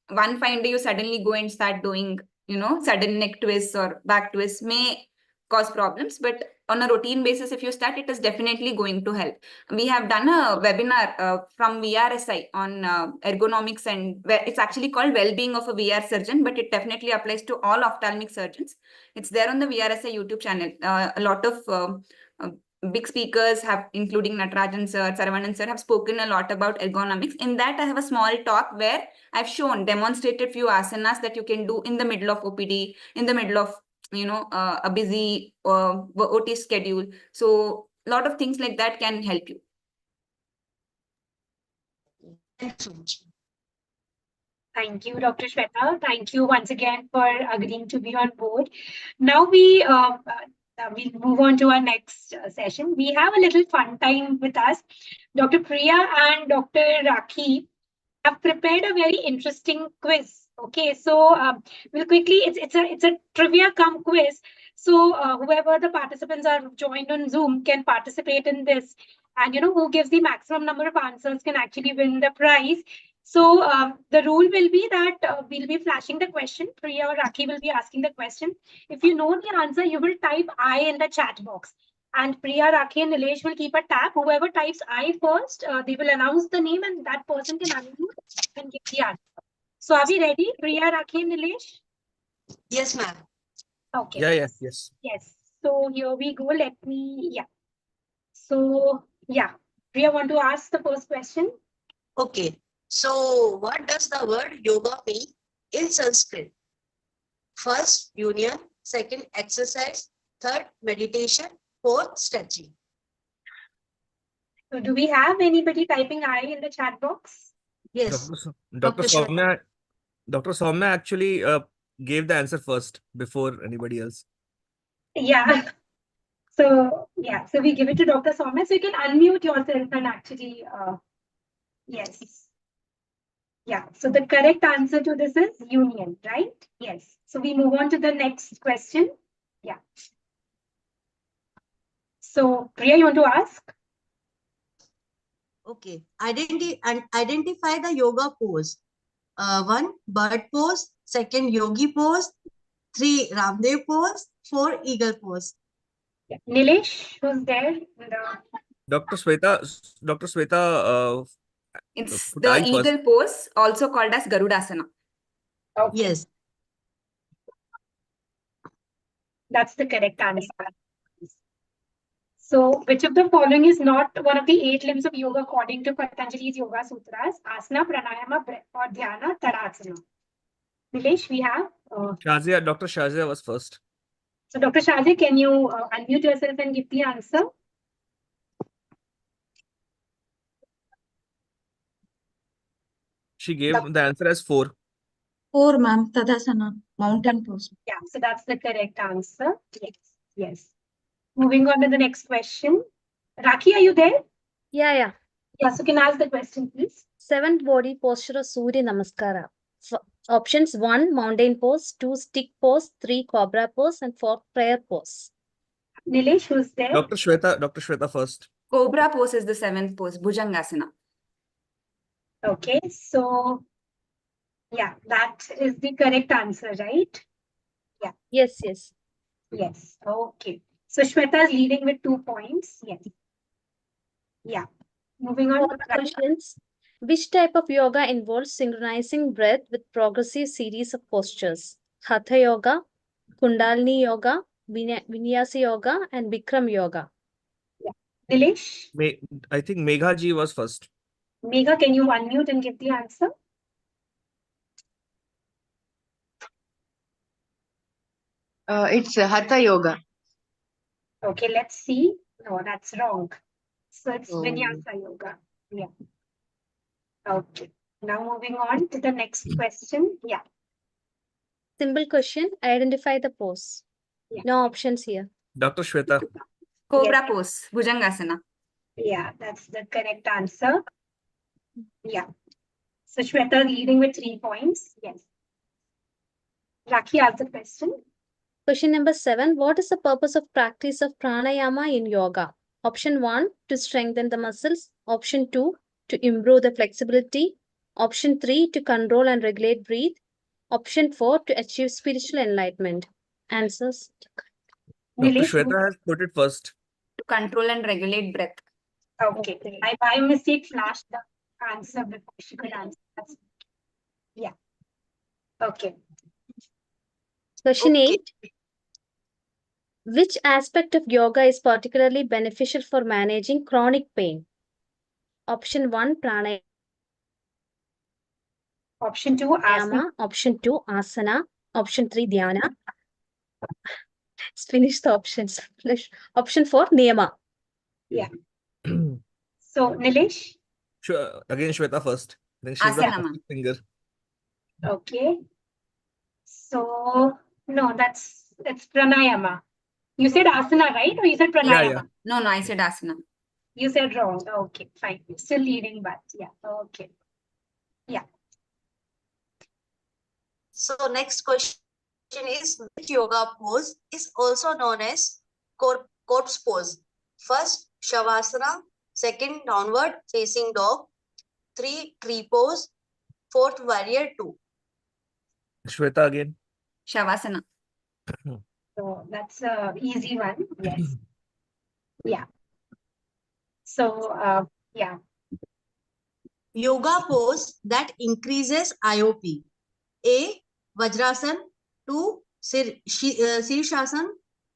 [SPEAKER 9] One fine day you suddenly go and start doing, sudden neck twists or back twists may cause problems. But on a routine basis, if you start, it is definitely going to help. We have done a webinar from VRSI on ergonomics, and it's actually called Well-being of a VR surgeon, but it definitely applies to all ophthalmic surgeons. It's there on the VRSI YouTube channel. A lot of big speakers have, including Natarajan sir, Saravanan sir, have spoken a lot about ergonomics. In that, I have a small talk where I've demonstrated few asanas that you can do in the middle of OPD, in the middle of a busy OT schedule. So a lot of things like that can help you.
[SPEAKER 6] Thanks so much.
[SPEAKER 1] Thank you, Dr. Shweta. Thank you once again for agreeing to be on board. Now we'll move on to our next session. We have a little fun time with us. Dr. Priya and Dr. Rakhi have prepared a very interesting quiz. Okay, so we'll quickly, it's a trivia cum quiz. So whoever the participants are joined on Zoom can participate in this. And who gives the maximum number of answers can actually win the prize. So the rule will be that we'll be flashing the question. Priya or Rakhi will be asking the question. If you know the answer, you will type I in the chat box. And Priya, Rakhi, and Nilesh will keep a tab. Whoever types I first, they will announce the name and that person can unmute and give the answer. So are we ready, Priya, Rakhi, and Nilesh?
[SPEAKER 6] Yes, ma'am.
[SPEAKER 1] Okay.
[SPEAKER 2] Yes.
[SPEAKER 1] Yes. So here we go. Let me, So, Priya, want to ask the first question?
[SPEAKER 6] Okay. So, what does the word yoga mean in Sanskrit? First, union. Second, exercise. Third, meditation. Fourth, stretching.
[SPEAKER 1] So do we have anybody typing I in the chat box?
[SPEAKER 6] Yes.
[SPEAKER 2] Dr. Soumya actually gave the answer first before anybody else.
[SPEAKER 1] Yeah. So we give it to Dr. Soumya. So you can unmute yourself and actually, yes. Yeah, so the correct answer to this is union, right? Yes. So we move on to the next question. Yeah. So Priya, you want to ask?
[SPEAKER 6] Okay. Identify the yoga pose. One, bird pose. Second, yogi pose. Three, Ramdev pose. Four, eagle pose.
[SPEAKER 1] Yeah. Nilesh, who's there?
[SPEAKER 2] Dr. Sweta,
[SPEAKER 9] It's
[SPEAKER 2] put
[SPEAKER 9] the
[SPEAKER 2] I first.
[SPEAKER 9] eagle pose, also called as Garudasana.
[SPEAKER 1] Okay.
[SPEAKER 6] Yes.
[SPEAKER 1] That's the correct answer. So, which of the following is not one of the 8 limbs of yoga according to Patanjali's Yoga Sutras? Asana, pranayama, or dhyana, tadasana. Nilesh, we have.
[SPEAKER 2] Dr. Shazia was first.
[SPEAKER 1] So, Dr. Shazia, can you unmute yourself and give the answer?
[SPEAKER 2] She gave the answer as 4.
[SPEAKER 11] 4, ma'am. Tadasana, mountain pose.
[SPEAKER 1] Yeah, so that's the correct answer. Yes. Moving on to the next question. Rakhi, are you there?
[SPEAKER 3] Yeah.
[SPEAKER 1] Yeah, so can I ask the question, please?
[SPEAKER 3] 7th body posture of Surya Namaskara. Options 1, mountain pose, 2, stick pose, 3, cobra pose, and 4, prayer pose.
[SPEAKER 1] Nilesh, who's there?
[SPEAKER 2] Dr. Shweta first.
[SPEAKER 9] Cobra pose is the 7th pose, Bhujangasana.
[SPEAKER 1] Okay, so that is the correct answer, right? Yeah.
[SPEAKER 3] Yes.
[SPEAKER 1] Yes. Okay. So Shweta is leading with 2 points. Yes. Yeah. Moving on.
[SPEAKER 3] Questions. Which type of yoga involves synchronizing breath with progressive series of postures? Hatha yoga, Kundalini yoga, Vinyasa yoga, and Bikram yoga.
[SPEAKER 1] Yeah. Nilesh?
[SPEAKER 2] I think Megha ji was first.
[SPEAKER 1] Megha, can you unmute and give the answer?
[SPEAKER 11] It's Hatha yoga.
[SPEAKER 1] Okay, let's see. No, that's wrong. So it's Vinyasa yoga. Yeah. Okay. Now moving on to the next question. Yeah.
[SPEAKER 3] Simple question. Identify the pose.
[SPEAKER 1] Yeah.
[SPEAKER 3] No options here.
[SPEAKER 2] Dr. Shweta.
[SPEAKER 9] Cobra pose, Bhujangasana.
[SPEAKER 1] Yeah, that's the correct answer. Yeah. So Shweta leading with 3 points. Yes. Rakhi, ask the question.
[SPEAKER 3] Question number 7. What is the purpose of practice of pranayama in yoga? Option 1, to strengthen the muscles. Option 2, to improve the flexibility. Option 3, to control and regulate breathe. Option 4, to achieve spiritual enlightenment. Answers?
[SPEAKER 2] Dr.
[SPEAKER 1] Nilesh,
[SPEAKER 2] Shweta has put it first.
[SPEAKER 9] To control and regulate breath.
[SPEAKER 1] Okay. I by mistake flashed the answer before she could answer. Yeah. Okay.
[SPEAKER 3] Question 8. Which aspect of yoga is particularly beneficial for managing chronic pain? Option 1, pranayama.
[SPEAKER 1] Option 2, asana.
[SPEAKER 3] Option 2, asana. Option 3, dhyana. Let's finish the options. Option 4, niyama.
[SPEAKER 1] Yeah. So, Nilesh?
[SPEAKER 2] Sure. Again, Shweta first. Then she's the
[SPEAKER 9] Asana.
[SPEAKER 2] finger.
[SPEAKER 1] Okay. So, no, that's pranayama. You said asana, right? Or you said pranayama?
[SPEAKER 2] Yeah.
[SPEAKER 9] No, I said asana.
[SPEAKER 1] You said wrong. Okay, fine. Still leading, but yeah. Okay. Yeah.
[SPEAKER 6] So next question is, which yoga pose is also known as corpse pose? First, Shavasana. Second, downward facing dog. 3, tree pose. 4th, warrior 2.
[SPEAKER 2] Shweta again.
[SPEAKER 9] Shavasana.
[SPEAKER 1] So that's a easy one. Yes. Yeah. So yeah.
[SPEAKER 6] Yoga pose that increases IOP. A, Vajrasan. 2, Sirshasan.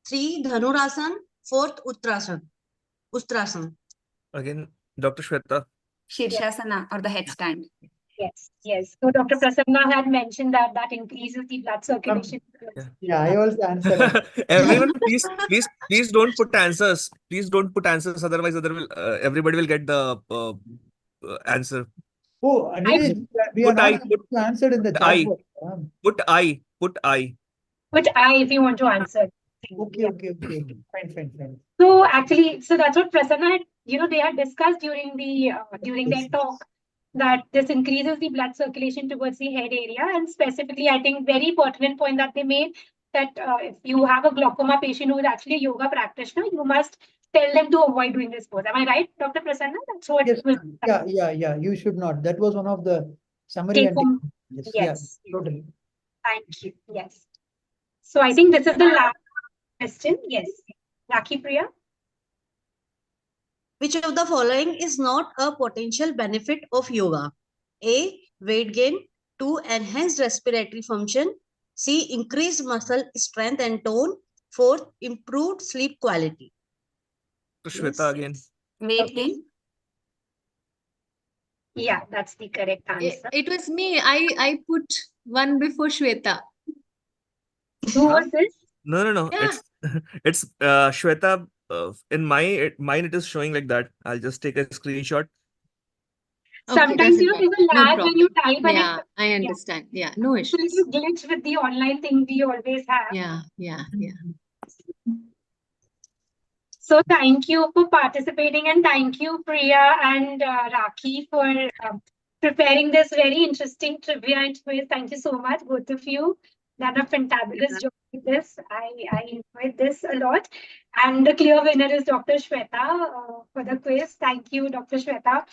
[SPEAKER 6] 3, Dhanurasan. 4th, Ustrasan.
[SPEAKER 2] Again, Dr. Shweta.
[SPEAKER 9] Shirshasana or the headstand.
[SPEAKER 1] Yes. Yes. So Dr. Prasanna had mentioned that increases the blood circulation.
[SPEAKER 4] Yeah, I also answered.
[SPEAKER 2] Everyone, please don't put answers. Please don't put answers. Otherwise, everybody will get the answer.
[SPEAKER 4] Oh, Nilesh, we are
[SPEAKER 2] Put I.
[SPEAKER 4] not able to answer in the
[SPEAKER 2] Put
[SPEAKER 4] chat
[SPEAKER 2] I.
[SPEAKER 4] box.
[SPEAKER 2] Put I. Put I.
[SPEAKER 1] Put I if you want to answer.
[SPEAKER 4] Okay. Fine.
[SPEAKER 1] So actually, so that's what Prasanna had, they had discussed during their talk, that this increases the blood circulation towards the head area, and specifically, I think very pertinent point that they made, that if you have a glaucoma patient who is actually a yoga practitioner, you must tell them to avoid doing this pose. Am I right, Dr. Prasanna? That's what
[SPEAKER 4] Yes.
[SPEAKER 1] was.
[SPEAKER 4] Yeah. You should not. That was one of the summary
[SPEAKER 1] Take
[SPEAKER 4] and
[SPEAKER 1] home.
[SPEAKER 4] yes.
[SPEAKER 1] Yes.
[SPEAKER 4] Yeah, totally.
[SPEAKER 1] Thank you. Yes. So I think this is the last question. Yes. Rakhi Priya.
[SPEAKER 6] Which of the following is not a potential benefit of yoga? A, weight gain. 2, enhanced respiratory function. C, increased muscle strength and tone. 4th, improved sleep quality.
[SPEAKER 2] Shweta again.
[SPEAKER 9] Weight gain.
[SPEAKER 1] Yeah, that's the correct answer.
[SPEAKER 8] It was me. I put one before Shweta.
[SPEAKER 1] Who was this?
[SPEAKER 2] No.
[SPEAKER 8] Yeah.
[SPEAKER 2] It's Shweta. In mine it is showing like that. I'll just take a screenshot.
[SPEAKER 1] Sometimes
[SPEAKER 8] doesn't
[SPEAKER 1] there's a
[SPEAKER 8] matter.
[SPEAKER 1] lag when you type.
[SPEAKER 8] Yeah, I understand. Yeah, no
[SPEAKER 1] So
[SPEAKER 8] issues.
[SPEAKER 1] you glitch with the online thing we always have.
[SPEAKER 8] Yeah.
[SPEAKER 1] So thank you for participating, and thank you, Priya and Rakhi, for preparing this very interesting trivia and quiz. Thank you so much, both of you. Done a fantabulous job with this. I enjoyed this a lot. And the clear winner is Dr. Shweta for the quiz. Thank you, Dr. Shweta.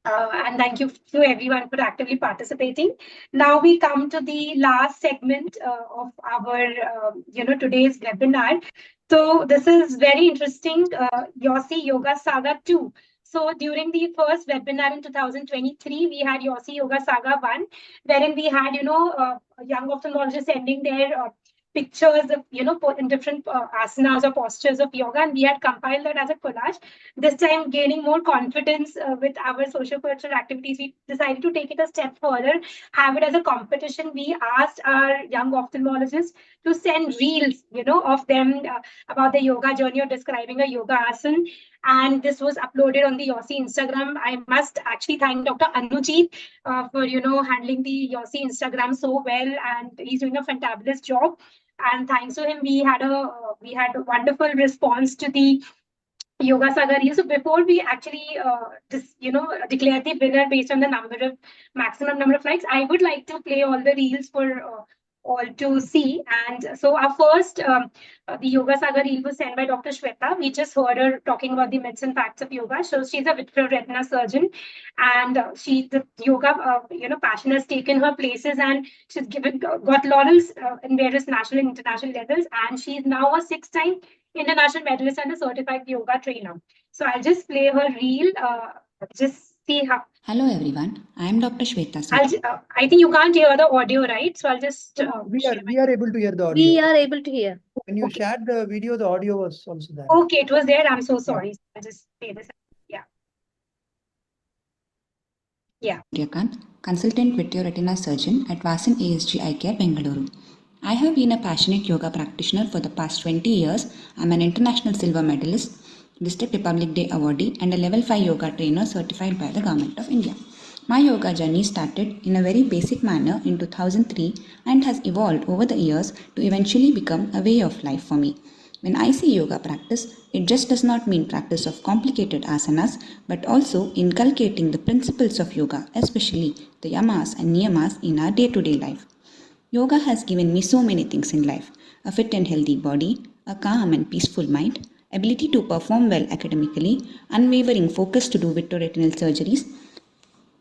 [SPEAKER 1] And thank you to everyone for actively participating. Now we come to the last segment of our, today's webinar. So this is very interesting, YOSI Yoga Saga 2. So during the first webinar in 2023, we had YOSI Yoga Saga 1, wherein we had, young ophthalmologists sending their pictures of, in different asanas or postures of yoga, and we had compiled that as a collage. This time, gaining more confidence with our social cultural activities, we decided to take it a step further, have it as a competition. We asked our young ophthalmologists to send reels, of them about the yoga journey or describing a yoga asana. And this was uploaded on the YOSI Instagram. I must actually thank Dr. Anujit for, handling the YOSI Instagram so well, and he's doing a fantabulous job. And thanks to him, we had a wonderful response to the Yoga Saga reel. So before we actually declare the winner based on the maximum number of likes, I would like to play all the reels for all to see. And so our first the Yoga Saga reel was sent by Dr. Shweta. We just heard her talking about the myths and facts of yoga. So she's a vitreoretina surgeon, and the yoga passion has taken her places, and she's got laurels in various national and international levels, and she's now a 6-time international medalist and a certified yoga trainer. So I'll just play her reel. Just see how.
[SPEAKER 12] Hello everyone, I am Dr. Shweta.
[SPEAKER 1] I think you can't hear the audio, right? So I'll just.
[SPEAKER 4] We are able to hear the audio.
[SPEAKER 3] We are able to hear.
[SPEAKER 4] When you shared the video, the audio was also there.
[SPEAKER 1] Okay, it was there. I'm so sorry. I'll just play this. Yeah.
[SPEAKER 12] Kant, consultant vitreoretina surgeon at Vasan ASG Eye Care, Bengaluru. I have been a passionate yoga practitioner for the past 20 years. I'm an international silver medalist, District Republic Day awardee, and a level 5 yoga trainer certified by the Government of India. My yoga journey started in a very basic manner in 2003 and has evolved over the years to eventually become a way of life for me. When I say yoga practice, it just does not mean practice of complicated asanas, but also inculcating the principles of yoga, especially the yamas and niyamas in our day-to-day life. Yoga has given me so many things in life: a fit and healthy body, a calm and peaceful mind, ability to perform well academically, unwavering focus to do vitreoretinal surgeries,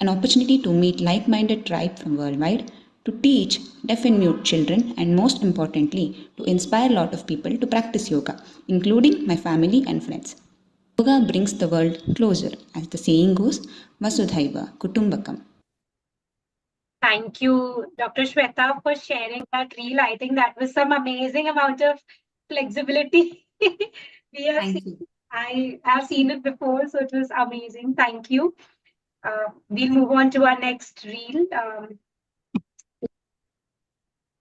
[SPEAKER 12] an opportunity to meet like-minded tribe from worldwide, to teach deaf and mute children, and most importantly, to inspire a lot of people to practice yoga, including my family and friends. Yoga brings the world closer, as the saying goes, Vasudhaiva Kutumbakam.
[SPEAKER 1] Thank you, Dr. Shweta, for sharing that reel. I think that was some amazing amount of flexibility. I have seen it before, so it was amazing. Thank you. We'll move on to our next reel.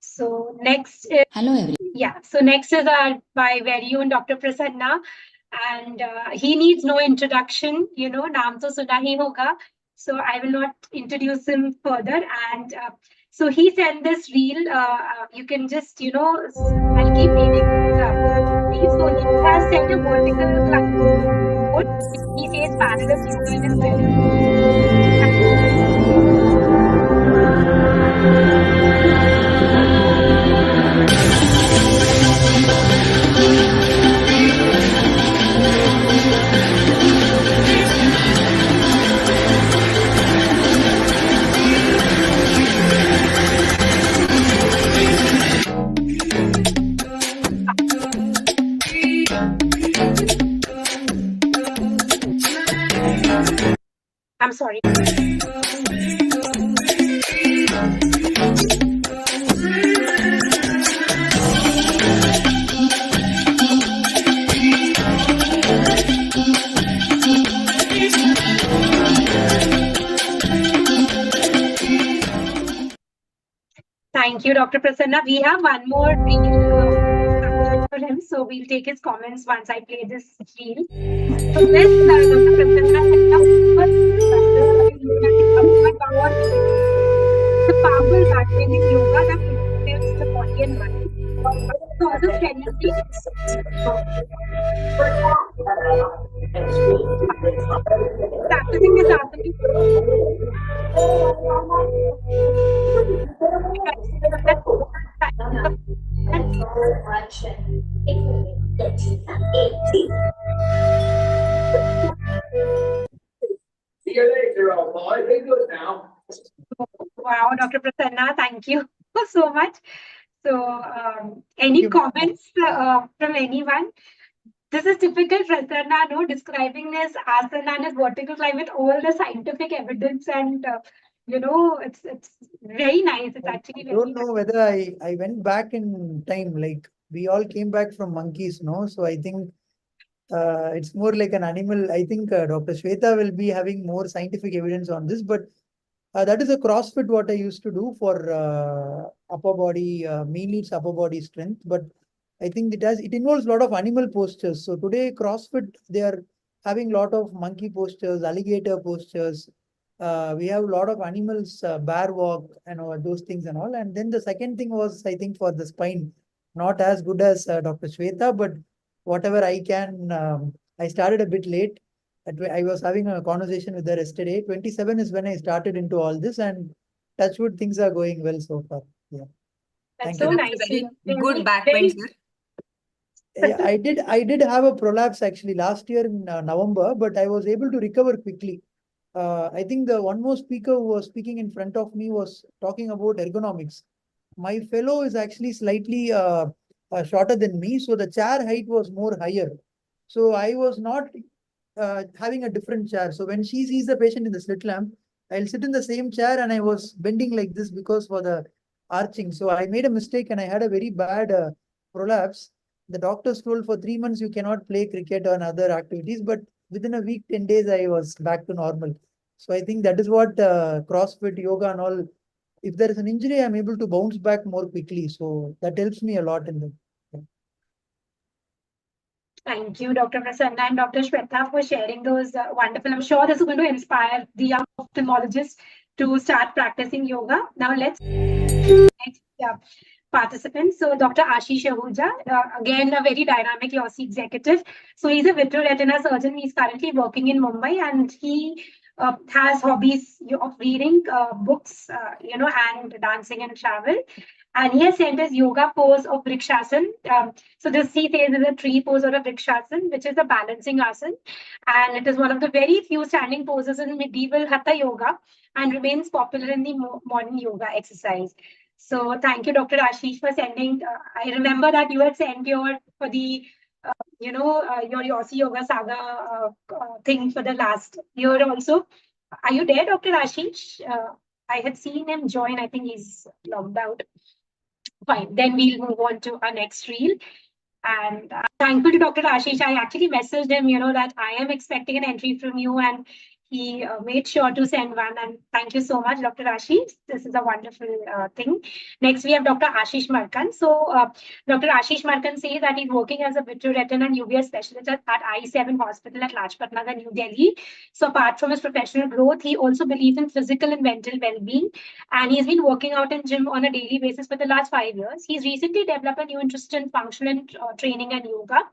[SPEAKER 1] So next is,
[SPEAKER 12] Hello everyone.
[SPEAKER 1] Yeah, so next is our by very own Dr. Prasanna, and he needs no introduction, naam to suna hi hoga. So I will not introduce him further. And so he sent this reel. You can just, I'll keep reading it. So he has set a vertical climb. He says parallel yoga in his webinar. I'm sorry. Thank you, Dr. Prasanna. We have one more reel for him, so we'll take his comments once I play this reel. So this, Dr. Prasanna, the powerful back-bending yoga that influences the body and mind. It's also strengthening. Practicing this asana.
[SPEAKER 13] See you later, old boy. Be good now.
[SPEAKER 1] Wow, Dr. Prasanna, thank you so much. So, any comments from anyone? This is typical Prasanna, describing this asana and his vertical climb with all the scientific evidence, and it's very nice. It's actually
[SPEAKER 4] I don't know whether I went back in time. Like we all came back from monkeys, no? So I think it's more like an animal. I think Dr. Shweta will be having more scientific evidence on this, but that is a CrossFit what I used to do for upper body, mainly it's upper body strength, but I think it involves a lot of animal postures. So today CrossFit, they are having a lot of monkey postures, alligator postures. We have a lot of animals, bear walk and all those things and all. And then the second thing was, I think for the spine, not as good as Dr. Shweta, but whatever I can, I started a bit late. I was having a conversation with her yesterday. 27 is when I started into all this, and touchwood, things are going well so far. Yeah.
[SPEAKER 1] That's
[SPEAKER 4] Thank
[SPEAKER 1] so
[SPEAKER 4] you.
[SPEAKER 1] nice.
[SPEAKER 9] Good backbend, sir.
[SPEAKER 4] Yeah, I did have a prolapse actually last year in November, but I was able to recover quickly. I think the one more speaker who was speaking in front of me was talking about ergonomics. My fellow is actually slightly shorter than me, so the chair height was more higher. So I was not having a different chair. So when she sees the patient in the slit lamp, I'll sit in the same chair and I was bending like this because for the arching. So I made a mistake and I had a very bad prolapse. The doctors told for 3 months you cannot play cricket or other activities, but within a week, 10 days, I was back to normal. So I think that is what CrossFit, yoga and all, if there is an injury, I'm able to bounce back more quickly. So that helps me a lot in the.
[SPEAKER 1] Thank you, Dr. Prasanna and Dr. Shweta, for sharing those wonderful. I'm sure this is going to inspire the young ophthalmologists to start practicing yoga. Now let's next participant. So Dr. Ashish Ahuja, again a very dynamic YOSI executive. So he's a vitreoretina surgeon. He's currently working in Mumbai, and he has hobbies of reading books, and dancing and travel. And he has sent his yoga pose of Vrikshasana. So this he says is a tree pose or a Vrikshasana, which is a balancing asana. And it is one of the very few standing poses in medieval Hatha yoga and remains popular in the modern yoga exercise. So thank you, Dr. Ashish, for sending. I remember that you had sent your for the your YOSI Yoga Saga thing for the last year also. Are you there, Dr. Ashish? I had seen him join. I think he's logged out. Fine. Then we'll move on to our next reel. And thankful to Dr. Ashish. I actually messaged him, that I am expecting an entry from you, and he made sure to send one. And thank you so much, Dr. Ashish. This is a wonderful thing. Next, we have Dr. Ashish Markan. So, Dr. Ashish Markan says that he's working as a vitreoretina and UVS specialist at I7 Hospital at Lajpat Nagar, New Delhi. So, apart from his professional growth, he also believes in physical and mental well-being. And he's been working out in gym on a daily basis for the last 5 years. He's recently developed a new interest in functional training and yoga.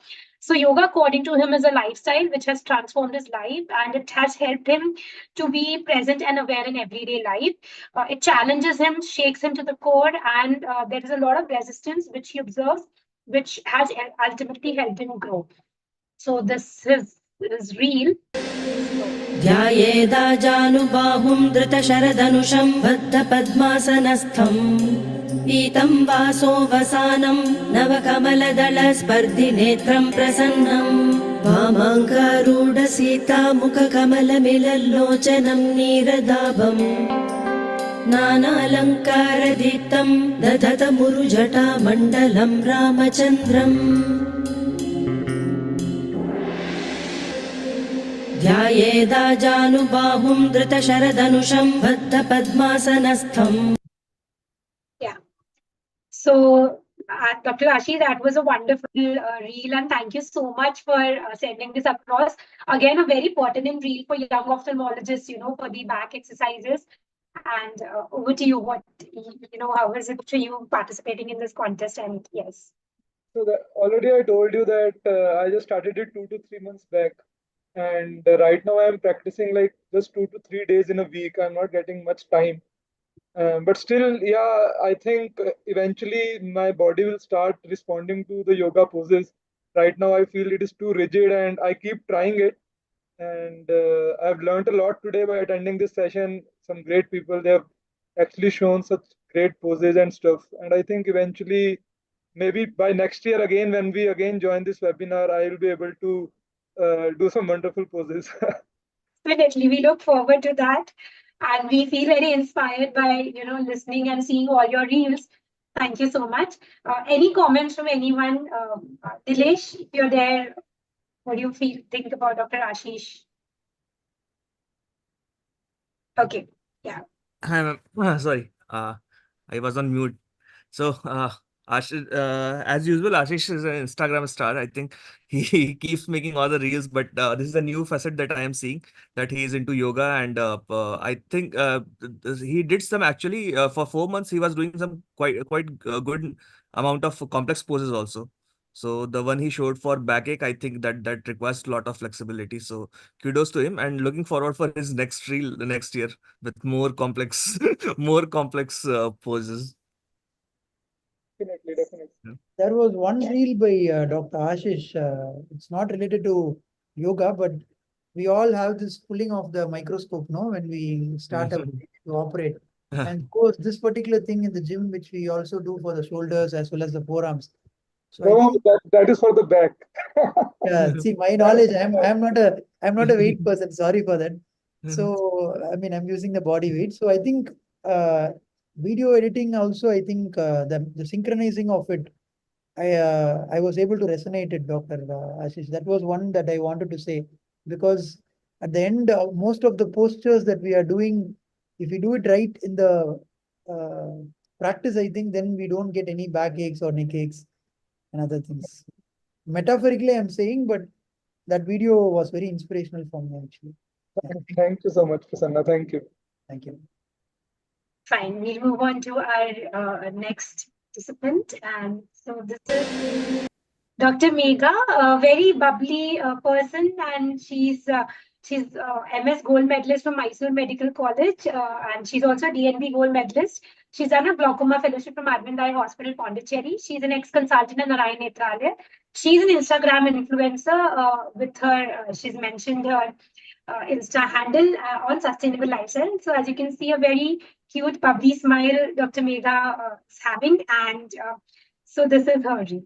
[SPEAKER 1] So yoga, according to him, is a lifestyle which has transformed his life, and it has helped him to be present and aware in everyday life. It challenges him, shakes him to the core, and there is a lot of resistance which he observes, which has ultimately helped him grow. So this is real.
[SPEAKER 14] ध्यायेदाजानुबाहुं धृतशरधनुषं बद्धपद्मासनस्थं पीतं वासोऽवसानं नवकमलदलस्पर्धिनेत्रं प्रसन्नं वामाङ्गारूढसीतामुखकमलमिलल्लोचनं नीरदाभम् नानालङ्कारदीप्तं दधतमुरुजटामण्डलं रामचन्द्रम् ध्यायेदाजानुबाहुं धृतशरधनुषं बद्धपद्मासनस्थं.
[SPEAKER 1] Yeah. So, Dr. Ashish, that was a wonderful reel, and thank you so much for sending this across. Again, a very pertinent reel for young ophthalmologists, for the back exercises. And over to you. How is it for you participating in this contest? And yes.
[SPEAKER 10] So already I told you that I just started it 2 to 3 months back. And right now I'm practicing like just 2 to 3 days in a week. I'm not getting much time. But still, yeah, I think eventually my body will start responding to the yoga poses. Right now I feel it is too rigid and I keep trying it. And I've learned a lot today by attending this session. Some great people, they have actually shown such great poses and stuff. And I think eventually, maybe by next year again, when we again join this webinar, I will be able to do some wonderful poses.
[SPEAKER 1] Definitely, we look forward to that, and we feel very inspired by listening and seeing all your reels. Thank you so much. Any comments from anyone? Dilesh, if you're there, what do you think about Dr. Ashish? Okay, yeah.
[SPEAKER 2] Sorry, I was on mute. So, Ashish, as usual, Ashish is an Instagram star. I think he keeps making all the reels, but this is a new facet that I am seeing, that he is into yoga. And I think he did some, actually, for 4 months. He was doing some quite good amount of complex poses also. So the one he showed for backache, I think that requires a lot of flexibility. So kudos to him, and looking forward for his next reel the next year with more complex, more complex poses.
[SPEAKER 10] Definitely.
[SPEAKER 4] There was one reel by Dr. Ashish. It's not related to yoga, but we all have this pulling of the microscope, no, when we start to operate. And of course, this particular thing in the gym, which we also do for the shoulders as well as the forearms. So I think
[SPEAKER 10] that is for the back.
[SPEAKER 4] see, my knowledge, I'm not a weight person. Sorry for that. So I mean, I'm using the body weight. So I think video editing also. I think the synchronizing of it, I was able to resonate it, Dr. Ashish. That was one that I wanted to say, because at the end, most of the postures that we are doing, if we do it right in the practice, I think then we don't get any back aches or neck aches and other things. Metaphorically, I'm saying, but that video was very inspirational for me, actually.
[SPEAKER 10] Thank you so much, Prasanna. Thank you.
[SPEAKER 4] Thank you.
[SPEAKER 1] Fine, we'll move on to our next participant. And so this is Dr. Megha, a very bubbly person, and she's She's MS gold medalist from Mysore Medical College, and she's also a DNB gold medalist. She's done a glaucoma fellowship from Arvind Eye Hospital, Pondicherry. She's an ex-consultant at Narayan Netralaya. She's an Instagram influencer. With her, she's mentioned her Insta handle on sustainable lifestyle. So as you can see, a very cute, bubbly smile Dr. Megha is having, and so this is her reel.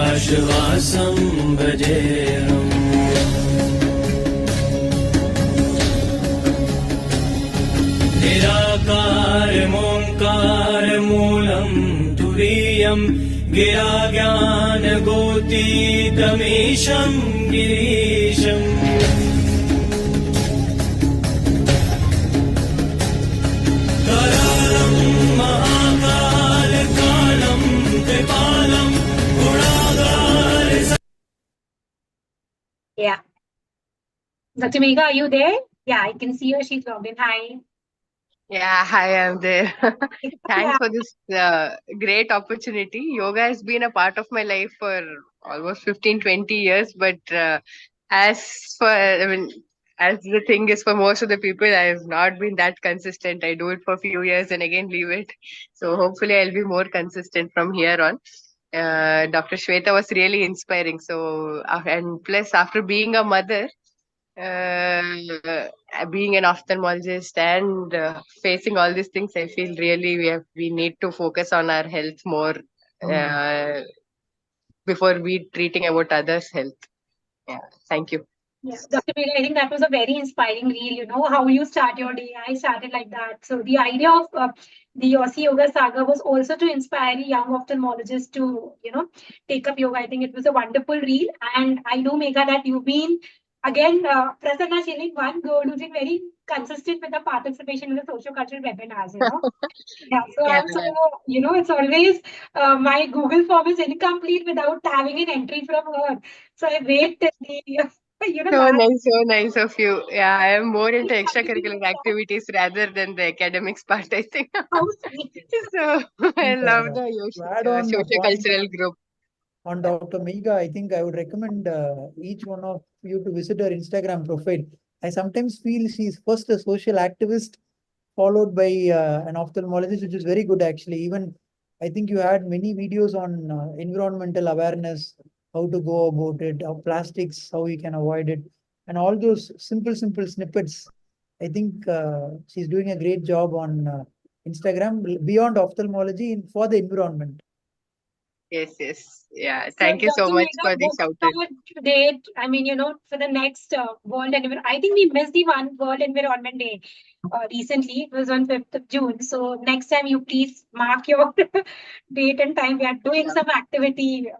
[SPEAKER 14] चिदाकाशमाकाशवासं भजेऽहम् निराकारमोङ्कारमूलं तुरीयं गिराज्ञानगोतीतमीशं गिरीशम् करालं महाकालकालं कृपालं गुणागार
[SPEAKER 1] Yeah. Dr. Megha, are you there? Yeah, I can see her. She's logged in. Hi.
[SPEAKER 15] Yeah, hi, I'm there.
[SPEAKER 1] Yeah.
[SPEAKER 15] Thanks for this great opportunity. Yoga has been a part of my life for almost 15, 20 years. But as the thing is for most of the people, I have not been that consistent. I do it for a few years and again leave it. So hopefully I'll be more consistent from here on. Dr. Shweta was really inspiring. So, and plus after being a mother, being an ophthalmologist and facing all these things, I feel really we need to focus on our health more before we treating about others' health. Yeah, thank you.
[SPEAKER 1] Yeah, Dr. Megha, I think that was a very inspiring reel. You know how you start your day. I started like that. So the idea of the YOSI Yoga Saga was also to inspire young ophthalmologists to, take up yoga. I think it was a wonderful reel, and I know, Megha, that you've been again Prasanna Shilling, one girl who's been very consistent with the participation in the social cultural webinars. Yeah, so
[SPEAKER 15] Yeah.
[SPEAKER 1] I'm so, it's always my Google form is incomplete without having an entry from her. So I wait till the,
[SPEAKER 15] So nice of you. Yeah, I am more into extracurricular activities rather than the academics part, I think.
[SPEAKER 1] How sweet.
[SPEAKER 15] So I love the
[SPEAKER 4] To add on a
[SPEAKER 15] social
[SPEAKER 4] point
[SPEAKER 15] cultural group.
[SPEAKER 4] on Dr. Megha, I think I would recommend each one of you to visit her Instagram profile. I sometimes feel she's first a social activist, followed by an ophthalmologist, which is very good actually. Even I think you had many videos on environmental awareness, how to go about it, how plastics, how we can avoid it, and all those simple snippets. I think she's doing a great job on Instagram beyond ophthalmology for the environment.
[SPEAKER 15] Yes. Yeah.
[SPEAKER 1] So,
[SPEAKER 15] Thank you so
[SPEAKER 1] Dr.
[SPEAKER 15] much
[SPEAKER 1] Megha,
[SPEAKER 15] for the
[SPEAKER 1] what's
[SPEAKER 15] shout
[SPEAKER 1] the
[SPEAKER 15] out.
[SPEAKER 1] date? I mean, for the next World Environment. I think we missed the one World Environment Day recently. It was on 5th of June. So next time you please mark your date and time. We are doing some activity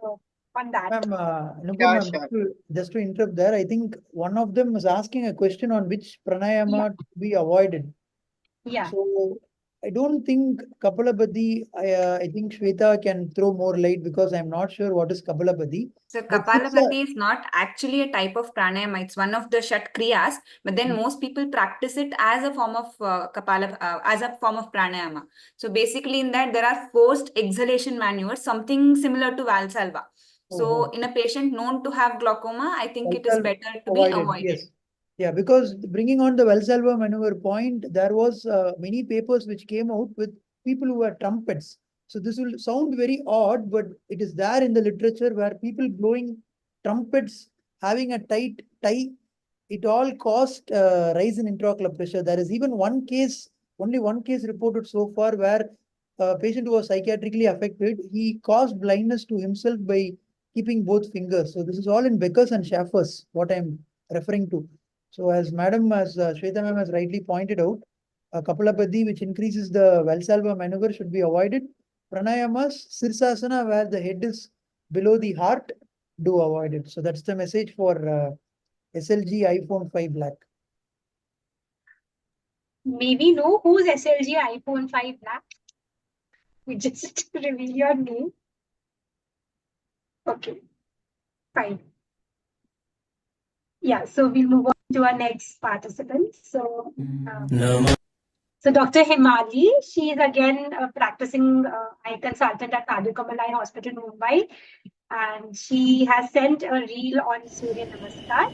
[SPEAKER 1] on that.
[SPEAKER 4] Ma'am,
[SPEAKER 15] Sure,
[SPEAKER 4] ma'am, just to interrupt there, I think one of them is asking a question on which pranayama to be avoided.
[SPEAKER 1] Yeah.
[SPEAKER 4] So I don't think Kapalabhati, I think Shweta can throw more light because I'm not sure what is Kapalabhati.
[SPEAKER 9] So
[SPEAKER 4] But
[SPEAKER 9] Kapalabhati is not actually a type of pranayama. It's one of the Shat Kriyas, but then most people practice it as a form of as a form of pranayama. So basically in that there are forced exhalation maneuvers, something similar to Valsalva. So in a patient known to have glaucoma, I think it is better to be avoided.
[SPEAKER 4] Yes. Yeah, because bringing on the Valsalva maneuver point, there was many papers which came out with people who were trumpets. So this will sound very odd, but it is there in the literature where people blowing trumpets, having a tight tie, it all caused rise in intraocular pressure. There is even only one case reported so far where a patient who was psychiatrically affected, he caused blindness to himself by keeping both fingers. So this is all in Beckers and Schaffers, what I'm referring to. So as Shweta ma'am has rightly pointed out, Kapalabhati, which increases the Valsalva maneuver, should be avoided. Pranayamas, Sirsasana, where the head is below the heart, do avoid it. So that's the message for SLG iPhone 5 Black.
[SPEAKER 1] Maybe know who's SLG iPhone 5 Black? We just reveal your name. Okay, fine. Yeah, so we'll move on to our next participant. So, Dr. Himali, she is again a practicing eye consultant at Madhukamal Eye Hospital, Mumbai, and she has sent a reel on Surya Namaskar.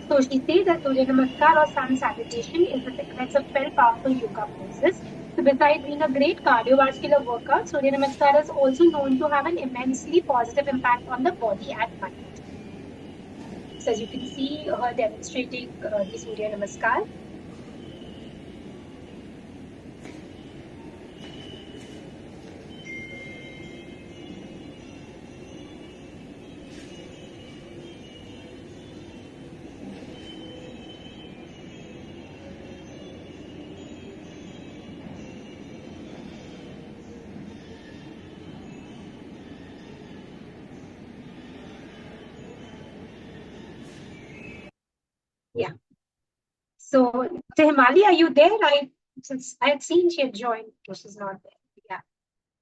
[SPEAKER 1] So she says that Surya Namaskar or sun salutation is a sequence of 12 powerful yoga poses. So besides being a great cardiovascular workout, Surya Namaskar is also known to have an immensely positive impact on the body and mind. So as you can see her demonstrating the Surya Namaskar. Yeah. So, Dr. Himali, are you there? Since I had seen she had joined, but she's not there. Yeah.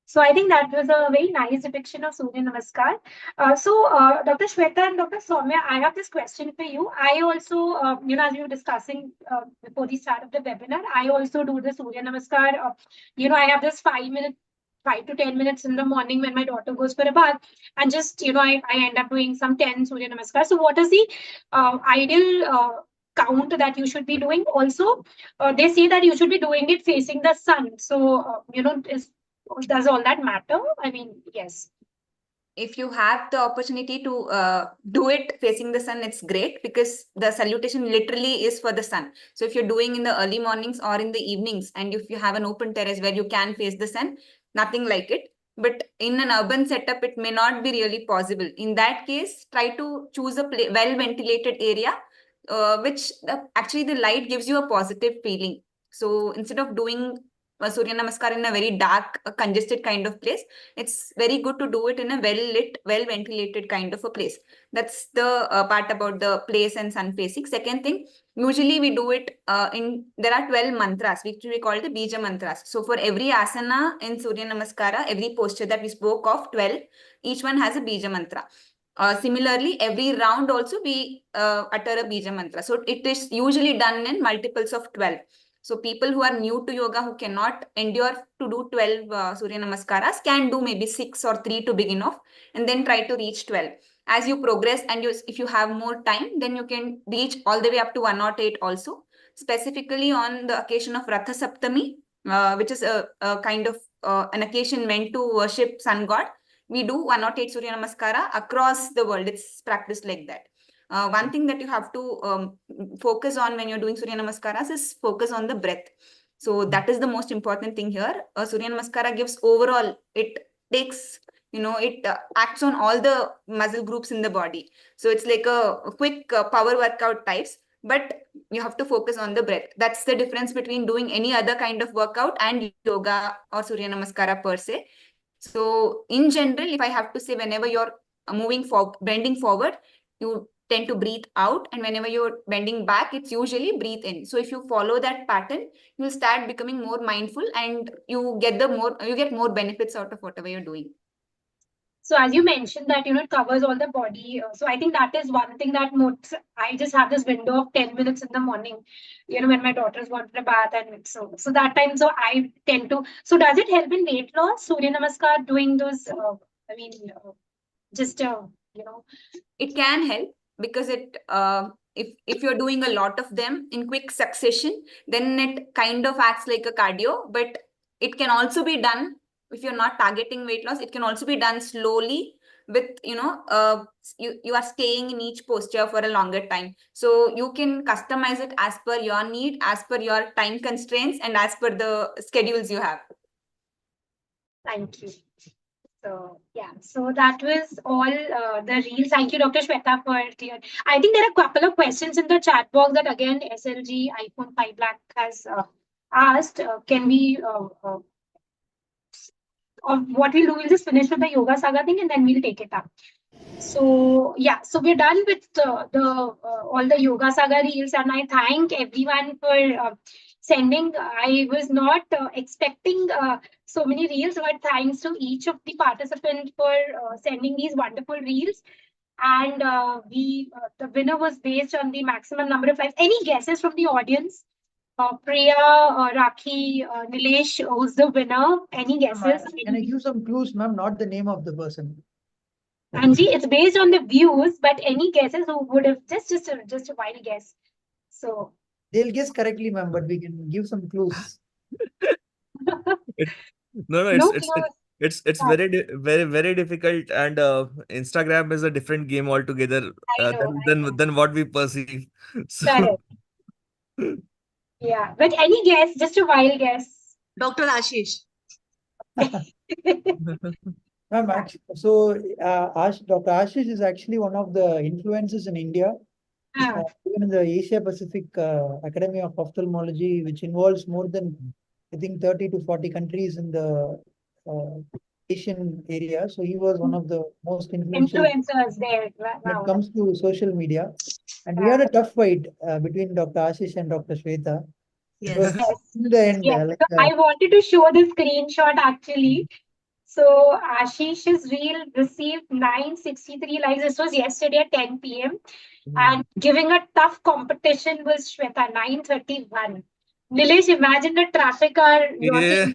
[SPEAKER 1] So I think that was a very nice depiction of Surya Namaskar. Dr. Shweta and Dr. Soumya, I have this question for you. I also, as we were discussing before the start of the webinar, I also do the Surya Namaskar. I have this 5 to 10 minutes in the morning when my daughter goes for a bath, and just I end up doing some 10 Surya Namaskar. So what is the ideal count that you should be doing? Also, they say that you should be doing it facing the sun. So does all that matter? I mean, yes.
[SPEAKER 9] If you have the opportunity to do it facing the sun, it's great, because the salutation literally is for the sun. So if you're doing in the early mornings or in the evenings, and if you have an open terrace where you can face the sun, nothing like it. But in an urban setup, it may not be really possible. In that case, try to choose a well ventilated area, which actually the light gives you a positive feeling. So instead of doing Surya Namaskar in a very dark, congested kind of place, it's very good to do it in a well-lit, well-ventilated kind of a place. That's the part about the place and sun facing. Second thing, usually we do it there are 12 mantras, which we call the Bija mantras. So for every asana in Surya Namaskara, every posture that we spoke of, 12, each one has a Bija mantra. Similarly, every round also we utter a Bija mantra. So it is usually done in multiples of 12. So people who are new to yoga, who cannot endure to do 12 Surya Namaskaras, can do maybe 6 or 3 to begin off, and then try to reach 12. As you progress, and if you have more time, then you can reach all the way up to 108 also. Specifically on the occasion of Ratha Saptami, which is a kind of an occasion meant to worship sun god, we do 108 Surya Namaskara across the world. It's practiced like that. One thing that you have to focus on when you're doing Surya Namaskaras is focus on the breath. So that is the most important thing here. Surya Namaskara gives overall, it takes, it acts on all the muscle groups in the body. So it's like a quick power workout types, but you have to focus on the breath. That's the difference between doing any other kind of workout and yoga or Surya Namaskara per se. So in general, if I have to say, whenever you're bending forward, you tend to breathe out, and whenever you're bending back, it's usually breathe in. So if you follow that pattern, you'll start becoming more mindful, and you get more benefits out of whatever you're doing.
[SPEAKER 1] So as you mentioned that, it covers all the body. So I think that is one thing that I just have this window of 10 minutes in the morning, when my daughter's gone for a bath, and so that time, so I tend to, so does it help in weight loss, Surya Namaskar, doing those,
[SPEAKER 9] It can help, because if you're doing a lot of them in quick succession, then it kind of acts like a cardio. But it can also be done, if you're not targeting weight loss, it can also be done slowly with, you are staying in each posture for a longer time. So you can customize it as per your need, as per your time constraints, and as per the schedules you have.
[SPEAKER 1] Thank you. So yeah, so that was all the reels. Thank you, Dr. Shweta, for clear. I think there are a couple of questions in the chat box that again SLG iPhone 5 Black has asked. Can we what we'll do, we'll just finish with the Yoga Saga thing, and then we'll take it up. So yeah, so we're done with all the Yoga Saga reels, and I thank everyone for sending. I was not expecting so many reels, but thanks to each of the participants for sending these wonderful reels. And the winner was based on the maximum number of likes. Any guesses from the audience? Priya, Rakhi, Nilesh, who's the winner? Any guesses?
[SPEAKER 4] Can I give some clues, ma'am? Not the name of the person.
[SPEAKER 1] Anji, it's based on the views, but any guesses who would have just a wild guess. So
[SPEAKER 4] They'll guess correctly, ma'am, but we can give some clues.
[SPEAKER 2] It, no,
[SPEAKER 1] no
[SPEAKER 2] it's
[SPEAKER 1] clues.
[SPEAKER 2] it's very difficult, and Instagram is a different game altogether
[SPEAKER 1] I know.
[SPEAKER 2] than what we perceive. So
[SPEAKER 1] Correct. Yeah, but any guess, just a wild guess.
[SPEAKER 11] Dr. Ashish.
[SPEAKER 4] Ma'am, so Dr. Ashish is actually one of the influencers in India, even in the Asia Pacific Academy of Ophthalmology, which involves more than, I think, 30 to 40 countries in the Asian area. So he was one of the most influential
[SPEAKER 1] Influencers there.
[SPEAKER 4] when it comes to social media. And we had a tough fight between Dr. Ashish and Dr. Shweta. It was in the end.
[SPEAKER 1] Yes. So I wanted to show the screenshot actually. So Ashish's reel received 963 likes. This was yesterday at 10 p.m. And giving a tough competition was Shweta, 931. Nilesh, imagine the traffic are
[SPEAKER 2] yeah.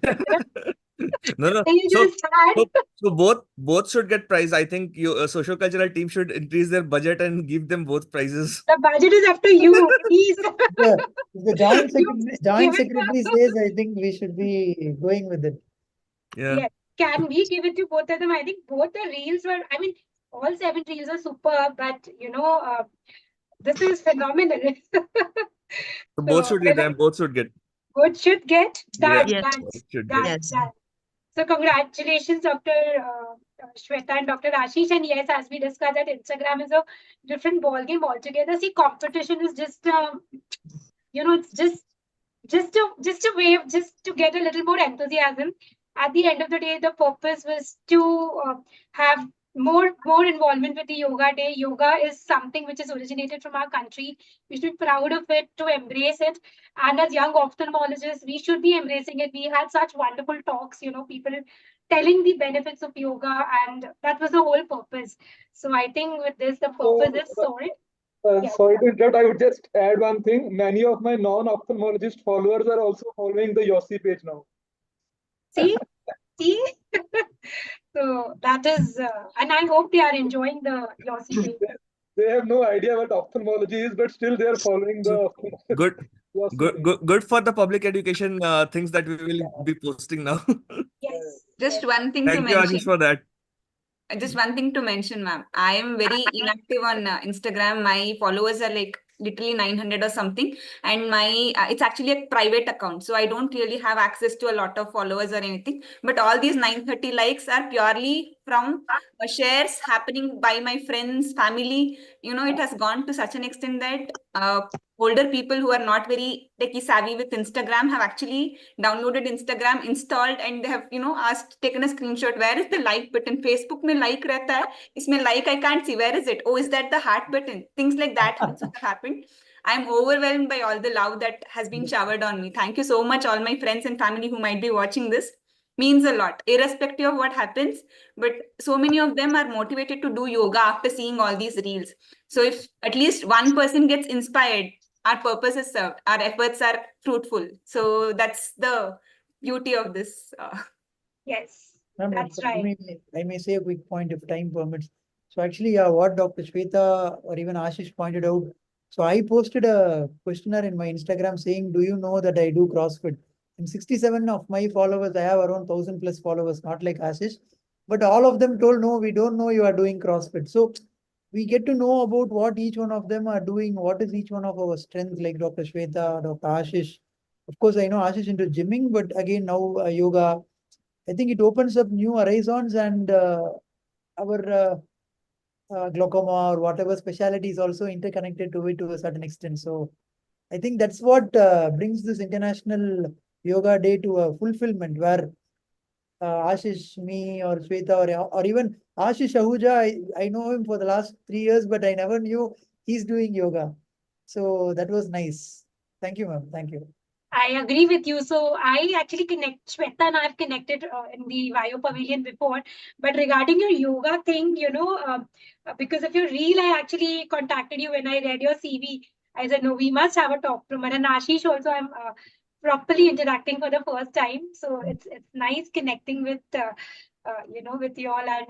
[SPEAKER 2] No.
[SPEAKER 1] you
[SPEAKER 2] So,
[SPEAKER 1] just had.
[SPEAKER 2] so both should get prize. I think your social cultural team should increase their budget and give them both prizes.
[SPEAKER 1] The budget is up to you, please.
[SPEAKER 4] The joint secretary says, I think we should be going with it.
[SPEAKER 2] Yeah.
[SPEAKER 1] Yes. Can we give it to both of them? I think both the reels were, I mean, all 7 reels are superb, but this is phenomenal.
[SPEAKER 2] So both should get them. Both should get.
[SPEAKER 1] Both should get done.
[SPEAKER 2] Yeah,
[SPEAKER 1] Done.
[SPEAKER 2] both should
[SPEAKER 1] Done.
[SPEAKER 2] get.
[SPEAKER 1] Done. So congratulations, Dr. Shweta and Dr. Ashish. And yes, as we discussed, that Instagram is a different ballgame altogether. See, competition is just, it's just a way of just to get a little more enthusiasm. At the end of the day, the purpose was to have more involvement with the yoga day. Yoga is something which is originated from our country. We should be proud of it, to embrace it. And as young ophthalmologists, we should be embracing it. We had such wonderful talks, people telling the benefits of yoga, and that was the whole purpose. So I think with this, the purpose is solved.
[SPEAKER 10] Sorry to interrupt. I would just add one thing. Many of my non-ophthalmologist followers are also following the YOSI page now.
[SPEAKER 1] See? So that is, and I hope they are enjoying the YOSI page.
[SPEAKER 10] They have no idea what ophthalmology is, but still they are following the
[SPEAKER 2] good for the public education things that we will be posting now.
[SPEAKER 1] Yes.
[SPEAKER 9] Just one thing to
[SPEAKER 2] Thank you,
[SPEAKER 9] mention.
[SPEAKER 2] Ashish, for that.
[SPEAKER 9] Just one thing to mention, ma'am. I am very inactive on Instagram. My followers are like literally 900 or something, and my it's actually a private account, so I don't really have access to a lot of followers or anything. But all these 930 likes are purely from shares happening by my friends, family. It has gone to such an extent that older people who are not very techie savvy with Instagram have actually downloaded Instagram, installed, and they have taken a screenshot. Where is the like button? Facebook mein like rehta hai, isme like I can't see. Where is it? Oh, is that the heart button? Things like that also have happened. I'm overwhelmed by all the love that has been showered on me. Thank you so much, all my friends and family who might be watching this. Means a lot, irrespective of what happens. But so many of them are motivated to do yoga after seeing all these reels. So if at least one person gets inspired, our purpose is served, our efforts are fruitful. So that's the beauty of this.
[SPEAKER 1] Yes, that's right.
[SPEAKER 4] I may say a quick point if time permits. So actually, what Dr. Shweta or even Ashish pointed out. So I posted a questionnaire in my Instagram saying, do you know that I do CrossFit? In 67 of my followers, I have around 1,000 plus followers, not like Ashish. But all of them told, no, we don't know you are doing CrossFit. So we get to know about what each one of them are doing, what is each one of our strengths, like Dr. Shweta, Dr. Ashish. Of course, I know Ashish into gymming, but again, now yoga. I think it opens up new horizons, and our glaucoma or whatever specialty is also interconnected to it to a certain extent. So I think that's what brings this International Yoga Day to a fulfillment, where Ashish, me, or Shweta, or even Ashish Ahuja, I know him for the last 3 years, but I never knew he's doing yoga. So that was nice. Thank you, ma'am. Thank you.
[SPEAKER 1] I agree with you. So I actually Shweta and I have connected in the Bio Pavilion before. But regarding your yoga thing, because of your reel, I actually contacted you when I read your CV. I said, no, we must have a talk from her. And Ashish also, I'm properly interacting for the first time. So it's nice connecting with you all and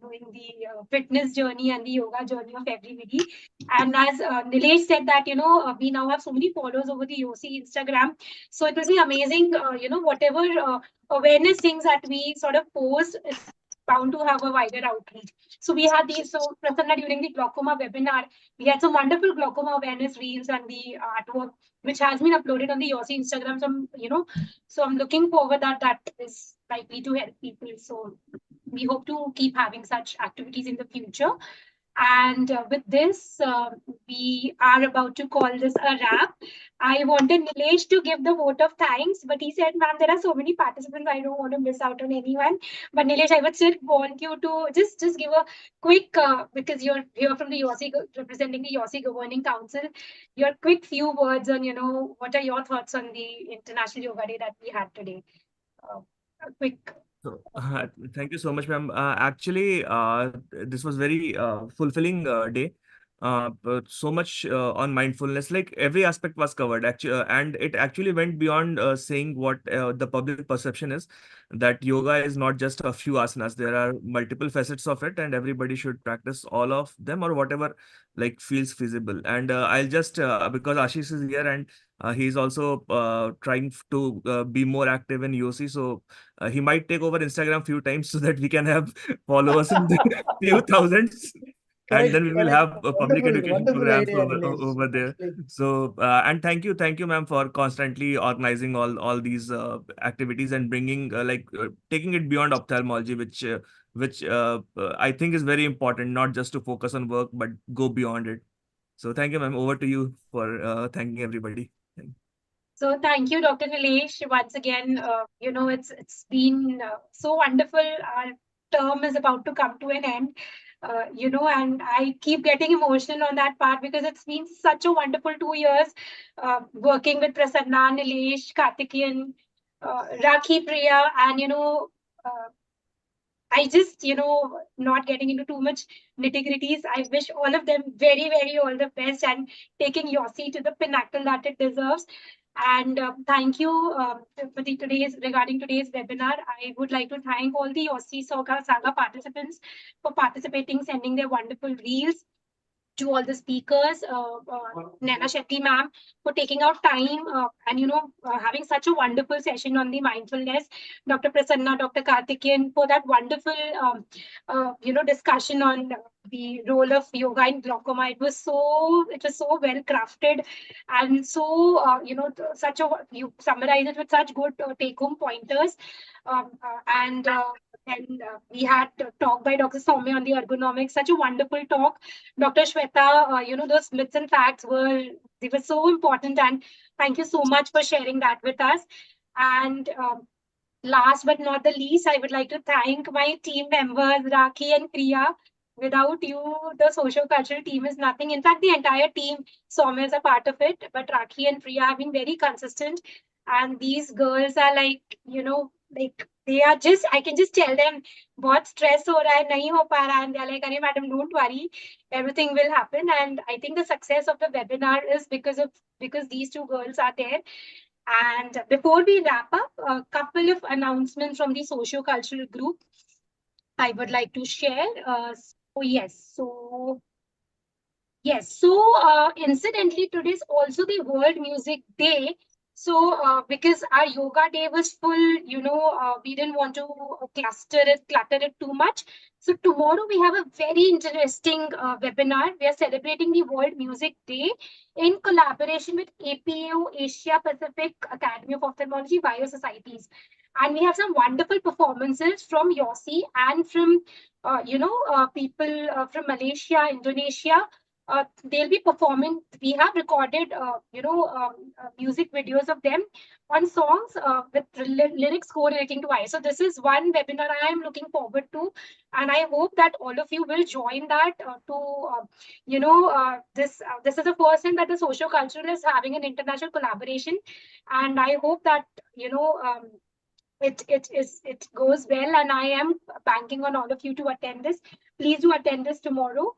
[SPEAKER 1] knowing the fitness journey and the yoga journey of everybody. And as Nilesh said that, we now have so many followers over the YOSI Instagram. So it will be amazing, whatever awareness things that we sort of post is bound to have a wider outreach. So we had these, so Prasanna, during the glaucoma webinar, we had some wonderful glaucoma awareness reels and the artwork, which has been uploaded on the YOSI Instagram. So I'm looking forward that is likely to help people. So we hope to keep having such activities in the future. And with this, we are about to call this a wrap. I wanted Nilesh to give the vote of thanks, but he said, ma'am, there are so many participants, I don't want to miss out on anyone. But Nilesh, I would still want you to just give a quick, because you're here from the YOSI, representing the YOSI Governing Council, your quick few words on, what are your thoughts on the International Yoga Day that we had today? A quick.
[SPEAKER 2] So, thank you so much, ma'am. Actually, this was very fulfilling day. But so much on mindfulness, like every aspect was covered. Actually, and it actually went beyond saying what the public perception is, that yoga is not just a few asanas. There are multiple facets of it, and everybody should practice all of them or whatever like feels feasible. And I'll just because Ashish is here and he's also trying to be more active in YOSI, so he might take over Instagram few times so that we can have followers in the few thousands. And
[SPEAKER 4] Correct,
[SPEAKER 2] then we will
[SPEAKER 4] correct.
[SPEAKER 2] have public
[SPEAKER 4] Wonderful,
[SPEAKER 2] education
[SPEAKER 4] wonderful
[SPEAKER 2] programs
[SPEAKER 4] idea, Nilesh.
[SPEAKER 2] over there.
[SPEAKER 4] Actually,
[SPEAKER 2] So and thank you, ma'am, for constantly organizing all these activities and bringing taking it beyond ophthalmology, which I think is very important, not just to focus on work but go beyond it. So thank you, ma'am. Over to you for thanking everybody.
[SPEAKER 1] So thank you, Dr. Nilesh. Once again, it's been so wonderful. Our term is about to come to an end, and I keep getting emotional on that part because it's been such a wonderful 2 years working with Prasanna, Nilesh, Karthikeyan, Rakhi, Priya, and uh, I just, not getting into too much nitty gritties. I wish all of them very, very all the best and taking YOSI to the pinnacle that it deserves. And thank you for regarding today's webinar. I would like to thank all the YOSI Saga participants for participating, sending their wonderful reels, to all the speakers, Naina Shetty ma'am, for taking out time and having such a wonderful session on the mindfulness. Dr. Prasanna, Dr. Karthikeyan, for that wonderful discussion on the role of yoga in glaucoma. It was so well crafted and so such a you summarize it with such good take home pointers. And then we had a talk by Dr. Soumya on the ergonomics, such a wonderful talk. Dr. Shweta, those myths and facts they were so important, and thank you so much for sharing that with us. And last but not the least, I would like to thank my team members, Rakhi and Priya. Without you, the social cultural team is nothing. In fact, the entire team, Soumya is a part of it, but Rakhi and Priya have been very consistent. And these girls are like, like they are just, I can just tell them, बहुत stress हो रहा है, नहीं हो पा रहा है, and they're like, अरे madam, don't worry, everything will happen. And I think the success of the webinar is because these two girls are there. And before we wrap up, a couple of announcements from the socio-cultural group I would like to share. Incidentally, today is also the World Music Day. So, because our yoga day was full, we didn't want to clutter it too much. So tomorrow we have a very interesting webinar. We are celebrating the World Music Day in collaboration with APAO, Asia Pacific Academy of Ophthalmology Bio Societies. And we have some wonderful performances from YOSI and from, people from Malaysia, Indonesia, they'll be performing. We have recorded, music videos of them on songs with lyrics correlating to I. So this is one webinar I am looking forward to, and I hope that all of you will join that. This is the first time that the socio-cultural is having an international collaboration, and I hope that it goes well, and I am banking on all of you to attend this. Please do attend this tomorrow.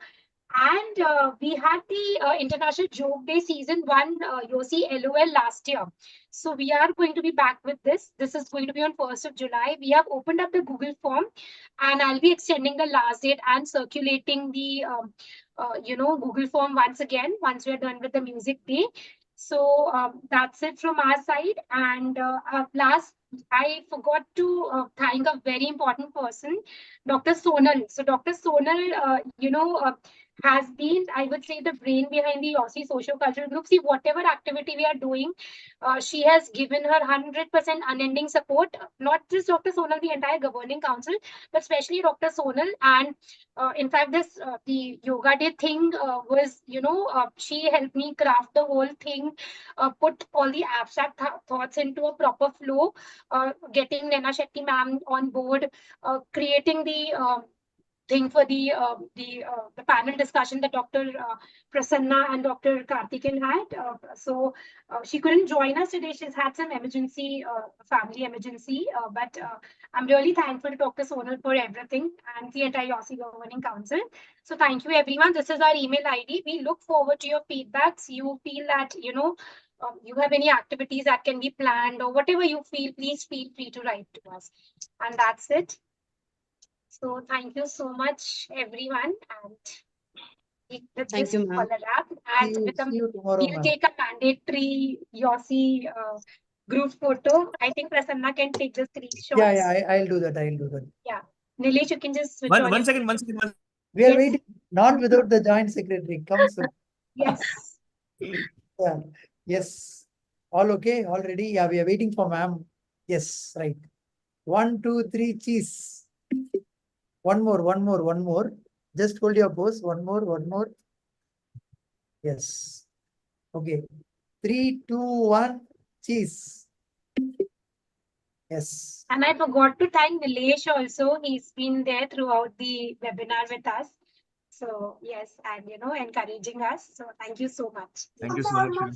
[SPEAKER 1] And we had the International Joke Day Season 1 YOSI LOL last year. So we are going to be back with this. This is going to be on 1st of July. We have opened up the Google form, and I'll be extending the last date and circulating the Google form once again, once we're done with the music day. So that's it from our side. And last, I forgot to thank a very important person, Dr. Sonal. So Dr. Sonal, has been, I would say, the brain behind the YOSI social cultural group. See, whatever activity we are doing, she has given her 100% unending support. Not just Dr. Sonal, the entire governing council, but especially Dr. Sonal. And in fact, this the yoga day thing was, she helped me craft the whole thing, put all the abstract thoughts into a proper flow, getting Nena Shetty ma'am on board, creating the thing for the panel discussion that Dr. Prasanna and Dr. Karthikeyan had. So she couldn't join us today. She's had some emergency, family emergency. But I'm really thankful to Dr. Sonal for everything and the entire YOSI Governing Council. So thank you, everyone. This is our email ID. We look forward to your feedbacks. You feel that, you have any activities that can be planned or whatever you feel, please feel free to write to us. And that's it. So thank you so much, everyone. And with
[SPEAKER 6] Thank
[SPEAKER 1] this,
[SPEAKER 6] you,
[SPEAKER 1] call
[SPEAKER 6] ma'am.
[SPEAKER 1] a wrap. And with
[SPEAKER 4] See you tomorrow,
[SPEAKER 1] we'll
[SPEAKER 4] ma'am.
[SPEAKER 1] take a mandatory YOSI group photo. I think Prasanna can take the screenshots.
[SPEAKER 4] Yeah, I'll do that. I'll do that.
[SPEAKER 1] Yeah. Nilesh, you can just switch on.
[SPEAKER 2] One second.
[SPEAKER 4] We are
[SPEAKER 1] Yes.
[SPEAKER 4] waiting, not without the joint secretary. Come soon.
[SPEAKER 1] Yes.
[SPEAKER 4] Yeah. Yes. All okay? All ready? Yeah, we are waiting for ma'am. Yes, right. 1, 2, 3, cheese. One more. Just hold your pose. One more. Yes. Okay. 3, 2, 1, cheese. Yes.
[SPEAKER 1] And I forgot to thank Nilesh also. He's been there throughout the webinar with us. So yes, and encouraging us. So thank you so much.
[SPEAKER 2] Thank you so much.